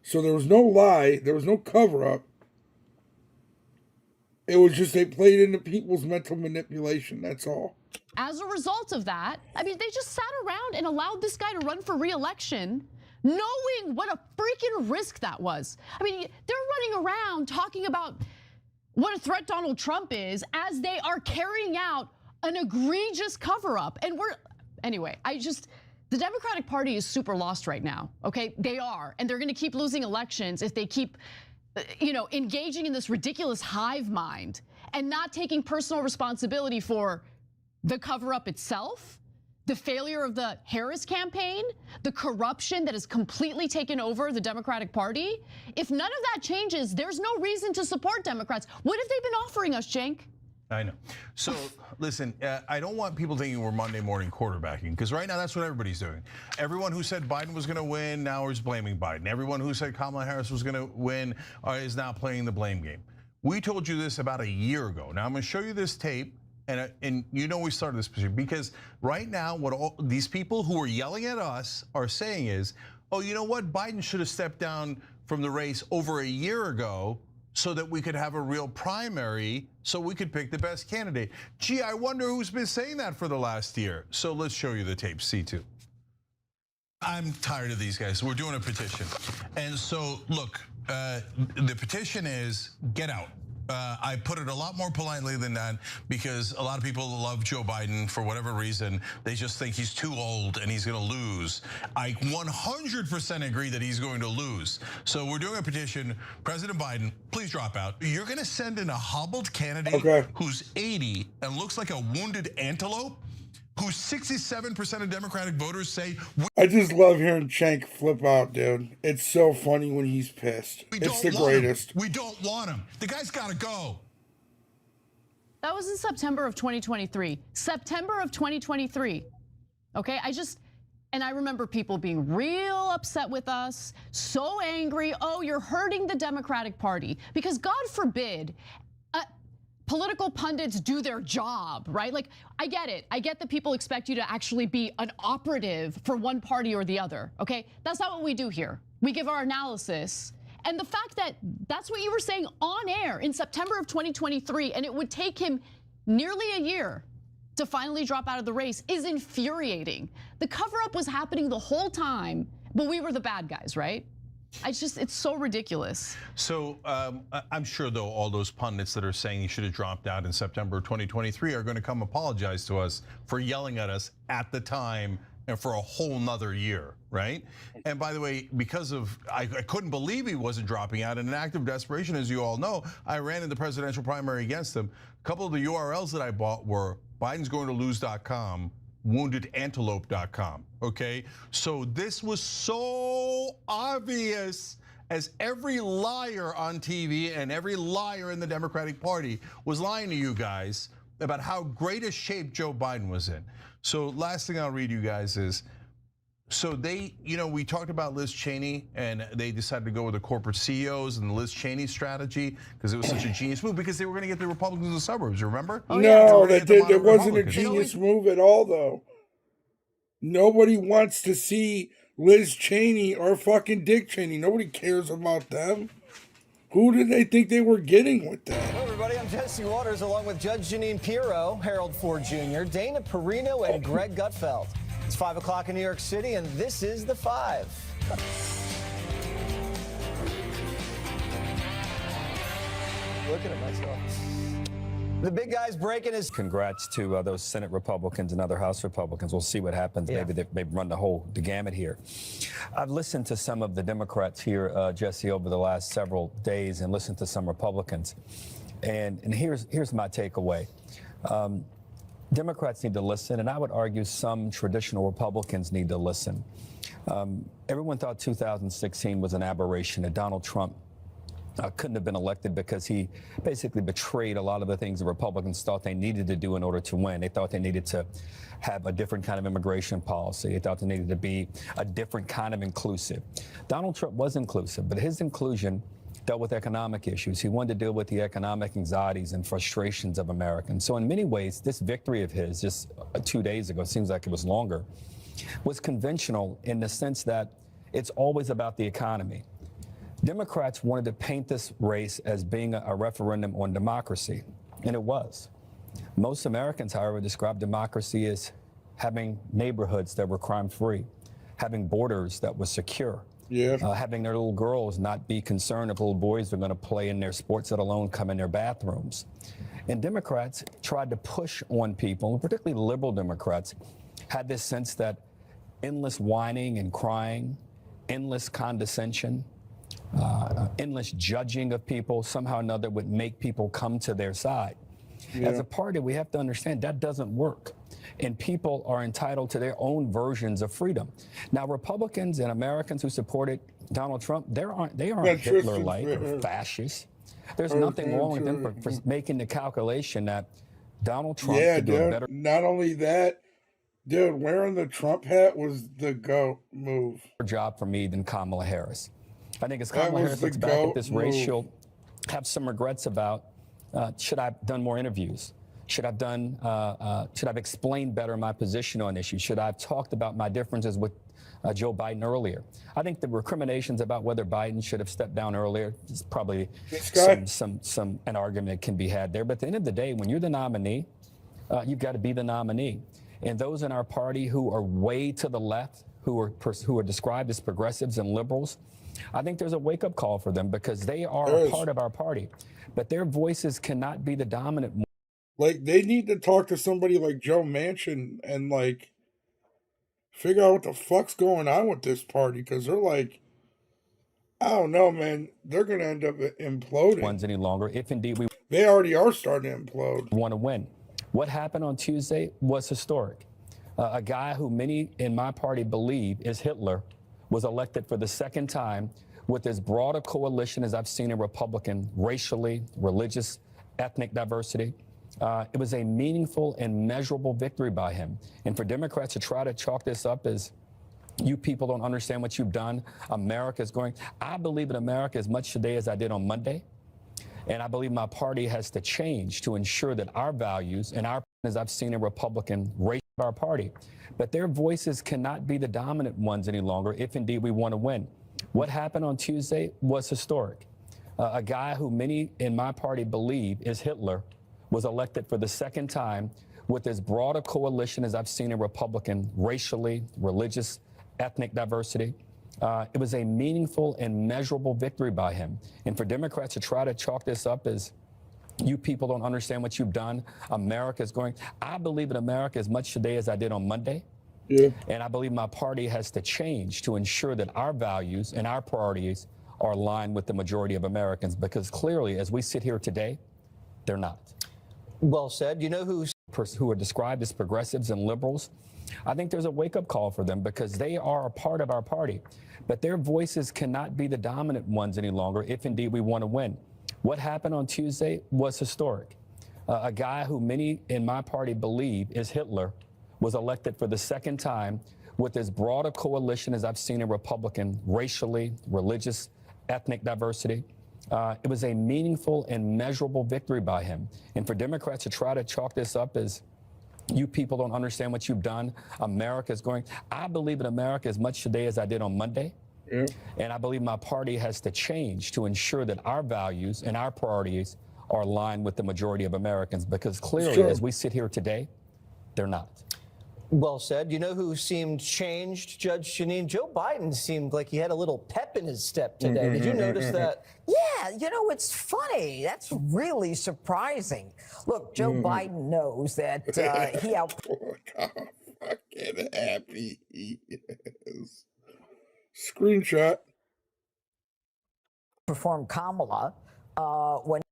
So there was no lie. There was no cover-up. It was just they played into people's mental manipulation. That's all. As a result of that, I mean, they just sat around and allowed this guy to run for re-election, knowing what a freaking risk that was. I mean, they're running around talking about what a threat Donald Trump is as they are carrying out an egregious cover-up. And anyway, the Democratic Party is super lost right now, okay? They are, and they're gonna keep losing elections if they keep, engaging in this ridiculous hive mind and not taking personal responsibility for the cover-up itself, the failure of the Harris campaign, the corruption that has completely taken over the Democratic Party. If none of that changes, there's no reason to support Democrats. What have they been offering us, Cenk? I know. So listen, I don't want people thinking we're Monday morning quarterbacking, because right now that's what everybody's doing. Everyone who said Biden was going to win now is blaming Biden. Everyone who said Kamala Harris was going to win is now playing the blame game. We told you this about a year ago. Now I'm going to show you this tape, and we started this because right now what all these people who are yelling at us are saying is, oh, you know what? Biden should have stepped down from the race over a year ago, so that we could have a real primary, so we could pick the best candidate. Gee, I wonder who's been saying that for the last year. So let's show you the tape, C2. I'm tired of these guys. We're doing a petition. And so, look, the petition is get out. I put it a lot more politely than that because a lot of people love Joe Biden for whatever reason. They just think he's too old and he's going to lose. I 100% agree that he's going to lose. So we're doing a petition. President Biden, please drop out. You're going to send in a hobbled candidate who's 80 and looks like a wounded antelope, who 67% of Democratic voters say. I just love hearing Cenk flip out, dude. It's so funny when he's pissed. It's the greatest. We don't want him. The guy's got to go. That was in September of 2023. September of 2023. Okay, I remember people being real upset with us, so angry. Oh, you're hurting the Democratic Party. Because God forbid, political pundits do their job, right? Like, I get it. I get that people expect you to actually be an operative for one party or the other, okay? That's not what we do here. We give our analysis. And the fact that that's what you were saying on air in September of 2023, and it would take him nearly a year to finally drop out of the race is infuriating. The cover-up was happening the whole time, but we were the bad guys, right? It's so ridiculous. So I'm sure, though, all those pundits that are saying he should have dropped out in September 2023 are going to come apologize to us for yelling at us at the time and for a whole nother year, right? And by the way, because of, I couldn't believe he wasn't dropping out. In an act of desperation, as you all know, I ran in the presidential primary against him. A couple of the URLs that I bought were bidensgoingtolose.com, woundedantelope.com, okay? So this was so obvious, as every liar on TV and every liar in the Democratic Party was lying to you guys about how great a shape Joe Biden was in. So last thing I'll read you guys is, so they, we talked about Liz Cheney, and they decided to go with the corporate CEOs and the Liz Cheney strategy because it was such a genius move, because they were going to get the Republicans in the suburbs, remember? No, that wasn't a genius move at all, though. Nobody wants to see Liz Cheney or fucking Dick Cheney. Nobody cares about them. Who did they think they were getting with that? Hello, everybody. I'm Jesse Waters, along with Judge Jeanine Pirro, Harold Ford Jr., Dana Perino, and Greg Gutfeld. It's 5 o'clock in New York City, and this is The Five. Looking at myself. The big guy's breaking his... Congrats to those Senate Republicans and other House Republicans. We'll see what happens. Yeah. Maybe they run the gamut here. I've listened to some of the Democrats here, Jesse, over the last several days, and listened to some Republicans. And here's my takeaway. Democrats need to listen, and I would argue some traditional Republicans need to listen. Everyone thought 2016 was an aberration, that Donald Trump couldn't have been elected because he basically betrayed a lot of the things the Republicans thought they needed to do in order to win. They thought they needed to have a different kind of immigration policy. They thought they needed to be a different kind of inclusive. Donald Trump was inclusive, but his inclusion dealt with economic issues. He wanted to deal with the economic anxieties and frustrations of Americans. So in many ways, this victory of his just 2 days ago, seems like it was longer, was conventional in the sense that it's always about the economy. Democrats wanted to paint this race as being a referendum on democracy, and it was. Most Americans, however, describe democracy as having neighborhoods that were crime-free, having borders that were secure, having their little girls not be concerned if little boys are going to play in their sports, let alone come in their bathrooms. And Democrats tried to push on people, particularly liberal Democrats, had this sense that endless whining and crying, endless condescension, endless judging of people somehow or another would make people come to their side. As a party, we have to understand that doesn't work. And people are entitled to their own versions of freedom. Now, Republicans and Americans who supported Donald Trump, they aren't Hitler-like or fascists. There's nothing wrong with them for making the calculation that Donald Trump could do a better not only that, dude, wearing the Trump hat was the GOAT move. Job for me than Kamala Harris. I think as Kamala Harris looks back at this race, she'll have some regrets about, should I have done more interviews? Should I've explained better my position on issues? Should I have talked about my differences with Joe Biden earlier? I think the recriminations about whether Biden should have stepped down earlier is probably an argument that can be had there. But at the end of the day, when you're the nominee, you've got to be the nominee. And those in our party who are way to the left, who are described as progressives and liberals, I think there's a wake-up call for them because they are a part of our party. But their voices cannot be the dominant one. Like, they need to talk to somebody like Joe Manchin and, like, figure out what the fuck's going on with this party, because they're like, I don't know, man. They're going to end up imploding. Ones any longer, if indeed they already are starting to implode. Want to win. What happened on Tuesday was historic. A guy who many in my party believe is Hitler was elected for the second time with as broad a coalition as I've seen in Republican, racially, religious, ethnic diversity. It was a meaningful and measurable victory by him. And for Democrats to try to chalk this up as you people don't understand what you've done, America's going. I believe in America as much today as I did on Monday. And I believe my party has to change to ensure that our values and our, as I've seen in Republican, race our party. But their voices cannot be the dominant ones any longer if indeed we want to win. What happened on Tuesday was historic. A guy who many in my party believe is Hitler was elected for the second time with as broad a coalition as I've seen in Republican, racially, religious, ethnic diversity. It was a meaningful and measurable victory by him. And for Democrats to try to chalk this up as you people don't understand what you've done, America's going. I believe in America as much today as I did on Monday. And I believe my party has to change to ensure that our values and our priorities are aligned with the majority of Americans, because clearly, as we sit here today, they're not. Well said. You know who are described as progressives and liberals? I think there's a wake-up call for them because they are a part of our party. But their voices cannot be the dominant ones any longer if indeed we want to win. What happened on Tuesday was historic. A guy who many in my party believe is Hitler was elected for the second time with as broad a coalition as I've seen in Republican, racially, religious, ethnic diversity. It was a meaningful and measurable victory by him. And for Democrats to try to chalk this up as you people don't understand what you've done, America's going. I believe in America as much today as I did on Monday. And I believe my party has to change to ensure that our values and our priorities are aligned with the majority of Americans, because clearly, as we sit here today, they're not. Well said. You know who seemed changed, Judge Janine? Joe Biden seemed like he had a little pep in his step today. Did you notice that? Yeah, you know, it's funny. That's really surprising. Look, Joe Biden knows that he Look how fucking happy he is. Screenshot. outperformed Kamala when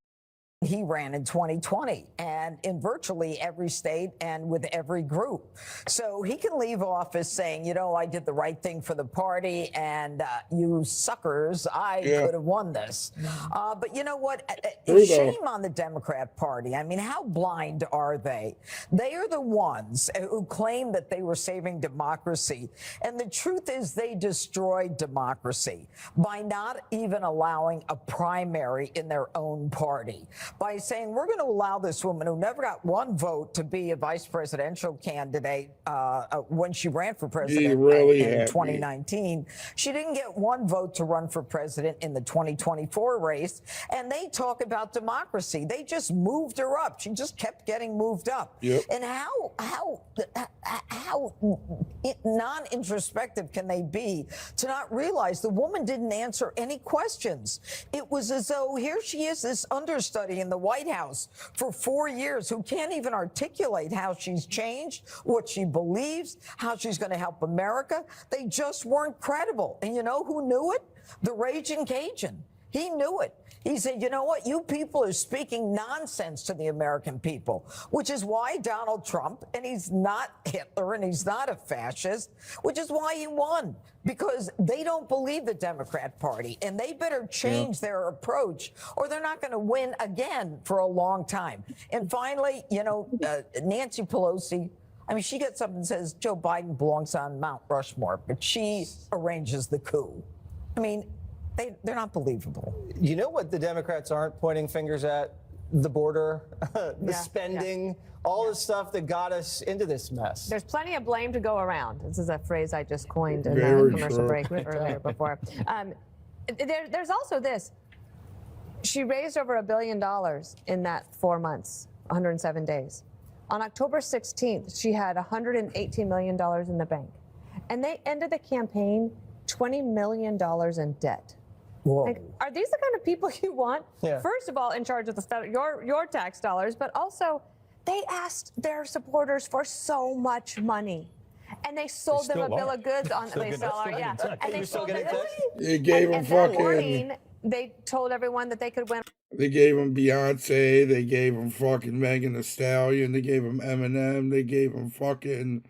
he ran in 2020 and in virtually every state and with every group. So he can leave office saying, you know, I did the right thing for the party and you suckers, I could have won this. But you know what? Shame on the Democrat Party. I mean, how blind are they? They are the ones who claim that they were saving democracy. And the truth is they destroyed democracy by not even allowing a primary in their own party, by saying we're going to allow this woman who never got one vote to be a vice presidential candidate when she ran for president in 2019. She didn't get one vote to run for president in the 2024 race. And they talk about democracy. They just moved her up. She just kept getting moved up. And how non-introspective can they be to not realize the woman didn't answer any questions? It was as though here she is, this understudy in the White House for 4 years who can't even articulate how she's changed, what she believes, how she's going to help America. They just weren't credible. And you know who knew it? The Raging Cajun. He knew it. He said, you know what? You people are speaking nonsense to the American people, which is why Donald Trump, and he's not Hitler and he's not a fascist, which is why he won, because they don't believe the Democrat Party and they better change their approach or they're not going to win again for a long time. And finally, you know, Nancy Pelosi, I mean, she gets up and says Joe Biden belongs on Mount Rushmore, but she arranges the coup. I mean, they're not believable. You know what the Democrats aren't pointing fingers at? The border, the spending, all the stuff that got us into this mess. There's plenty of blame to go around. This is a phrase I just coined in the commercial break earlier before. There's also this. She raised over $1 billion in that 4 months, 107 days. On October 16th, she had $118 million in the bank. And they ended the campaign $20 million in debt. Like, are these the kind of people you want? First of all, in charge of the federal, your tax dollars, but also they asked their supporters for so much money. And they sold them a bill of goods on they sell our and they sold them. They gave them fucking. Morning, they told everyone that they could win. They gave them Beyonce. They gave them fucking Megan Thee Stallion. They gave them Eminem. They gave them fucking.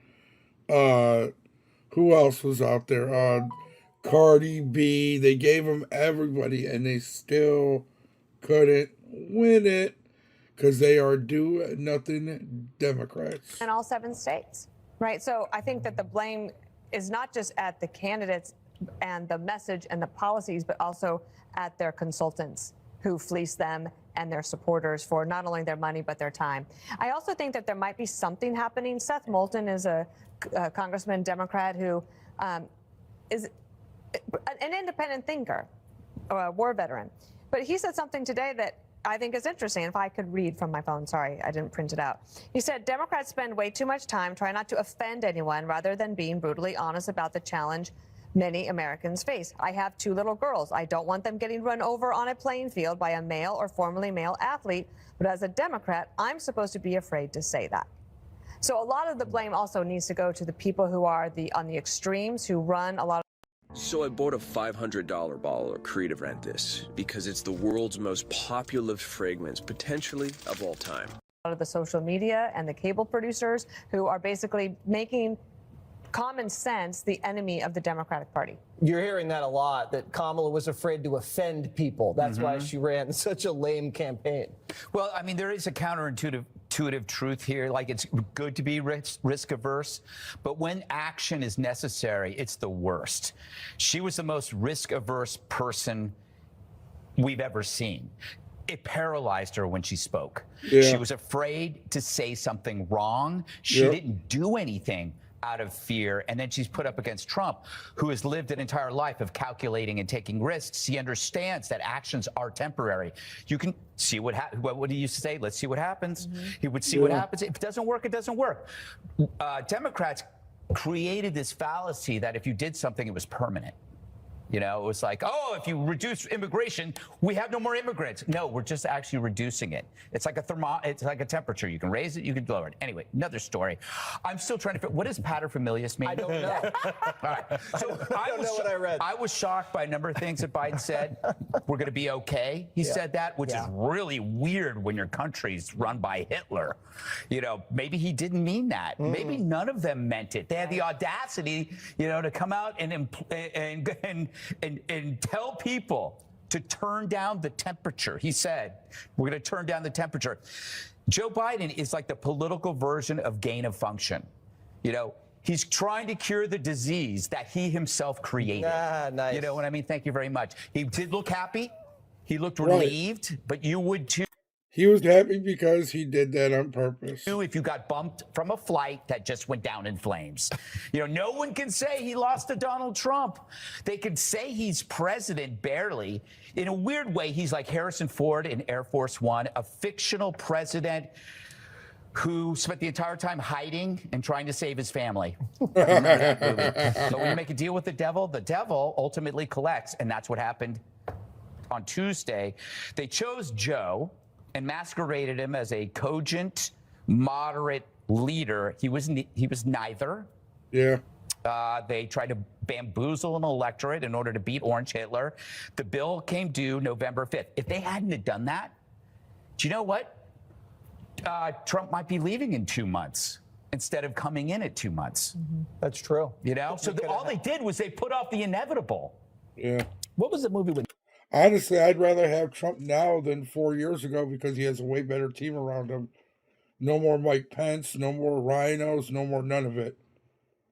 Who else was out there? Cardi B. They gave them everybody, and they still couldn't win it because they are do-nothing Democrats. In all 7 states, right? So I think that the blame is not just at the candidates and the message and the policies, but also at their consultants who fleece them and their supporters for not only their money, but their time. I also think that there might be something happening. Seth Moulton is a congressman, Democrat, who is an independent thinker, or a war veteran. But he said something today that I think is interesting. If I could read from my phone, sorry, I didn't print it out. He said, Democrats spend way too much time trying not to offend anyone rather than being brutally honest about the challenge many Americans face. I have 2 little girls. I don't want them getting run over on a playing field by a male or formerly male athlete. But as a Democrat, I'm supposed to be afraid to say that. So a lot of the blame also needs to go to the people who are on the extremes, who run a lot of. So I bought a $500 bottle of Creative Rentis because it's the world's most popular fragrance, potentially of all time. A lot of the social media and the cable producers who are basically making common sense the enemy of the Democratic Party. You're hearing that a lot, that Kamala was afraid to offend people. That's why she ran such a lame campaign. Well, I mean, there is a counterintuitive truth here. Like, it's good to be risk averse, but when action is necessary, it's the worst. She was the most risk averse person we've ever seen. It paralyzed her when she spoke. She was afraid to say something wrong. She didn't do anything out of fear. And then she's put up against Trump, who has lived an entire life of calculating and taking risks. He understands that actions are temporary. You can see what he used to say, let's see what happens. He would see what happens. If it doesn't work, it doesn't work. Democrats created this fallacy that if you did something, it was permanent. You know, it was like, oh, if you reduce immigration, we have no more immigrants. No, we're just actually reducing it. It's like it's like a temperature. You can raise it, you can lower it. Anyway, another story. I'm still trying to figure, what does paterfamilias mean? I don't know. All right. So I don't know what I read. I was shocked by a number of things that Biden said. We're going to be okay. He said that, which is really weird when your country's run by Hitler. You know, maybe he didn't mean that. Maybe none of them meant it. They had the audacity, you know, to come out and tell people to turn down the temperature. He said, we're going to turn down the temperature. Joe Biden is like the political version of gain of function. You know, he's trying to cure the disease that he himself created. Nice. You know what I mean? Thank you very much. He did look happy. He looked relieved, but you would too. He was happy because he did that on purpose. If you got bumped from a flight that just went down in flames. You know, no one can say he lost to Donald Trump. They could say he's president barely. In a weird way, he's like Harrison Ford in Air Force One, a fictional president who spent the entire time hiding and trying to save his family. Remember that movie? But when you make a deal with the devil ultimately collects, and that's what happened on Tuesday. They chose Joe and masqueraded him as a cogent, moderate leader. He was neither. Yeah. They tried to bamboozle an electorate in order to beat Orange Hitler. The bill came due November 5th. If they hadn't have done that, do you know what? Trump might be leaving in 2 months instead of coming in at 2 months. That's true. You know? So all they did was they put off the inevitable. Yeah. What was the movie with? Honestly, I'd rather have Trump now than 4 years ago because he has a way better team around him. No more Mike Pence, no more rhinos, no more none of it.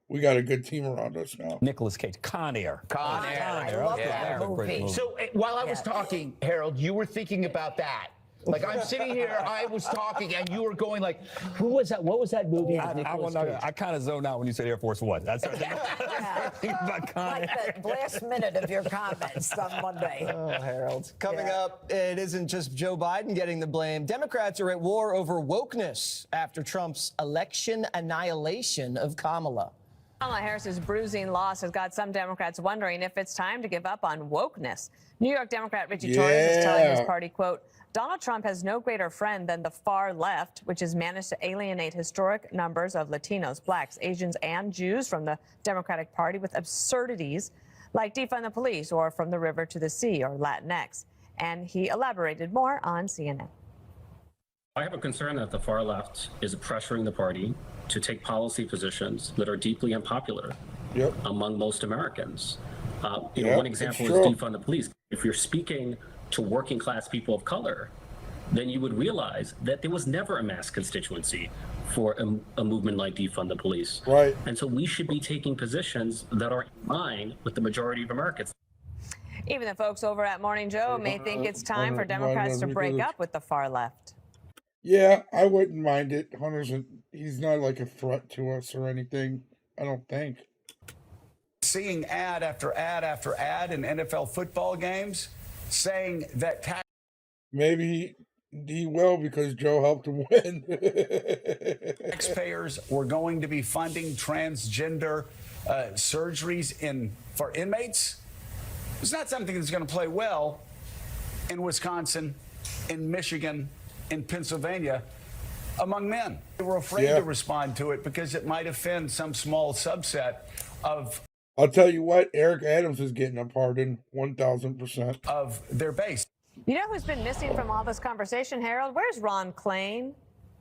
We got a good team around us now. Nicolas Cage. Con Air. I love that movie. So while I was talking, Harold, you were thinking about that. Like I'm sitting here, I was talking, and you were going like, "Who was that? What was that movie?" I kind of zoned out when you said Air Force One. That's what I think about Con Air. Like the last minute of your comments on Monday. Oh, Harold. Coming up, it isn't just Joe Biden getting the blame. Democrats are at war over wokeness after Trump's election annihilation of Kamala. Kamala Harris's bruising loss has got some Democrats wondering if it's time to give up on wokeness. New York Democrat Richie Torres is telling his party, quote, Donald Trump has no greater friend than the far left, which has managed to alienate historic numbers of Latinos, blacks, Asians, and Jews from the Democratic Party with absurdities like defund the police or from the river to the sea or Latinx. And he elaborated more on CNN. I have a concern that the far left is pressuring the party to take policy positions that are deeply unpopular among most Americans. One example is defund the police. If you're speaking to working class people of color, then you would realize that there was never a mass constituency for a movement like defund the police. Right. And so we should be taking positions that are in line with the majority of Americans. Even the folks over at Morning Joe may think it's time for Democrats to break up with the far left. Yeah, I wouldn't mind it. He's not like a threat to us or anything, I don't think. Seeing ad after ad after ad in NFL football games saying that maybe he will because Joe helped him win. taxpayers were going to be funding transgender surgeries for inmates. It's not something that's going to play well in Wisconsin, in Michigan, in Pennsylvania among men. They were afraid to respond to it because it might offend some small subset of. I'll tell you what, Eric Adams is getting a pardon, 1,000%. Of their base. You know who's been missing from all this conversation, Harold? Where's Ron Klain,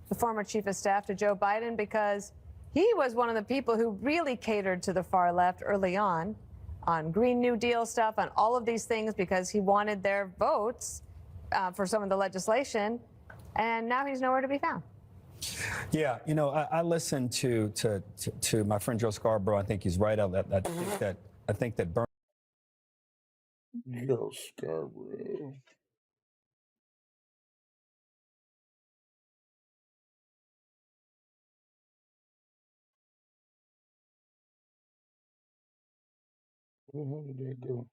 the former chief of staff to Joe Biden? Because he was one of the people who really catered to the far left early on Green New Deal stuff, on all of these things, because he wanted their votes for some of the legislation. And now he's nowhere to be found. Yeah, you know, I listened to my friend Joe Scarborough. I think he's right on that. I think that Bernie. Joe Scarborough. Where the hell did that go?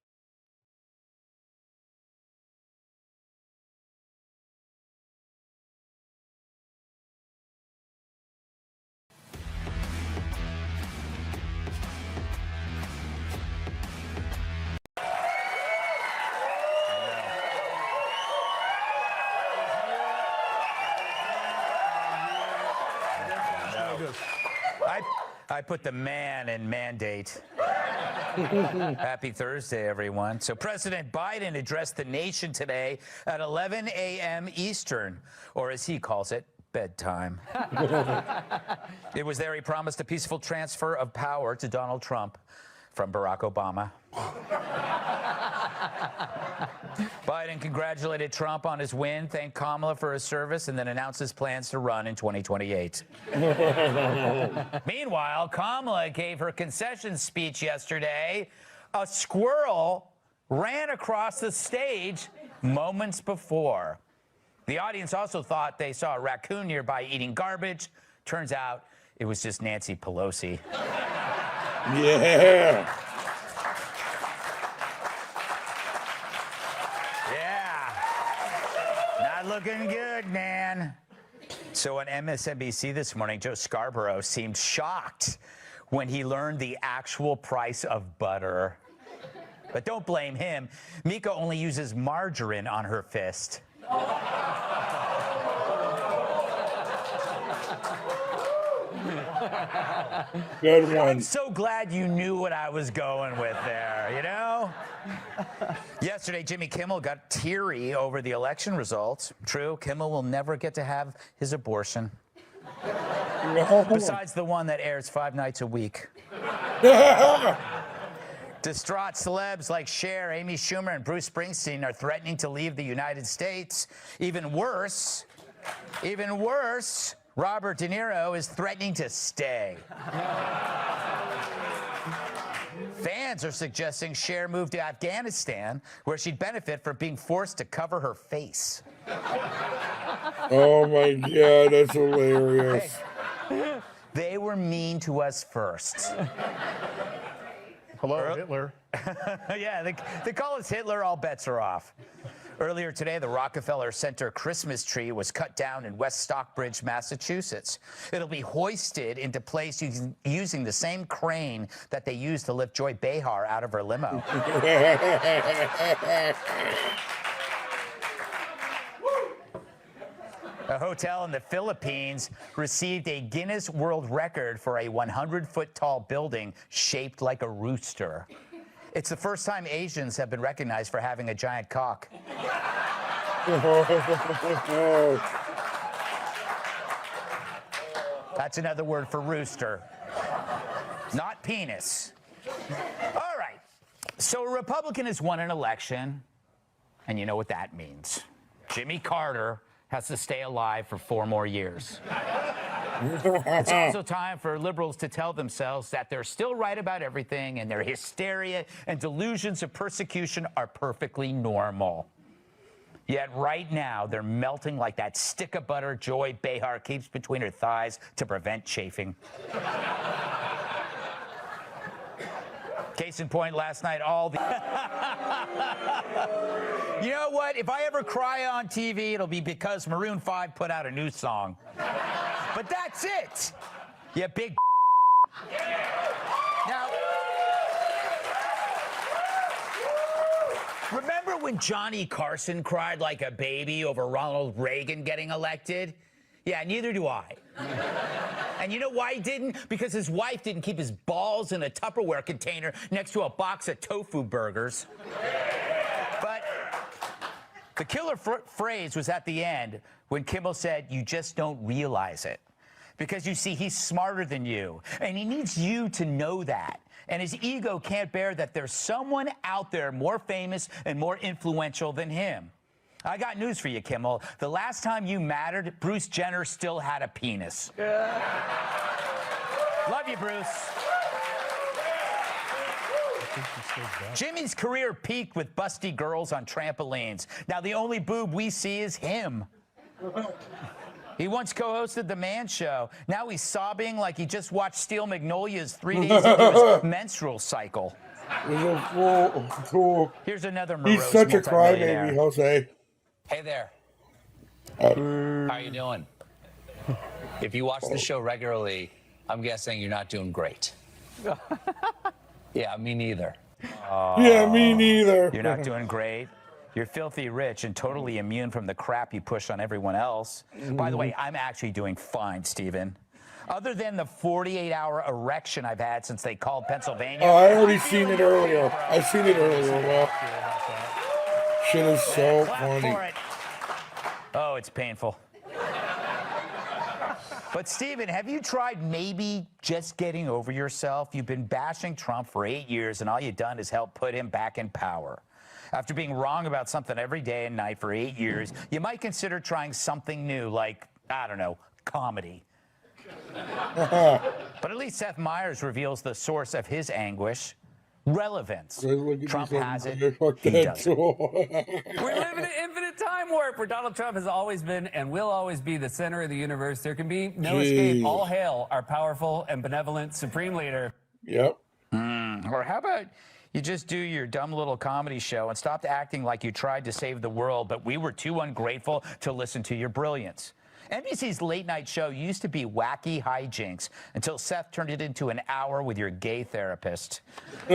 I put the man in mandate. Happy Thursday, everyone. So President Biden addressed the nation today at 11 a.m. Eastern, or as he calls it, bedtime. It was there he promised a peaceful transfer of power to Donald Trump from Barack Obama. Biden congratulated Trump on his win, thanked Kamala for his service, and then announced his plans to run in 2028. Meanwhile, Kamala gave her concession speech yesterday. A squirrel ran across the stage moments before. The audience also thought they saw a raccoon nearby eating garbage. Turns out it was just Nancy Pelosi. Yeah. Not looking good, man. So on MSNBC this morning, Joe Scarborough seemed shocked when he learned the actual price of butter. But don't blame him. Mika only uses margarine on her fist. Good one. I'm so glad you knew what I was going with there, you know? Yesterday, Jimmy Kimmel got teary over the election results. True, Kimmel will never get to have his abortion. Besides the one that airs 5 nights a week. Distraught celebs like Cher, Amy Schumer, and Bruce Springsteen are threatening to leave the United States. Even worse, Robert De Niro is threatening to stay. Fans are suggesting Cher move to Afghanistan, where she'd benefit from being forced to cover her face. Oh my God, that's hilarious. Hey, they were mean to us first. Hello, Hitler. Yeah, they call us Hitler, all bets are off. Earlier today, the Rockefeller Center Christmas tree was cut down in West Stockbridge, Massachusetts. It'll be hoisted into place using the same crane that they used to lift Joy Behar out of her limo. A hotel in the Philippines received a Guinness World Record for a 100-foot tall building shaped like a rooster. It's the first time Asians have been recognized for having a giant cock. That's another word for rooster, not penis. All right, so a Republican has won an election, and you know what that means. Jimmy Carter has to stay alive for 4 more years. It's also time for liberals to tell themselves that they're still right about everything and their hysteria and delusions of persecution are perfectly normal. Yet right now, they're melting like that stick of butter Joy Behar keeps between her thighs to prevent chafing. Case in point, last night, all the... You know what? If I ever cry on TV, it'll be because Maroon 5 put out a new song. But that's it. You big... Now, remember when Johnny Carson cried like a baby over Ronald Reagan getting elected? Yeah, neither do I. And you know why he didn't? Because his wife didn't keep his balls in a Tupperware container next to a box of tofu burgers. But the killer phrase was at the end when Kimmel said, "You just don't realize it." Because you see, he's smarter than you, and he needs you to know that. And his ego can't bear that there's someone out there more famous and more influential than him. I got news for you, Kimmel. The last time you mattered, Bruce Jenner still had a penis. Love you, Bruce. Jimmy's career peaked with busty girls on trampolines. Now the only boob we see is him. He once co-hosted The Man Show. Now he's sobbing like he just watched Steel Magnolias 3 days into his menstrual cycle. Here's another morose He's such a multimillionaire. crybaby, Jose. Hey there. How you doing? If you watch the show regularly, I'm guessing you're not doing great. Yeah, me neither. Yeah, me neither. You're not doing great. You're filthy rich and totally immune from the crap you push on everyone else. By the way, I'm actually doing fine, Steven. Other than the 48-hour erection I've had since they called Pennsylvania. Oh, I already seen it earlier. I seen it earlier. Well, shit is so funny. Oh, it's painful. But Stephen, have you tried maybe just getting over yourself? You've been bashing Trump for 8 years, and all you've done is help put him back in power. After being wrong about something every day and night for 8 years, you might consider trying something new, like, I don't know, comedy. But at least Seth Meyers reveals the source of his anguish. Relevance. Trump has it, he doesn't. We're living in infinite time warp where Donald Trump has always been and will always be the center of the universe. There can be no escape. All hail our powerful and benevolent supreme leader. Yep. Or how about you just do your dumb little comedy show and stop acting like you tried to save the world, but we were too ungrateful to listen to your brilliance. NBC's late night show used to be wacky hijinks until Seth turned it into an hour with your gay therapist. So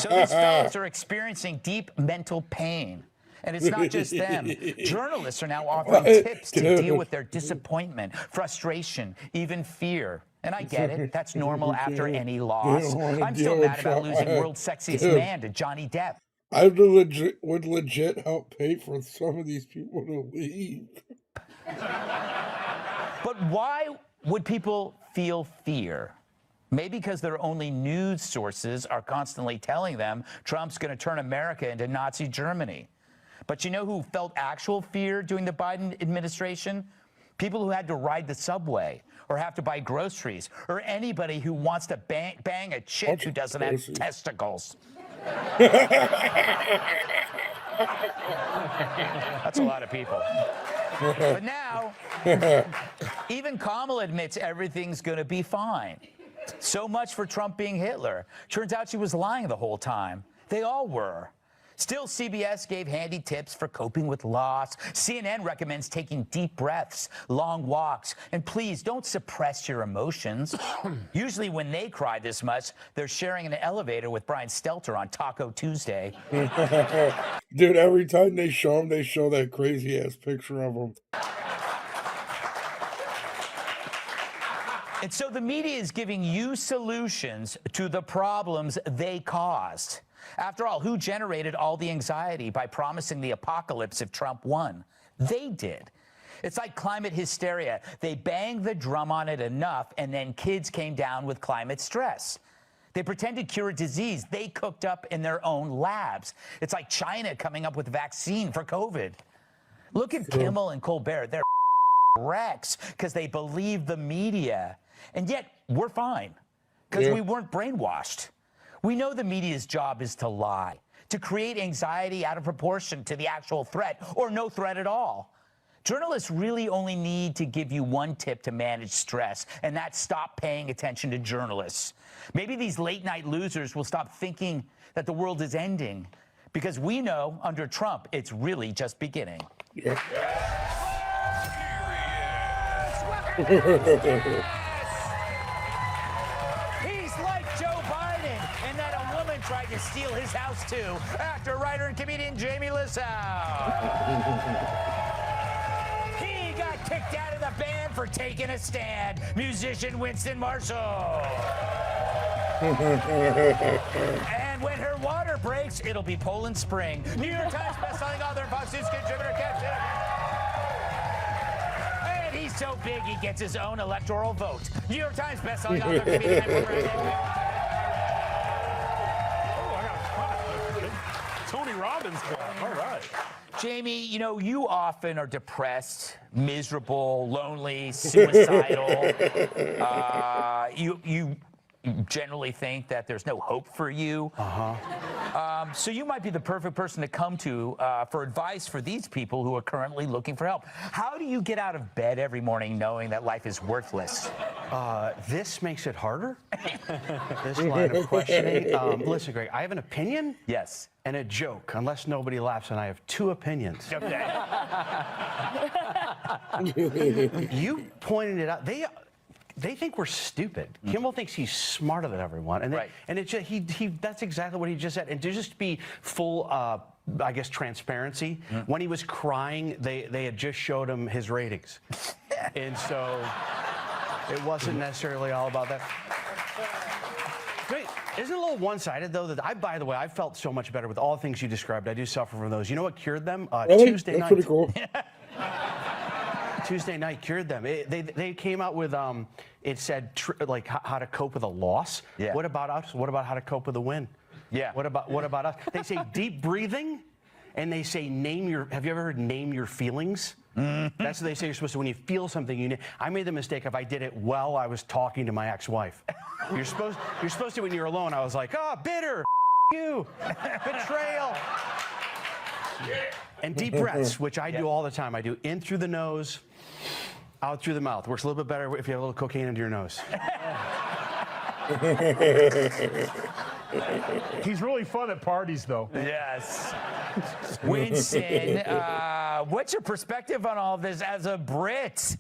these fellas are experiencing deep mental pain. And it's not just them. Journalists are now offering tips to deal with their disappointment, frustration, even fear. And I get it. That's normal after any loss. I'm still mad about losing world's sexiest man to Johnny Depp. I would legit help pay for some of these people to leave. But why would people feel fear? Maybe because their only news sources are constantly telling them Trump's going to turn America into Nazi Germany. But you know who felt actual fear during the Biden administration? People who had to ride the subway or have to buy groceries, or anybody who wants to bang a chick who doesn't have testicles. That's a lot of people. But now, even Kamala admits everything's going to be fine. So much for Trump being Hitler. Turns out she was lying the whole time. They all were. Still, CBS gave handy tips for coping with loss. CNN recommends taking deep breaths, long walks, and please don't suppress your emotions. Usually when they cry this much, they're sharing an elevator with Brian Stelter on Taco Tuesday. Dude, every time they show him, they show that crazy-ass picture of him. And so the media is giving you solutions to the problems they caused. After all, who generated all the anxiety by promising the apocalypse if Trump won? They did. It's like climate hysteria. They banged the drum on it enough, and then kids came down with climate stress. They pretended to cure a disease they cooked up in their own labs. It's like China coming up with a vaccine for COVID. Look at Kimmel and Colbert. They're wrecks because they believe the media. And yet, we're fine because we weren't brainwashed. We know the media's job is to lie, to create anxiety out of proportion to the actual threat or no threat at all. Journalists really only need to give you one tip to manage stress, and that's stop paying attention to journalists. Maybe these late-night losers will stop thinking that the world is ending, because we know under Trump it's really just beginning. Yeah. Tried to steal his house too. Actor, writer, and comedian Jamie Lissow. He got kicked out of the band for taking a stand. Musician Winston Marshall. And when her water breaks, it'll be Poland Spring. New York Times bestselling author, Fox News contributor, Captain. And he's so big he gets his own electoral vote. New York Times bestselling author, comedian, Tony Robbins club. All right. Jamie, you know, you often are depressed, miserable, lonely, suicidal. You generally think that there's no hope for you. So you might be the perfect person to come to for advice for these people who are currently looking for help. How do you get out of bed every morning knowing that life is worthless? This makes it harder. This line of questioning. Listen, Greg, I have an opinion. Yes. And a joke, unless nobody laughs, and I have two opinions. Okay. You pointed it out. They think we're stupid. Kimmel thinks he's smarter than everyone, and and it just, that's exactly what he just said. And to just be full I guess, transparency. When he was crying, they had just showed him his ratings. And so it wasn't necessarily all about that. Wait, isn't it a little one-sided, though? That by the way, I felt so much better with all the things you described. I do suffer from those. You know what cured them? Really? Tuesday That's night. pretty cool. Tuesday night cured them. They came out with, it said, like, how to cope with a loss. Yeah. What about us? What about how to cope with a win? Yeah. What about us? They say deep breathing, and they say have you ever heard name your feelings? Mm-hmm. That's what they say you're supposed to, when you feel something, I made the mistake if I did it while I was talking to my ex-wife. You're supposed to when you're alone. I was like, bitter, you, betrayal. And deep breaths, which I do all the time. I do in through the nose, out through the mouth. Works a little bit better if you have a little cocaine into your nose. He's really fun at parties, though. Yes. Winston, what's your perspective on all this as a Brit?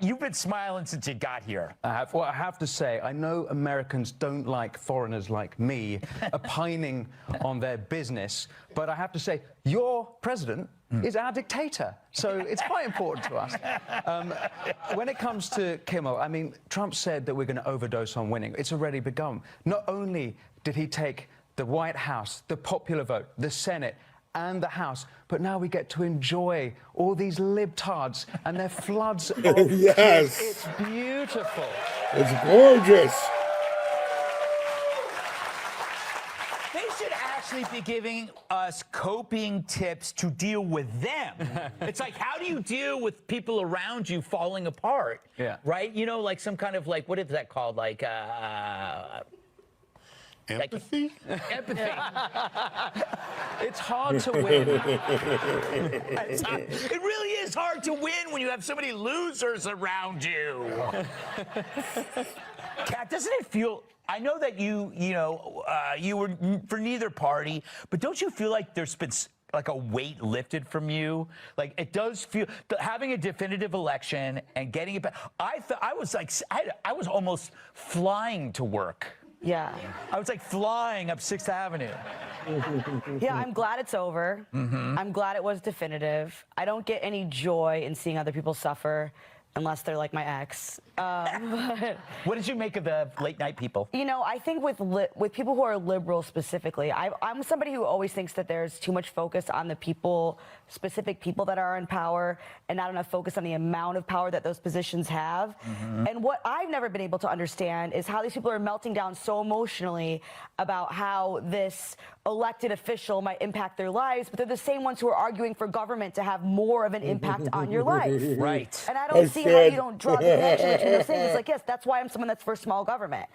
You've been smiling since you got here. I have to say, I know Americans don't like foreigners like me opining on their business, but I have to say, your president is our dictator, so it's quite important to us. When it comes to Kimmel, I mean, Trump said that we're going to overdose on winning. It's already begun. Not only did he take the White House, the popular vote, the Senate, and the House, but now we get to enjoy all these libtards and their floods of Yes. It's beautiful. It's gorgeous. They should actually be giving us coping tips to deal with them. It's like, how do you deal with people around you falling apart? Yeah. Right? You know, like some kind of, like, what is that called? Like, empathy? Empathy. It's hard to win. It really is hard to win when you have so many losers around you. Kat, doesn't it feel... I know that you were for neither party, but don't you feel like there's been like a weight lifted from you? Like, it does feel having a definitive election and getting it back. I was almost flying to work. Yeah. I was like flying up 6th Avenue. Yeah, I'm glad it's over. Mm-hmm. I'm glad it was definitive. I don't get any joy in seeing other people suffer unless they're like my ex. What did you make of the late night people? You know, I think with people who are liberal specifically, I'm somebody who always thinks that there's too much focus on the specific people that are in power, and not enough focus on the amount of power that those positions have. Mm-hmm. And what I've never been able to understand is how these people are melting down so emotionally about how this elected official might impact their lives, but they're the same ones who are arguing for government to have more of an impact on your life. Right. And I don't see how you don't draw the connection between those things. It's like, yes, that's why I'm someone that's for small government.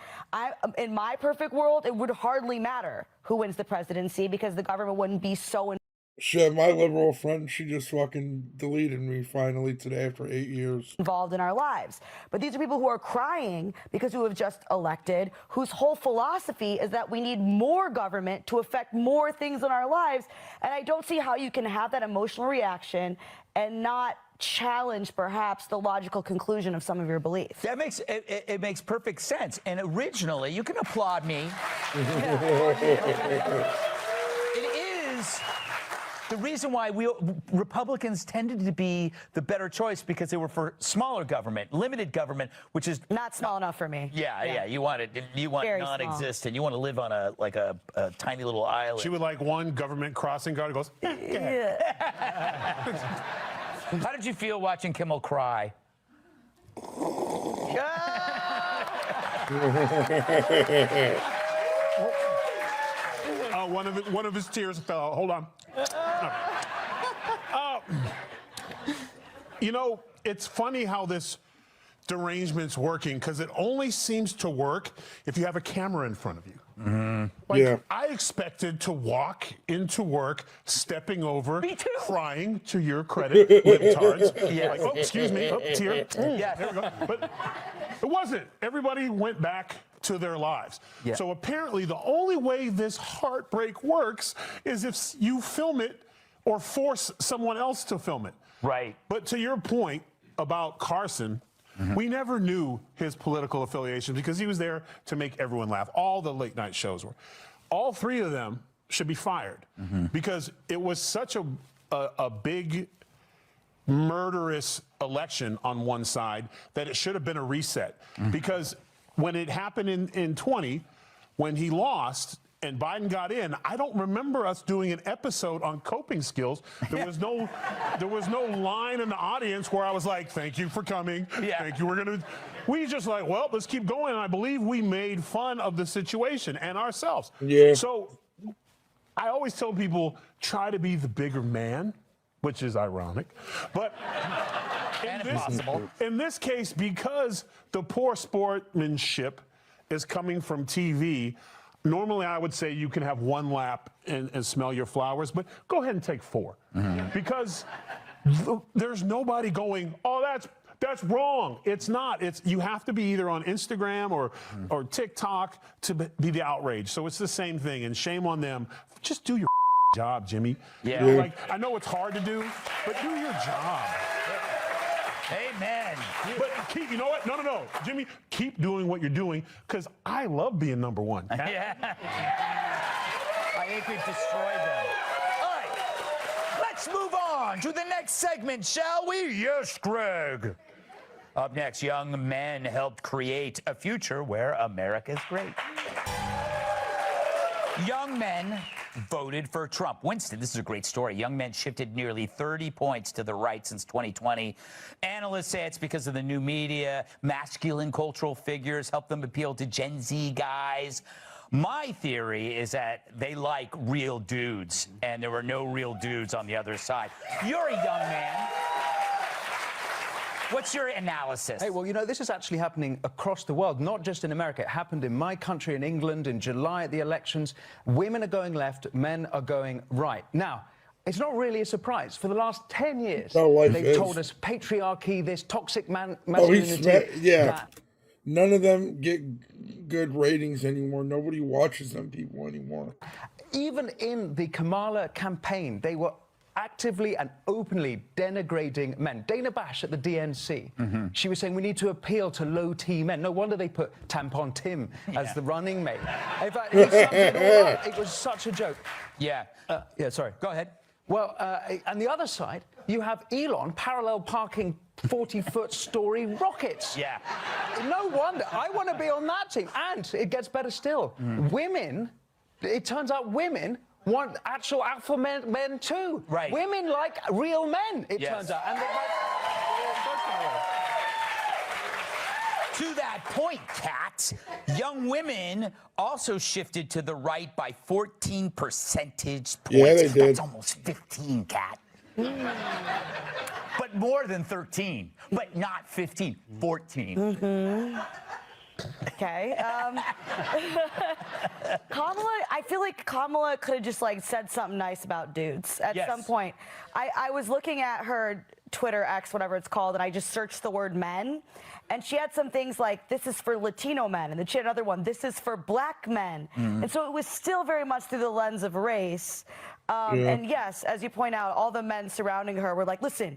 In my perfect world, it would hardly matter who wins the presidency because the government wouldn't be so Shit, my liberal friend, she just fucking deleted me finally today after 8 years. involved in our lives. But these are people who are crying because who have just elected, whose whole philosophy is that we need more government to affect more things in our lives. And I don't see how you can have that emotional reaction and not challenge perhaps the logical conclusion of some of your beliefs. That makes it makes perfect sense. And originally, you can applaud me. It is the reason why Republicans tended to be the better choice, because they were for smaller government, limited government, which is not small enough for me. Yeah. You want Very non-existent. You want to live on a tiny little island. She would like one government crossing guard who goes, yeah. How did you feel watching Kimmel cry? One of his tears fell out. Hold on. You know, it's funny how this derangement's working, because it only seems to work if you have a camera in front of you. Mm-hmm. I expected to walk into work, stepping over, crying, to your credit, libtards. Yes. Like, oh, excuse me, tear. Yeah. There we go. But it wasn't. Everybody went back to their lives. Yeah. So apparently the only way this heartbreak works is if you film it or force someone else to film it. Right. But to your point about Carson, we never knew his political affiliation because he was there to make everyone laugh. All the late night shows were. All three of them should be fired because it was such a big murderous election on one side that it should have been a reset. Because when it happened in 20, when he lost and Biden got in, I don't remember us doing an episode on coping skills. There was no line in the audience where I was like, thank you for coming. Thank you. We just like, well, let's keep going. And I believe we made fun of the situation and ourselves. Yeah. So I always tell people, try to be the bigger man, which is ironic. But in this case, because the poor sportsmanship is coming from TV, normally I would say you can have one lap and smell your flowers, but go ahead and take 4. Because there's nobody going, oh, that's wrong. It's not. You have to be either on Instagram or TikTok to be the outrage. So it's the same thing, and shame on them. Just do your job, Jimmy. Yeah. You know, like, I know it's hard to do, but do your job. Amen. But you know what? No. Jimmy, keep doing what you're doing, because I love being number 1. Yeah. I think we've destroyed them. All right. Let's move on to the next segment, shall we? Yes, Greg. Up next, young men helped create a future where America's great. Young men voted for Trump. Winston, this is a great story. Young men shifted nearly 30 points to the right since 2020. Analysts say it's because of the new media. Masculine cultural figures help them appeal to Gen Z guys. My theory is that they like real dudes, and there were no real dudes on the other side. You're a young man. What's your analysis? Hey, well, you know, this is actually happening across the world, not just in America. It happened in my country, in England, in July at the elections. Women are going left, men are going right. Now, it's not really a surprise. For the last 10 years, they've told us patriarchy, this toxic masculinity. That. None of them get good ratings anymore. Nobody watches them people anymore. Even in the Kamala campaign, they were actively and openly denigrating men. Dana Bash at the DNC, she was saying we need to appeal to low T men. No wonder they put Tampon Tim as the running mate. In fact, it was such a joke. Yeah. Sorry. Go ahead. Well, on the other side, you have Elon parallel parking 40-foot story rockets. Yeah. No wonder. I want to be on that team. And it gets better still. Women, it turns out women want actual alpha men too. Right. Women like real men, it turns out. And to that point, Kat, young women also shifted to the right by 14 percentage points. Yeah, they did. That's almost 15, Kat. But more than 13, but not 15, 14. Okay. Kamala, I feel like Kamala could have just like said something nice about dudes at some point. I was looking at her Twitter, X, whatever it's called, and I just searched the word men. And she had some things like, this is for Latino men. And then she had another one, this is for black men. And so it was still very much through the lens of race. And yes, as you point out, all the men surrounding her were like, listen,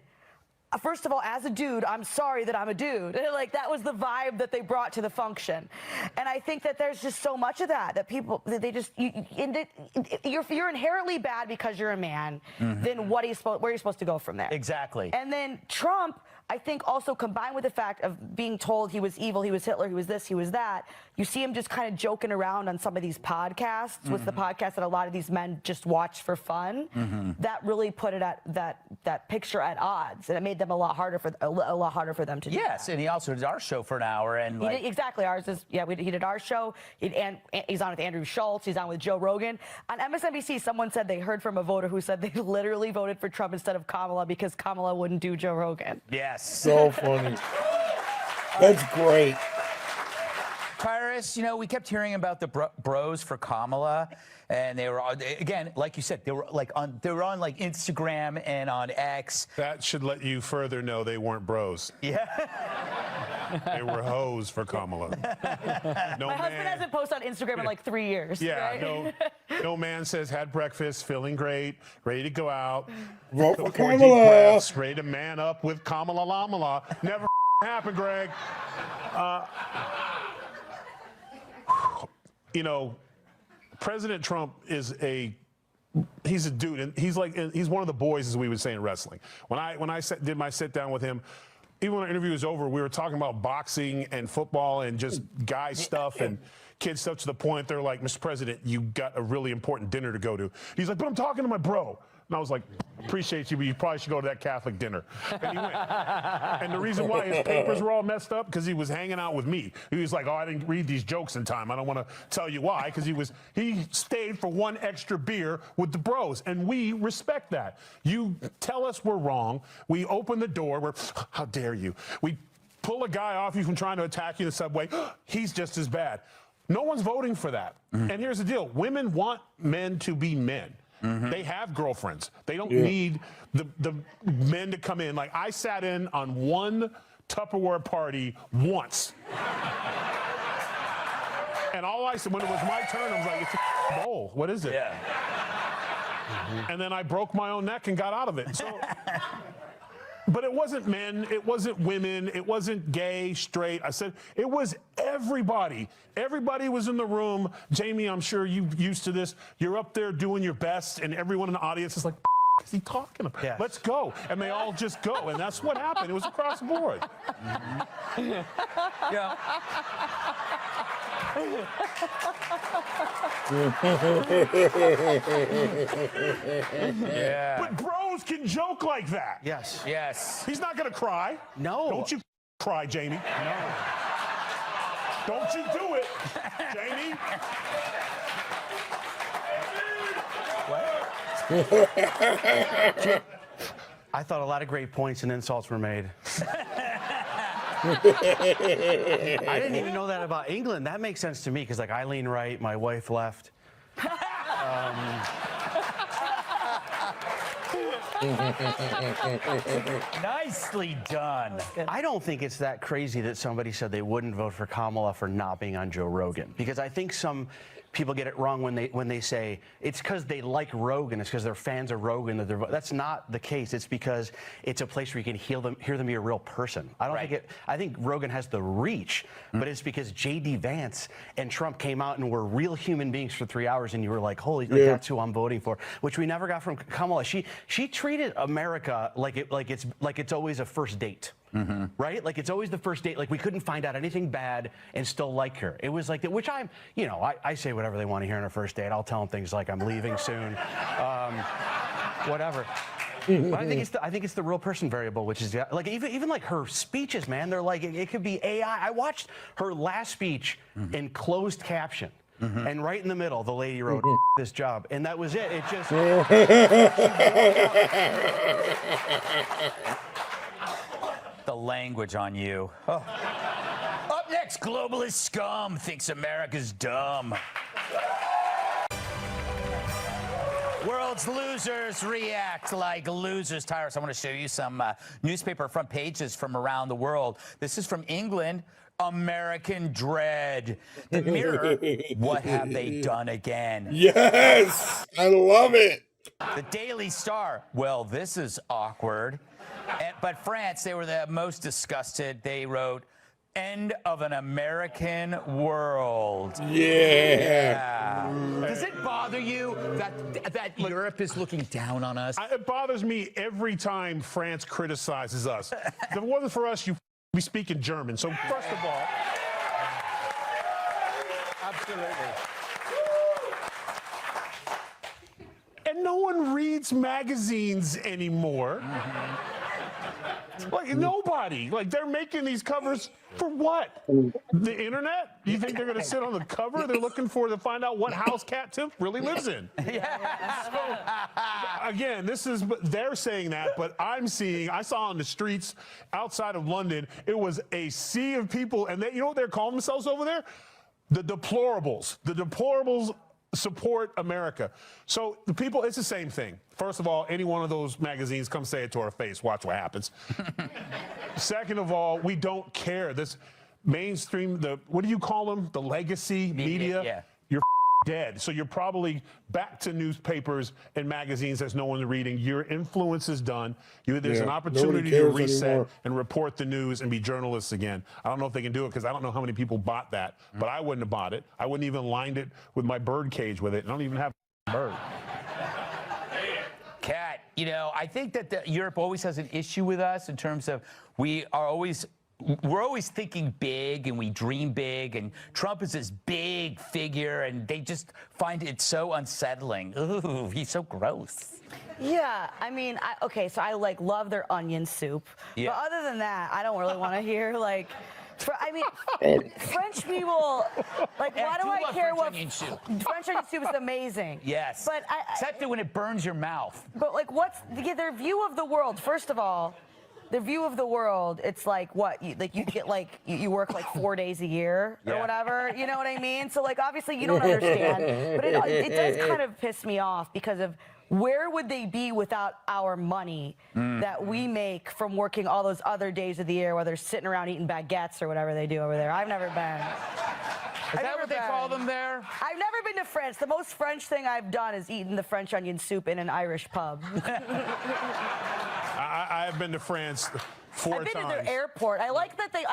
first of all, as a dude, I'm sorry that I'm a dude. Like, that was the vibe that they brought to the function. And I think that there's just so much of that people, they just, you're inherently bad because you're a man, then where are you supposed to go from there? Exactly. And then Trump, I think also combined with the fact of being told he was evil, he was Hitler, he was this, he was that, you see him just kind of joking around on some of these podcasts, with the podcast that a lot of these men just watch for fun. That really put it at that picture at odds, and it made them a lot harder for them to do. Yes, and he also did our show for an hour, and he did, exactly, ours is he did our show. He's on with Andrew Schultz. He's on with Joe Rogan. On MSNBC, someone said they heard from a voter who said they literally voted for Trump instead of Kamala because Kamala wouldn't do Joe Rogan. Yes. So funny. That's great. Paris, you know, we kept hearing about the bros for Kamala, and they were again, like you said, they were on Instagram and on X. That should let you further know they weren't bros. Yeah. They were hoes for Kamala. My husband hasn't posted on Instagram in like 3 years. Yeah, right? no man says had breakfast, feeling great, ready to go out. Vote for Before deep Kamala. breaths, ready to man up with Kamala Lamala. Never happened, Greg. You know, President Trump is a he's a dude, and he's one of the boys, as we would say in wrestling. When I did my sit down with him, even when our interview was over, we were talking about boxing and football and just guy stuff and kid stuff, to the point they're like, Mr. President, you got a really important dinner to go to. He's like, but I'm talking to my bro. And I was like, appreciate you, but you probably should go to that Catholic dinner. And he went. And the reason why his papers were all messed up, because he was hanging out with me. He was like, oh, I didn't read these jokes in time. I don't want to tell you why, because he stayed for one extra beer with the bros. And we respect that. You tell us we're wrong. We open the door. We're, how dare you? We pull a guy off you from trying to attack you in the subway. He's just as bad. No one's voting for that. And here's the deal. Women want men to be men. They have girlfriends. They don't need the men to come in. Like, I sat in on one Tupperware party once. And all I said, when it was my turn, I was like, it's a bowl. What is it? Yeah. And then I broke my own neck and got out of it. So, but it wasn't men, it wasn't women, it wasn't gay, straight. I said, it was everybody. Everybody was in the room. Jamie, I'm sure you're used to this. You're up there doing your best, and everyone in the audience is like, what is he talking about? Yes. Let's go. And they all just go. And that's what happened. It was across the board. Yeah. Yeah. But bros can joke like that. Yes. Yes. He's not going to cry. No. Don't you cry, Jamie. No. Don't you do it, Jamie. I thought a lot of great points and insults were made. I didn't even know that about England. That makes sense to me, because like I lean right, my wife left. Nicely done. I don't think it's that crazy that somebody said they wouldn't vote for Kamala for not being on Joe Rogan, because I think some people get it wrong when they say it's because they like Rogan, it's because they're fans of Rogan that they're. That's not the case. It's because it's a place where you can hear them be a real person. I don't think it. I think Rogan has the reach, but it's because J.D. Vance and Trump came out and were real human beings for 3 hours, and you were like, holy, like, that's who I'm voting for, which we never got from Kamala. She treated America like it's always a first date. Right? Like it's always the first date. Like we couldn't find out anything bad and still like her. It was like that, which I say whatever they want to hear on a first date. I'll tell them things like I'm leaving soon, whatever. But I think it's the real person variable, which is like even like her speeches, man. They're like it could be AI. I watched her last speech in closed caption. And right in the middle, the lady wrote this job, and that was it. It just. The language on you. Oh. Up next, globalist scum thinks America's dumb. World's losers react like losers. Tyrus, I want to show you some newspaper front pages from around the world. This is from England. American Dread. The Mirror. What have they done again? Yes, I love it. The Daily Star. Well, this is awkward. But France, they were the most disgusted. They wrote, "End of an American world." Yeah. Does it bother you that Europe is looking down on us? It bothers me every time France criticizes us. If it wasn't for us, you'd be speaking German. So first of all, Absolutely. And no one reads magazines anymore. Like nobody. Like they're making these covers for what? The internet? You think they're going to sit on the cover? They're looking to find out what house Cat Tiff really lives in. Yeah. So, again, they're saying that, but I saw on the streets outside of London, it was a sea of people, and you know what they're calling themselves over there? The deplorables. The deplorables support America. So the people, it's the same thing. First of all, any one of those magazines, come say it to our face. Watch what happens. Second of all, we don't care. This mainstream, what do you call them? The legacy media? Yeah. You're dead. So you're probably back to newspapers and magazines as no one's reading. Your influence is done. There's an opportunity to reset anymore and report the news and be journalists again. I don't know if they can do it because I don't know how many people bought that, but I wouldn't have bought it. I wouldn't even lined it with my bird cage with it. I don't even have a bird. You know, I think that Europe always has an issue with us in terms of we're always thinking big and we dream big, and Trump is this big figure and they just find it so unsettling. Ooh, he's so gross. Yeah, I mean, okay, so I like love their onion soup. Yeah. But other than that, I don't really want to hear like, I mean, French people, like, why do I care what onion soup. French onion soup is amazing. Yes. But except that when it burns your mouth. But like, what's their view of the world? First of all, their view of the world, it's like what? You get like you work like 4 days a year or whatever. You know what I mean? So like, obviously you don't understand. But it does kind of piss me off because of where would they be without our money that we make from working all those other days of the year, whether sitting around eating baguettes or whatever they do over there? I've never been. Is that what they call them there? I've never been to France. The most French thing I've done is eaten the French onion soup in an Irish pub. I have been to France 4 times. I've been to their airport. I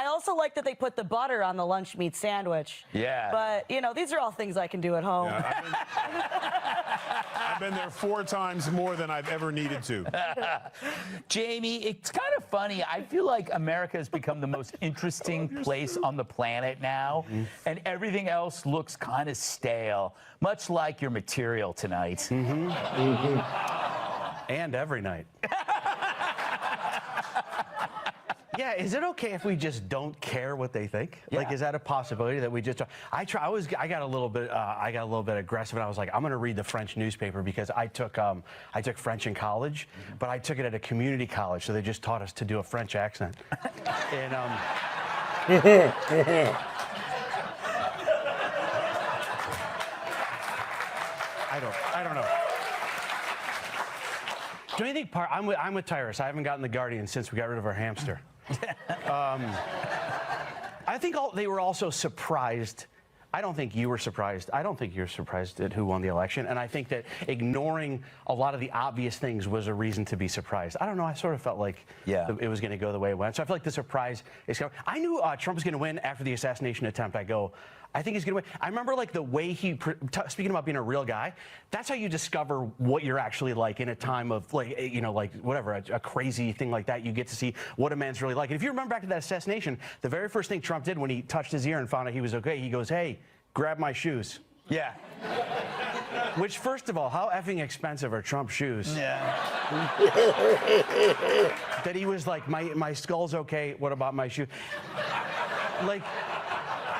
also like that they put the butter on the lunch meat sandwich. Yeah. But you know, these are all things I can do at home. I've been there 4 times more than I've ever needed to. Jamie, it's kind of funny. I feel like America has become the most interesting place on the planet now, and everything else looks kind of stale, much like your material tonight. And every night. Yeah, is it okay if we just don't care what they think? Yeah. Like, is that a possibility that we just? I got a little bit aggressive, and I was like, I'm going to read the French newspaper because I took French in college, but I took it at a community college, so they just taught us to do a French accent. And I don't know. Do you think I'm with Tyrus. I haven't gotten the Guardian since we got rid of our hamster. I think they were also surprised. I don't think you were surprised. I don't think you're surprised at who won the election. And I think that ignoring a lot of the obvious things was a reason to be surprised. I don't know. I sort of felt like it was going to go the way it went. So I feel like the surprise is coming. I knew Trump was going to win after the assassination attempt. I think he's going to win. I remember like the way speaking about being a real guy, that's how you discover what you're actually like in a time of like, you know, like whatever, a crazy thing like that. You get to see what a man's really like. And if you remember back to that assassination, the very first thing Trump did when he touched his ear and found out he was okay, he goes, hey, grab my shoes. Yeah. Which, first of all, how effing expensive are Trump's shoes? Yeah. That he was like, my skull's okay, what about my shoe? Like,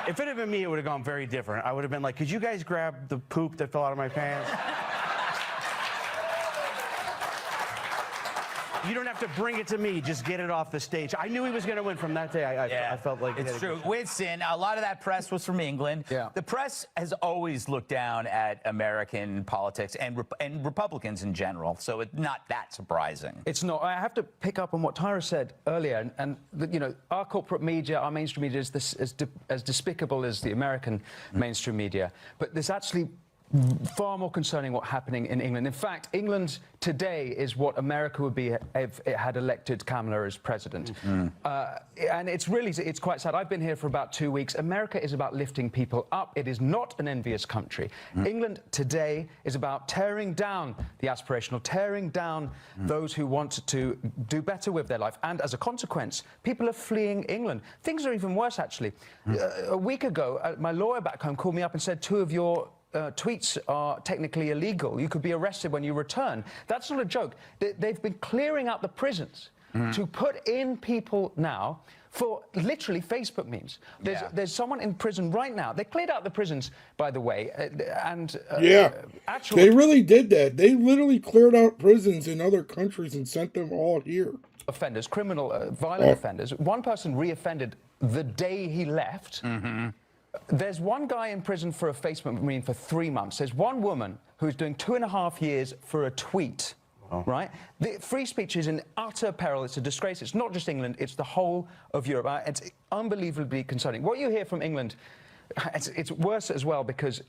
if it had been me, it would have gone very different. I would have been like, could you guys grab the poop that fell out of my pants? You don't have to bring it to me. Just get it off the stage. I knew he was going to win from that day. I felt like it's true. Winston, a lot of that press was from England. Yeah. The press has always looked down at American politics and Republicans in general, so it's not that surprising. It's not. I have to pick up on what Tyra said earlier, and you know, our corporate media, our mainstream media is as despicable as the American mainstream media, but there's actually far more concerning what's happening in England. In fact, England today is what America would be if it had elected Kamala as president. And it's quite sad. I've been here for about 2 weeks. America is about lifting people up. It is not an envious country. England today is about tearing down the aspirational, tearing down those who want to do better with their life. And as a consequence, people are fleeing England. Things are even worse, actually. A week ago, my lawyer back home called me up and said 2 of your tweets are technically illegal. You could be arrested when you return. That's not a joke. They've been clearing out the prisons to put in people now for literally Facebook memes. There's someone in prison right now. They cleared out the prisons, by the way, and they really did that. They literally cleared out prisons in other countries and sent them all here. Offenders, criminal, violent offenders. One person reoffended the day he left. There's one guy in prison for a Facebook meme for 3 months. There's one woman who's doing 2.5 years for a tweet, right? The free speech is in utter peril. It's a disgrace. It's not just England. It's the whole of Europe. It's unbelievably concerning. What you hear from England, it's worse as well because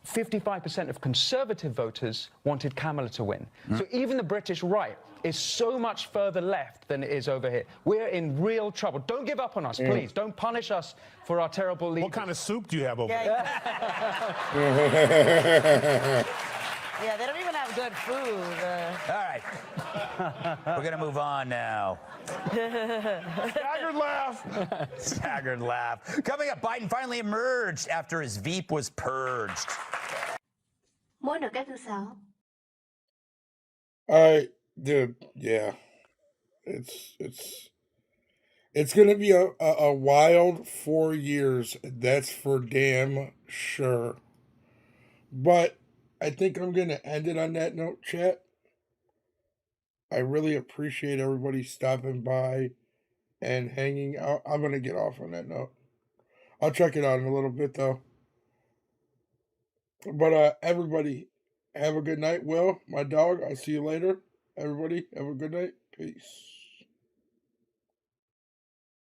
55% of Conservative voters wanted Kamala to win. So even the British right is so much further left than it is over here. We're in real trouble. Don't give up on us, please. Don't punish us for our terrible leaders. What kind of soup do you have over there? Yeah, they don't even have good food. All right. We're going to move on now. Staggered laugh. Staggered laugh. Coming up, Biden finally emerged after his Veep was purged. All right, dude. Yeah, it's gonna be a wild 4 years. That's for damn sure. But I think I'm gonna end it on that note, chat. I really appreciate everybody stopping by and hanging out. I'm gonna get off on that note. I'll check it out in a little bit though. But everybody, have a good night. Will, my dog, I'll see you later. Everybody, have a good night. Peace.